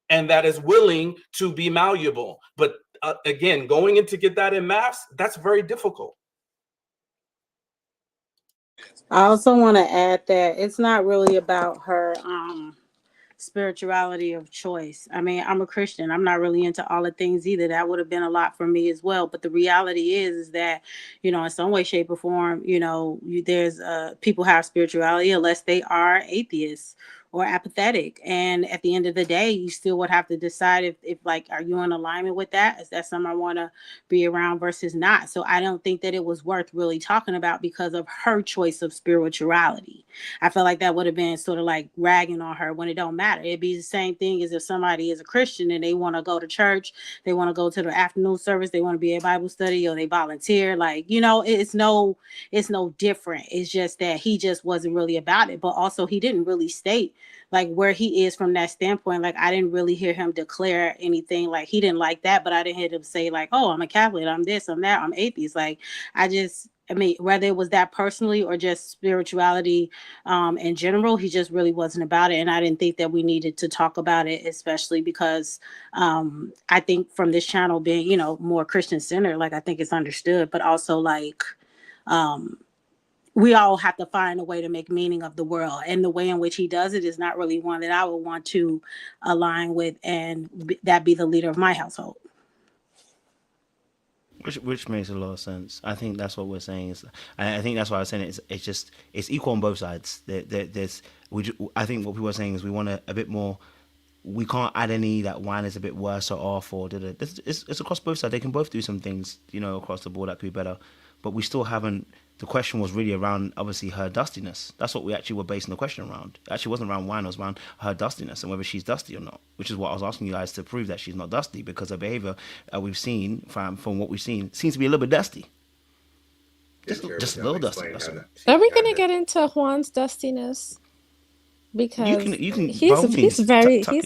and that is willing to be malleable. But again, going in to get that in maths, that's very difficult. I also want to add that it's not really about her spirituality of choice. I mean, I'm a Christian. I'm not really into all the things either. That would have been a lot for me as well. But the reality is that, in some way, shape, or form, there's people have spirituality unless they are atheists or apathetic. And at the end of the day, you still would have to decide if are you in alignment with that? Is that something I want to be around versus not? So I don't think that it was worth really talking about because of her choice of spirituality. I feel like that would have been sort of like ragging on her when it don't matter. It'd be the same thing as if somebody is a Christian and they want to go to church, they want to go to the afternoon service, they want to be at Bible study, or they volunteer. It's no different. It's just that he just wasn't really about it. But also he didn't really state where he is from that standpoint. I didn't really hear him declare anything he didn't like that, but I didn't hear him say oh, I'm a Catholic, I'm this, I'm that, I'm atheist. Whether it was that personally or just spirituality in general, he just really wasn't about it. And I didn't think that we needed to talk about it, especially because I think from this channel being, more Christian centered, I think it's understood, but also we all have to find a way to make meaning of the world. And the way in which he does it is not really one that I would want to align with and that be the leader of my household. Which makes a lot of sense. I think that's what we're saying. I think that's why I was saying it's equal on both sides. I think what people are saying is we want a bit more. We can't add any that one is a bit worse or off or it's across both sides. They can both do some things, across the board that could be better. But we still haven't. The question was really around obviously her dustiness. That's what we actually were basing the question around. It actually wasn't around wine, it was around her dustiness and whether she's dusty or not. Which is what I was asking you guys to prove that she's not dusty, because her behavior we've seen from what we've seen seems to be a little bit dusty. Just a little dusty. Are we gonna get into Juan's dustiness? Because he's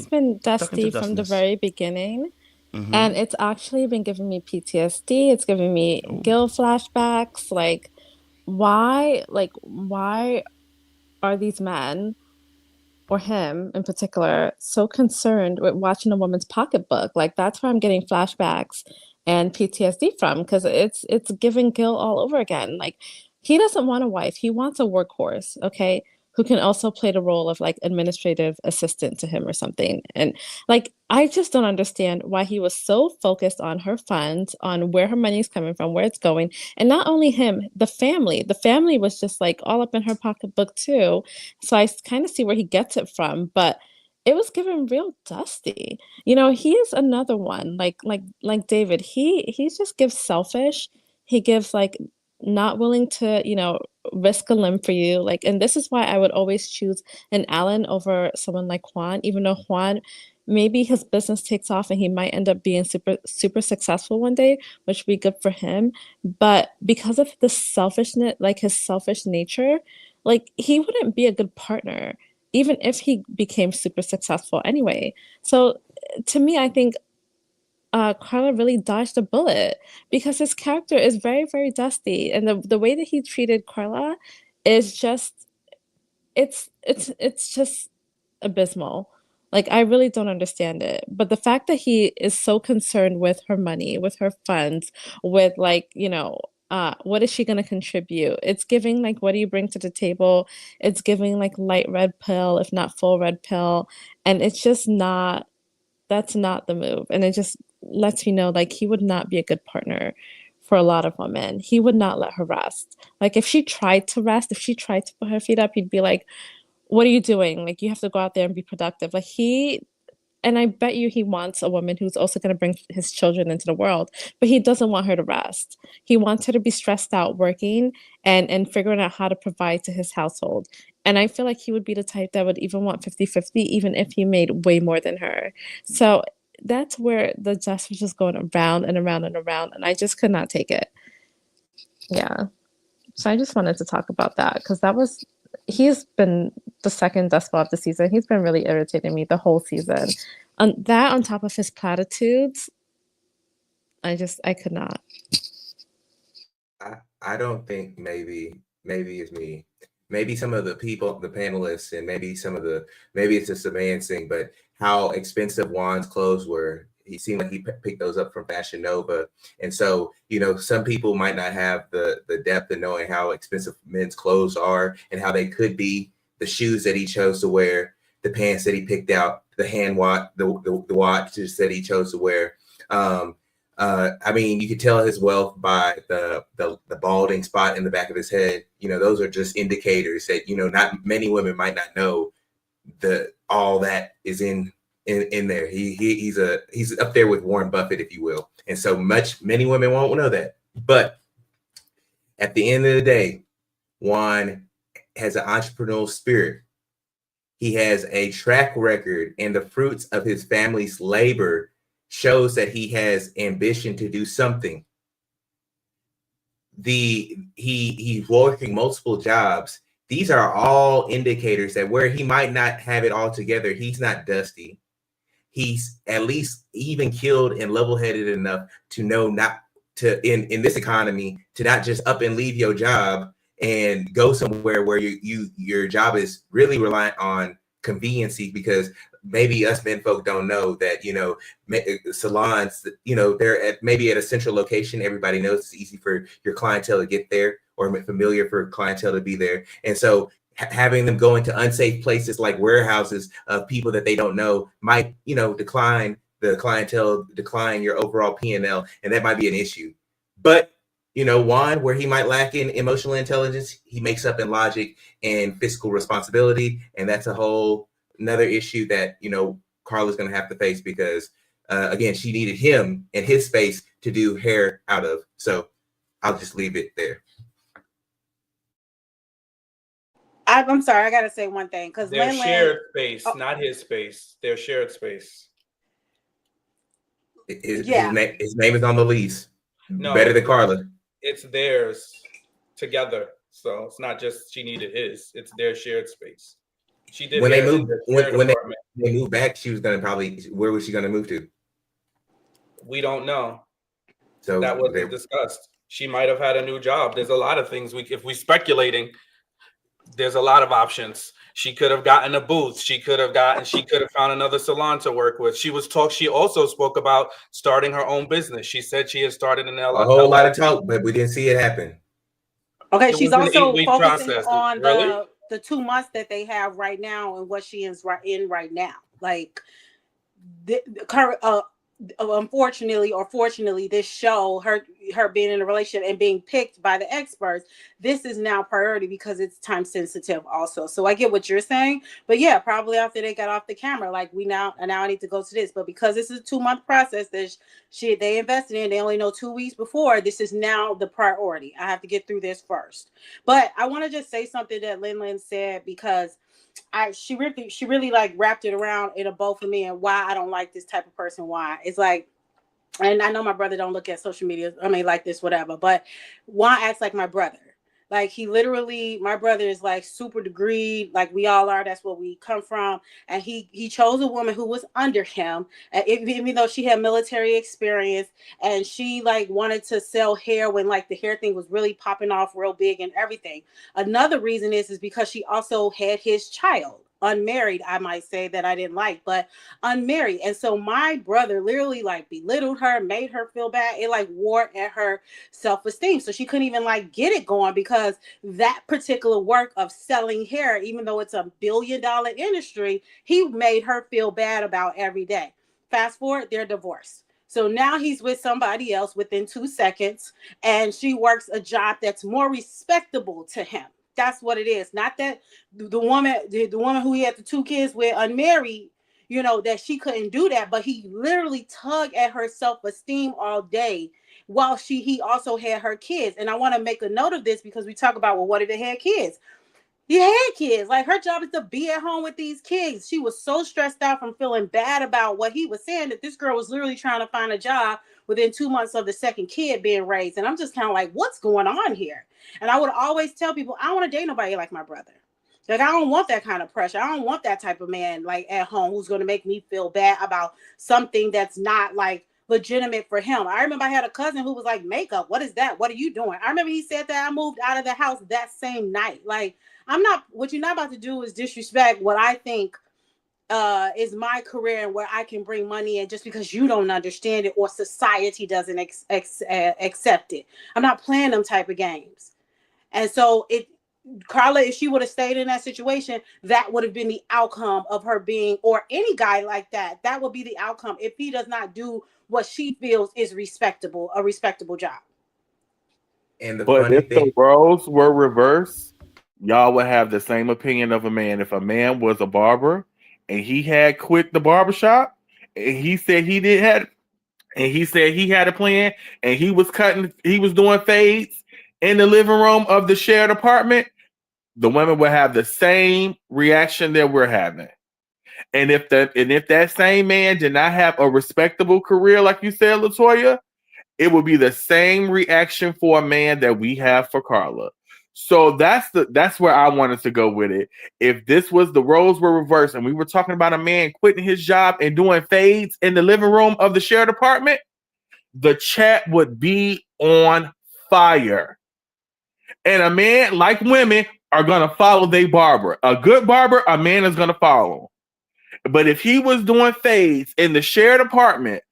been dusty from the very beginning. Mm-hmm. And it's actually been giving me PTSD. It's giving me Gil flashbacks. Why are these men, or him in particular, so concerned with watching a woman's pocketbook? That's where I'm getting flashbacks and PTSD from, because it's giving Gil all over again. He doesn't want a wife. He wants a workhorse, okay, who can also play the role of administrative assistant to him or something. And I just don't understand why he was so focused on her funds, on where her money is coming from, where it's going. And not only him, the family was just all up in her pocketbook too. So I kind of see where he gets it from, but it was given real dusty. He is another one, like David. He just gives selfish. He gives not willing to, risk a limb for you. Like, and this is why I would always choose an Alan over someone like Juan, even though Juan, maybe his business takes off and he might end up being super, super successful one day, which would be good for him. But because of the selfishness, like his selfish nature, like he wouldn't be a good partner, even if he became super successful anyway. So to me, I think Karla really dodged a bullet because his character is very, very dusty, and the way that he treated Karla is just it's just abysmal. Like I really don't understand it. But the fact that he is so concerned with her money, with her funds, with like, what is she gonna contribute? It's giving like what do you bring to the table? It's giving like light red pill, if not full red pill. And it's just not that's not the move. And it just lets me know like he would not be a good partner for a lot of women. He would not let her rest. Like if she tried to rest, if she tried to put her feet up, he'd be like, what are you doing? Like you have to go out there and be productive. And I bet you he wants a woman who's also going to bring his children into the world, but he doesn't want her to rest. He wants her to be stressed out working and figuring out how to provide to his household. And I feel like he would be the type that would even want 50-50, even if he made way more than her. So that's where the just was just going around and around and around, and I just could not take it. Yeah. So I just wanted to talk about that because he's been the second dustball of the season. He's been really irritating me the whole season. On top of platitudes, I could not. I don't think maybe it's me. Maybe some of the people, the panelists, and maybe it's just a man thing, but how expensive Juan's clothes were. He seemed like he picked those up from Fashion Nova. And so, some people might not have the depth of knowing how expensive men's clothes are and how they could be, the shoes that he chose to wear, the pants that he picked out, the hand watch, the watches that he chose to wear. I mean, you could tell his wealth by the balding spot in the back of his head. Those are just indicators that, not many women might not know all that is in there. He's up there with Warren Buffett, if you will. And so many women won't know that. But at the end of the day, Juan has an entrepreneurial spirit. He has a track record, and the fruits of his family's labor shows that he has ambition to do something. He's working multiple jobs. These are all indicators that where he might not have it all together, he's not dusty. He's at least even keeled and level-headed enough to know not to in this economy to not just up and leave your job and go somewhere where your job is really reliant on conveniency, because maybe us men folk don't know that salons, they're at a central location. Everybody knows it's easy for your clientele to get there, or familiar for clientele to be there. And so having them go into unsafe places like warehouses of people that they don't know might decline the clientele, decline your overall P&L, and that might be an issue. But Juan, where he might lack in emotional intelligence, he makes up in logic and fiscal responsibility, and that's another issue that Karla's going to have to face, because again, she needed him and his space to do hair out of. So I'll just leave it there. I'm sorry, I gotta say one thing, because their shared space, not his space. Their shared space. His name is on the lease. No, better than Karla. It's theirs together. So it's not just she needed his. It's their shared space. She did. When they moved back, she was gonna where was she gonna move to? We don't know. So that was discussed. She might have had a new job. There's a lot of things if we speculating. There's a lot of options. She could have gotten a booth. She could have found another salon to work with. She also spoke about starting her own business. She said she had started an a whole lot of talk, but we didn't see it happen. Okay, she's also focusing on the 2 months that they have right now and what she is in right now. Like unfortunately or fortunately, this show, her being in a relationship and being picked by the experts, this is now priority because it's time sensitive also. So I get what you're saying, but yeah, probably after they got off the camera, like now I need to go to this, but because this is a 2-month process that they invested in, they only know 2 weeks before, this is now the priority. I have to get through this first. But I want to just say something that Lin said, because she really like wrapped it around in a bow for me, and why I don't like this type of person. Why it's like, and I know my brother don't look at social media, I mean, like this, whatever, but why acts like my brother? Like, he literally, my brother is like super degreed, like we all are. That's where we come from. And he chose a woman who was under him, and even though she had military experience, and she like wanted to sell hair when like the hair thing was really popping off real big and everything. Another reason is because she also had his child, unmarried, I might say, that I didn't like, but unmarried. And so my brother literally like belittled her, made her feel bad. It like wore at her self-esteem. So she couldn't even like get it going, because that particular work of selling hair, even though it's $1 billion industry, he made her feel bad about every day. Fast forward, they're divorced. So now he's with somebody else within 2 seconds, and she works a job that's more respectable to him. That's what it is. Not that the woman who he had the 2 kids with, unmarried, you know, that she couldn't do that, but he literally tugged at her self-esteem all day while he also had her kids. And I want to make a note of this, because we talk about, well, what if they had kids? He had kids. Like, her job is to be at home with these kids. She was so stressed out from feeling bad about what he was saying that this girl was literally trying to find a job within 2 months of the second kid being raised. And I'm just kind of like, what's going on here? And I would always tell people, I don't want to date nobody like my brother. Like, I don't want that kind of pressure. I don't want that type of man like at home who's going to make me feel bad about something that's not like legitimate for him. I remember I had a cousin who was like, makeup, what is that? What are you doing? I remember he said that I moved out of the house that same night. Like, what you're not about to do is disrespect what I think is my career and where I can bring money in, just because you don't understand it or society doesn't accept it. I'm not playing them type of games. And so Carla, if she would have stayed in that situation, that would have been the outcome of her being, or any guy like that, that would be the outcome if he does not do what she feels is a respectable job. And But if the roles were reversed, y'all would have the same opinion of a man. If a man was a barber and he had quit the barbershop, and he said he had a plan, and he was doing fades in the living room of the shared apartment, the women would have the same reaction that we're having. And if that same man did not have a respectable career, like you said, LaToya, it would be the same reaction for a man that we have for Carla. So that's where I wanted to go with it. If this was the roles were reversed and we were talking about a man quitting his job and doing fades in the living room of the shared apartment, the chat would be on fire. And a man, like women, are going to follow their barber. A good barber, a man is going to follow. But if he was doing fades in the shared apartment,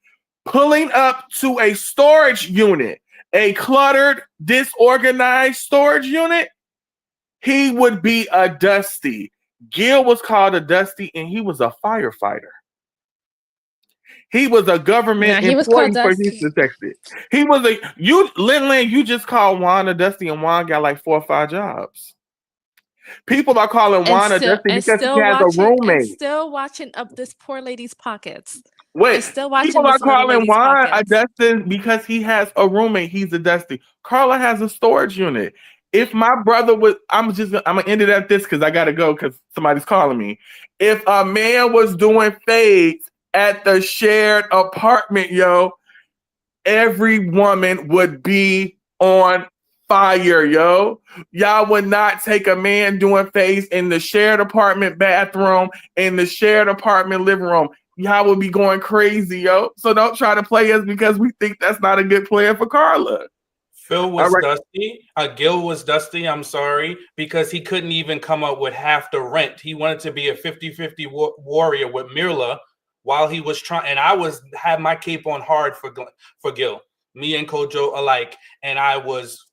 pulling up to a storage unit, a cluttered, disorganized storage unit, he would be a Dusty. Gil was called a Dusty, and he was a firefighter. He was a government employee for his detective. He was Lin, you just called Juan a Dusty, and Juan got like 4 or 5 jobs. People are calling Juan a Dusty because he has a roommate. And still watching up this poor lady's pockets. Wait, still watching people are this little calling lady's Juan a pockets. Dustin because he has a roommate. He's a Dusty. Carla has a storage unit. If my brother was, I'm gonna end it at this because I gotta go because somebody's calling me. If a man was doing fades at the shared apartment, every woman would be on fire, yo. Y'all would not take a man doing fades in the shared apartment bathroom, in the shared apartment living room. Y'all would be going crazy, yo. So don't try to play us because we think that's not a good plan for Carla. Phil was Dusty. Gil was Dusty, I'm sorry, because he couldn't even come up with half the rent. He wanted to be a 50-50 warrior with Mirla while he was trying. And I had my cape on hard for Gil, me and Kojo alike. And I was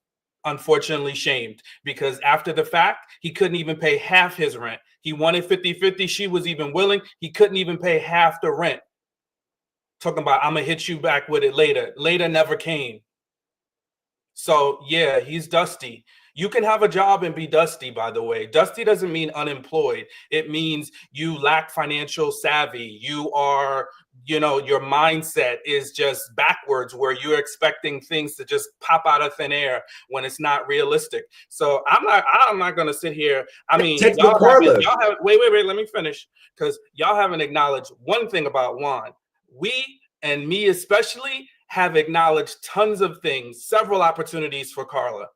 unfortunately shamed because after the fact, he couldn't even pay half his rent. He wanted 50-50. She was even willing. He couldn't even pay half the rent talking about I'm gonna hit you back with it later. Later never came. So yeah, he's dusty. You can have a job and be dusty, by the way. Dusty doesn't mean unemployed. It means you lack financial savvy. You are, you know, your mindset is just backwards, where you're expecting things to just pop out of thin air when it's not realistic. So I'm not gonna sit here. I mean, Textbook Carla. wait, let me finish, because y'all haven't acknowledged one thing about Juan. We, and me especially, have acknowledged tons of things, several opportunities for Karla.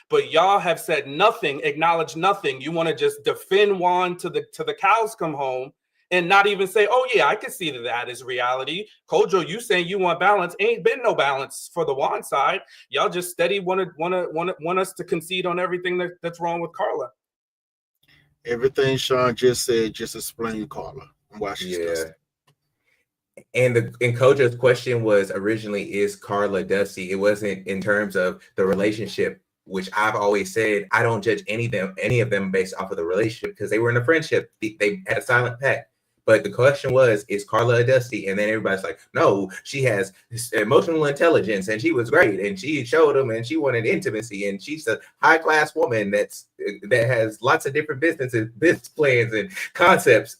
But y'all have said nothing, acknowledged nothing. You want to just defend Juan to the cows come home, and not even say, oh yeah, I can see that is reality. Kojo, you saying you want balance? Ain't been no balance for the Juan side. Y'all just steady want us to concede on everything that's wrong with Karla. Everything Sean just said, just explain Karla and why she's dusty. And Kojo's question was originally, is Karla dusty? It wasn't in terms of the relationship, which I've always said I don't judge any of them based off of the relationship, because they were in a friendship. They had a silent pact. But the question was, is Karla a dusty? And then everybody's like, no, she has emotional intelligence and she was great and she showed them and she wanted intimacy and she's a high class woman that has lots of different business plans and concepts.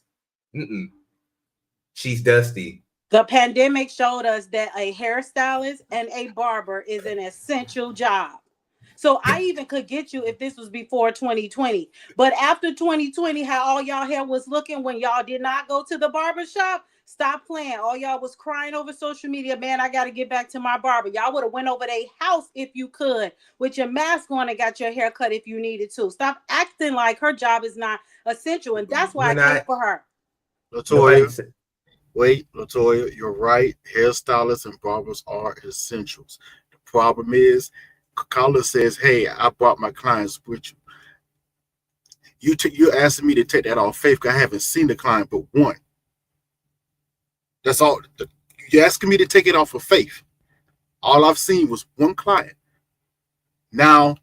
She's dusty. The pandemic showed us that a hairstylist and a barber is an essential job. So I even could get you if this was before 2020. But after 2020, how all y'all hair was looking when y'all did not go to the barber shop, stop playing. All y'all was crying over social media, man, I got to get back to my barber. Y'all would have went over their house if you could with your mask on and got your hair cut if you needed to. Stop acting like her job is not essential. And that's why I came for her. Latoya, wait, Latoya, you're right. Hairstylists and barbers are essentials. The problem is, Karla says, hey, I brought my clients with you. You're asking me to take that off faith because I haven't seen the client but one. That's all. You're asking me to take it off of faith. All I've seen was one client. Now,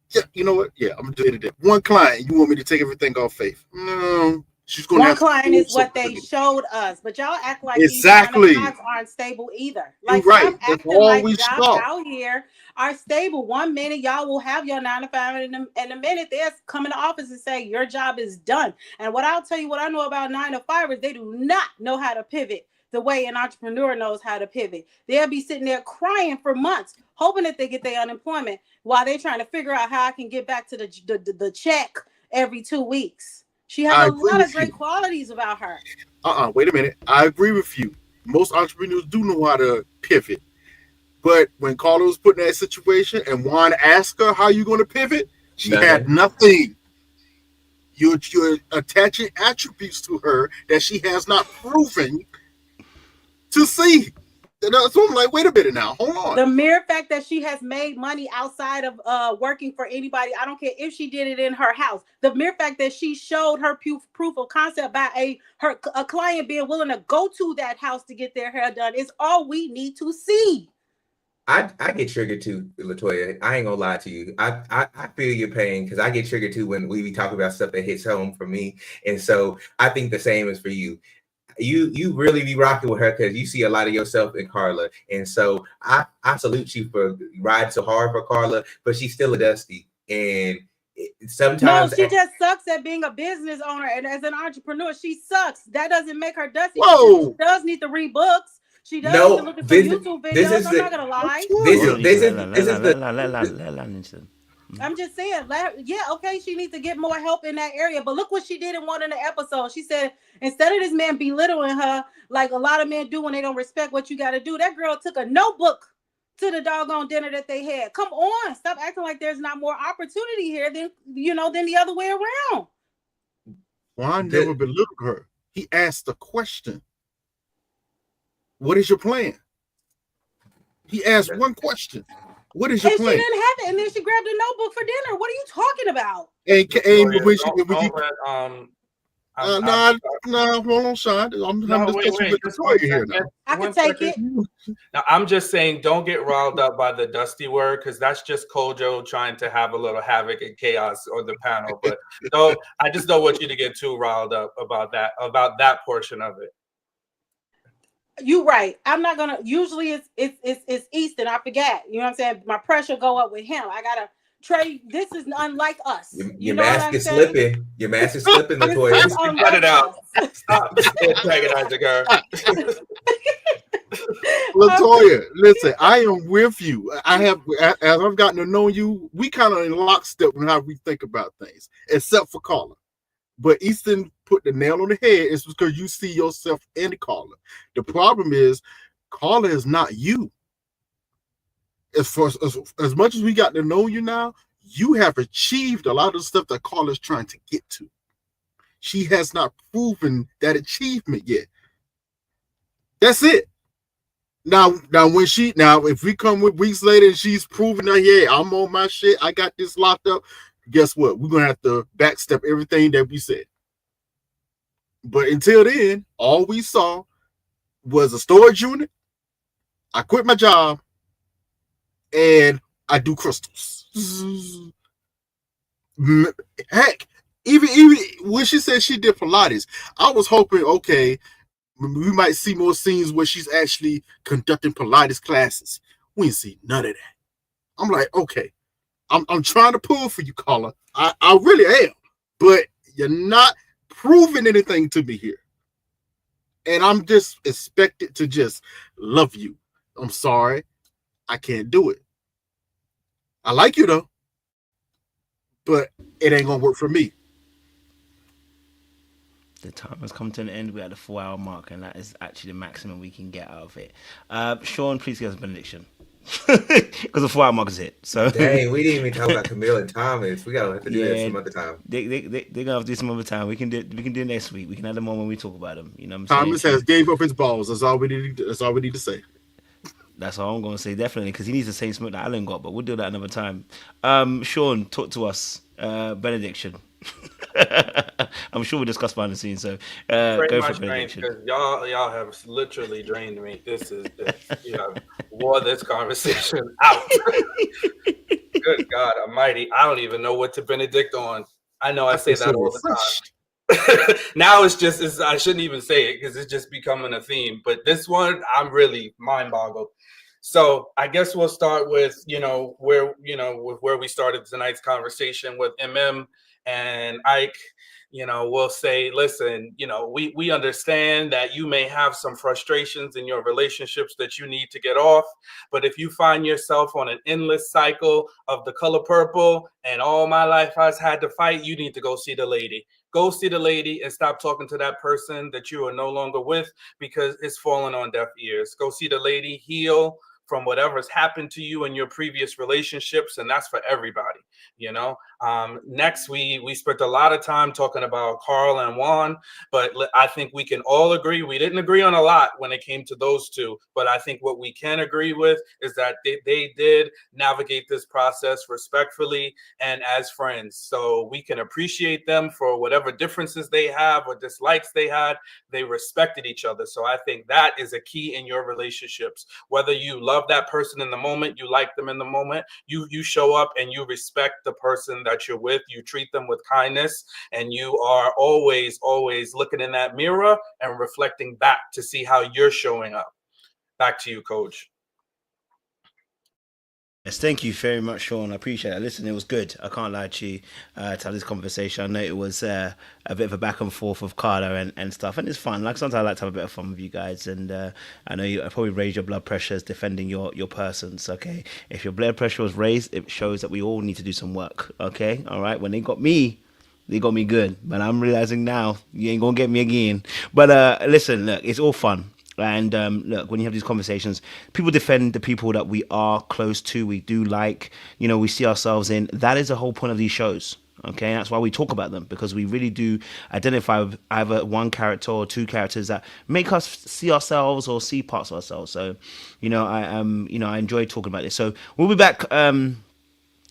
yeah, you know what? Yeah, I'm going to do it. One client, you want me to take everything off faith? No. She's going one client is what they showed us, but y'all act like exactly these jobs aren't stable either. Like, you're right. Stop acting like jobs out here are stable. 1 minute y'all will have your 9 to 5, and in a minute they'll come in the office and say your job is done. And what I'll tell you, what I know about 9 to 5ers, they do not know how to pivot the way an entrepreneur knows how to pivot. They'll be sitting there crying for months, hoping that they get their unemployment while they're trying to figure out how I can get back to the check every 2 weeks. She has a lot of great qualities about her. Wait a minute. I agree with you. Most entrepreneurs do know how to pivot. But when Karla was put in that situation and Juan asked her, how are you going to pivot? She had nothing. You're attaching attributes to her that she has not proven to see. So I'm like, wait a minute now, hold on. The mere fact that she has made money outside of working for anybody, I don't care if she did it in her house. The mere fact that she showed her proof of concept by a client being willing to go to that house to get their hair done is all we need to see. I get triggered too, Latoya. I ain't gonna lie to you. I feel your pain because I get triggered too when we be talking about stuff that hits home for me. And so I think the same is for you. You really be rocking with her because you see a lot of yourself in Karla. And so I salute you for riding so hard for Karla, but she's still a dusty. And sometimes she just sucks at being a business owner, and as an entrepreneur, she sucks. That doesn't make her dusty. She does need to read books. She does need to look at some YouTube videos. I'm not gonna lie. I'm just saying, yeah, okay, she needs to get more help in that area. But look what she did in one of the episodes. She said, instead of this man belittling her like a lot of men do when they don't respect what you got to do, that girl took a notebook to the doggone dinner that they had. Come on, stop acting like there's not more opportunity here than the other way around. Juan never belittled her. He asked a question. What is your plan? He asked one question. What is your plan? She didn't have it, and then she grabbed a notebook for dinner. What are you talking about? Hold on, Sean. I can take it. Now, I'm just saying, don't get riled up by the dusty word, because that's just Kojo trying to have a little havoc and chaos on the panel. But no, I just don't want you to get too riled up about that portion of it. You right. I'm not gonna. Usually it's Easton. I forget. You know what I'm saying? My pressure go up with him. I gotta Trey. This is unlike us. Your know what mask I'm is saying? slipping. Your mask is slipping, This Latoya. is Cut unlike it out. us. Stop antagonizing her. Latoya, listen, I am with you. As I've gotten to know you, we kind of in lockstep in how we think about things, except for Carla. But Easton put the nail on the head. It's because you see yourself in Carla. The problem is, Carla is not you. As much as we got to know you now, you have achieved a lot of the stuff that Carla's trying to get to. She has not proven that achievement yet. That's it. Now if we come with weeks later and she's proven that, yeah, I'm on my shit, I got this locked up, guess what? We're gonna have to backstep everything that we said. But until then, all we saw was a storage unit. I quit my job and I do crystals. Heck, even when she said she did Pilates, I was hoping, okay, we might see more scenes where she's actually conducting Pilates classes. We didn't see none of that. I'm like, okay, I'm trying to pull for you, Carla. I really am, but you're not proving anything to me here. And I'm just expected to just love you. I'm sorry, I can't do it. I like you though, but it ain't gonna work for me. The time has come to an end. We're at the 4-hour mark, and that is actually the maximum we can get out of it. Sean, please give us a benediction. Because the 4-hour mark is hit. So dang, we didn't even talk about Camille and Thomas. We gotta have to do that some other time. They're gonna have to do some other time. We can do it next week. We can have them on when we talk about them. You know what I'm Thomas saying? has gave up his balls. That's all we need to say. That's all I'm gonna say, definitely, because he needs the same smoke that Alan got, but we'll do that another time. Sean, talk to us. Benediction. I'm sure we'll discuss behind the scenes, so go for benediction. Y'all have literally drained me. You have wore this conversation out. Good God Almighty, I don't even know what to benedict on. I know I say that all the time. Now I shouldn't even say it because it's just becoming a theme. But this one, I'm really mind boggled. So I guess we'll start with where we started tonight's conversation with EMEM and Ike. We'll say, listen, we understand that you may have some frustrations in your relationships that you need to get off. But if you find yourself on an endless cycle of the color purple and all my life has had to fight, you need to go see the lady. Go see the lady and stop talking to that person that you are no longer with because it's falling on deaf ears. Go see the lady, heal from whatever's happened to you in your previous relationships, and that's for everybody. Next, we spent a lot of time talking about Carl and Juan, but I think we can all agree, we didn't agree on a lot when it came to those two, but I think what we can agree with is that they did navigate this process respectfully and as friends. So we can appreciate them for whatever differences they have or dislikes they had. They respected each other. So I think that is a key in your relationships. Whether you love that person in the moment, you like them in the moment, you show up and you respect the person that you're with, you treat them with kindness, and you are always looking in that mirror and reflecting back to see how you're showing up. Back to you, Coach. Yes, thank you very much, Sean. I appreciate it. Listen, it was good. I can't lie to you to have this conversation. I know it was a bit of a back and forth with Carla and stuff, and it's fun. Like sometimes I like to have a bit of fun with you guys, and I know I probably raised your blood pressures defending your persons. Okay, if your blood pressure was raised, it shows that we all need to do some work. Okay, all right. When they got me good, but I'm realizing now you ain't gonna get me again. But listen, look, it's all fun. And look, when you have these conversations, people defend the people that we are close to, we do like, we see ourselves in. That is the whole point of these shows. Okay, that's why we talk about them, because we really do identify with either one character or two characters that make us see ourselves or see parts of ourselves. So, I enjoy talking about this. So we'll be back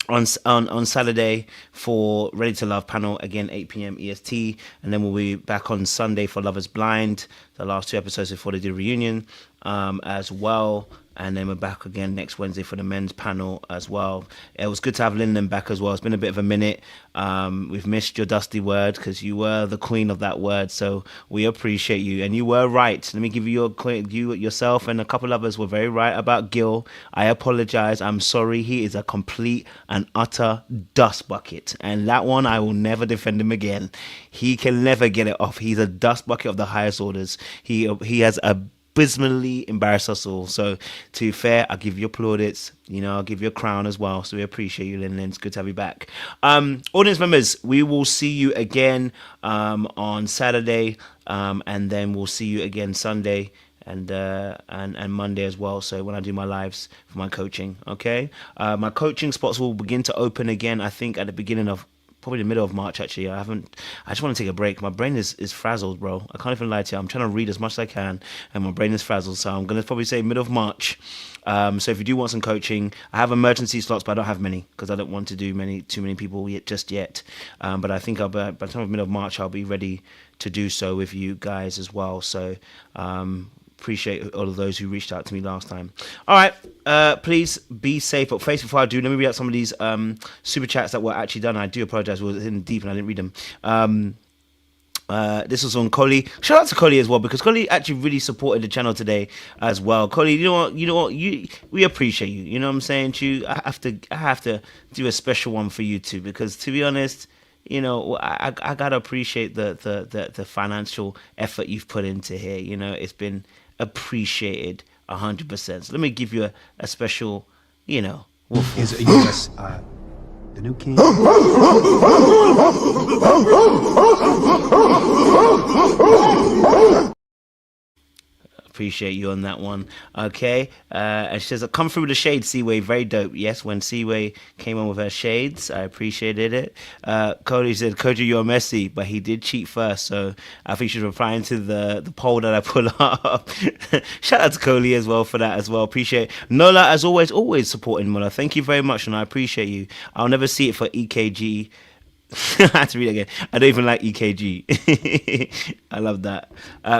on Saturday for Ready to Love panel, again 8 p.m. EST, and then we'll be back on Sunday for Love is Blind, the last two episodes before they do reunion. as well. And then we're back again next Wednesday for the men's panel as well. It was good to have Lyndon back as well. It's been a bit of a minute. We've missed your dusty word because you were the queen of that word. So we appreciate you. And you were right. Let me give you yourself and a couple others were very right about Gil. I apologize. I'm sorry. He is a complete and utter dust bucket. And that one, I will never defend him again. He can never get it off. He's a dust bucket of the highest orders. He has abysmally embarrassed us all. So to be fair, I'll give you plaudits. I'll give you a crown as well. So we appreciate you, Lyndon. It's good to have you back. Audience members, we will see you again on Saturday, and then we'll see you again Sunday and Monday as well. So when I do my lives for my coaching, okay, my coaching spots will begin to open again. I think at the beginning of probably the middle of March. Actually, I just want to take a break. My brain is frazzled, bro. I can't even lie to you. I'm trying to read as much as I can, and my brain is frazzled. So I'm gonna probably say middle of March. So if you do want some coaching, I have emergency slots, but I don't have many because I don't want to do too many people just yet. But I think by the time of middle of March, I'll be ready to do so with you guys as well. So appreciate all of those who reached out to me last time. All right, please be safe. But first, before I do, let me read out some of these super chats that were actually done. I do apologize, it was in deep and I didn't read them. This was on Collie. Shout out to Collie as well, because Collie actually really supported the channel today as well. Collie, you know what, we appreciate you. You know what I'm saying to you? I have to do a special one for you too, because to be honest, I gotta appreciate the financial effort you've put into here. It's been appreciated 100%. So let me give you a special, Is a U.S. The new king. Appreciate you on that one. Okay. And she says, come through the shade, Seaway. Very dope. Yes, when Seaway came on with her shades, I appreciated it. Cody said, Koji, you're messy, but he did cheat first. So I think she's replying to the poll that I put up. Shout out to Cody as well for that as well. Appreciate it. Nola, as always supporting Mola. Thank you very much, and I appreciate you. I'll never see it for EKG. I had to read it again. I don't even like EKG. I love that.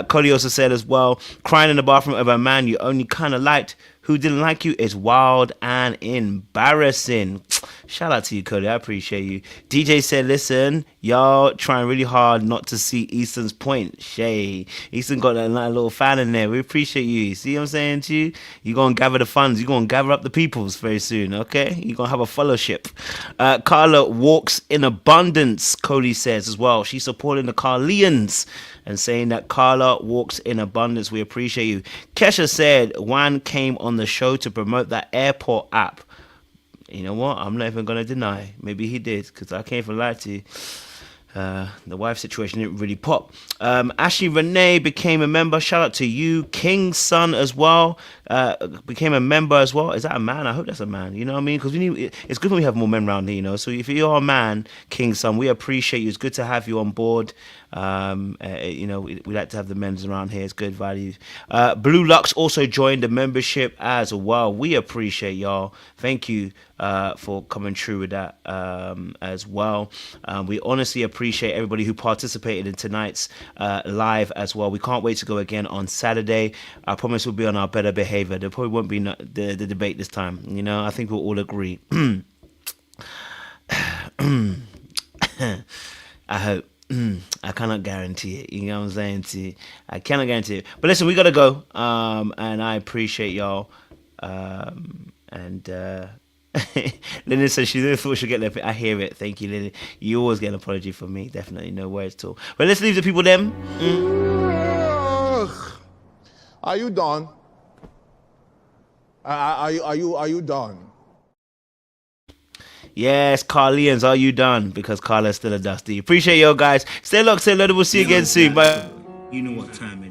Collie also said as well, crying in the bathroom over a man you only kind of liked who didn't like you is wild and embarrassing. Shout out to you, Cody. I appreciate you. DJ said, listen, y'all trying really hard not to see Easton's point. Shay. Easton got that little fan in there. We appreciate you. See what I'm saying to you? You're going to gather the funds. You're going to gather up the peoples very soon, okay? You're going to have a fellowship. Carla walks in abundance, Cody says as well. She's supporting the Karlians and saying that Carla walks in abundance. We appreciate you. Kesha said, Juan came on the show to promote that airport app. You know what? I'm not even going to deny. Maybe he did, because I can't even lie to you. The wife situation didn't really pop. Ashley Renee became a member. Shout out to you. King's son as well became a member as well. Is that a man? I hope that's a man. You know what I mean? Because it's good when we have more men around here, So if you're a man, King's son, we appreciate you. It's good to have you on board. We like to have the men's around here. It's good value. Blue Lux also joined the membership as well. We appreciate y'all. Thank you for coming through with that as well. We honestly appreciate everybody who participated in tonight's live as well. We can't wait to go again on Saturday. I promise we'll be on our better behavior. There probably won't be the debate this time. I think we'll all agree. I hope. I cannot guarantee it. You know what I'm saying? I cannot guarantee it. But listen, we gotta go. And I appreciate y'all. Lynn says she never thought she'd get there. I hear it. Thank you, Lynn. You always get an apology from me. Definitely, no worries at all. But let's leave the people them. Are you done? Are you done? Yes, Karlians, are you done? Because Carla's still a dusty. Appreciate y'all guys. Stay locked, stay loaded. We'll see you again soon. Bye. You know what time it is.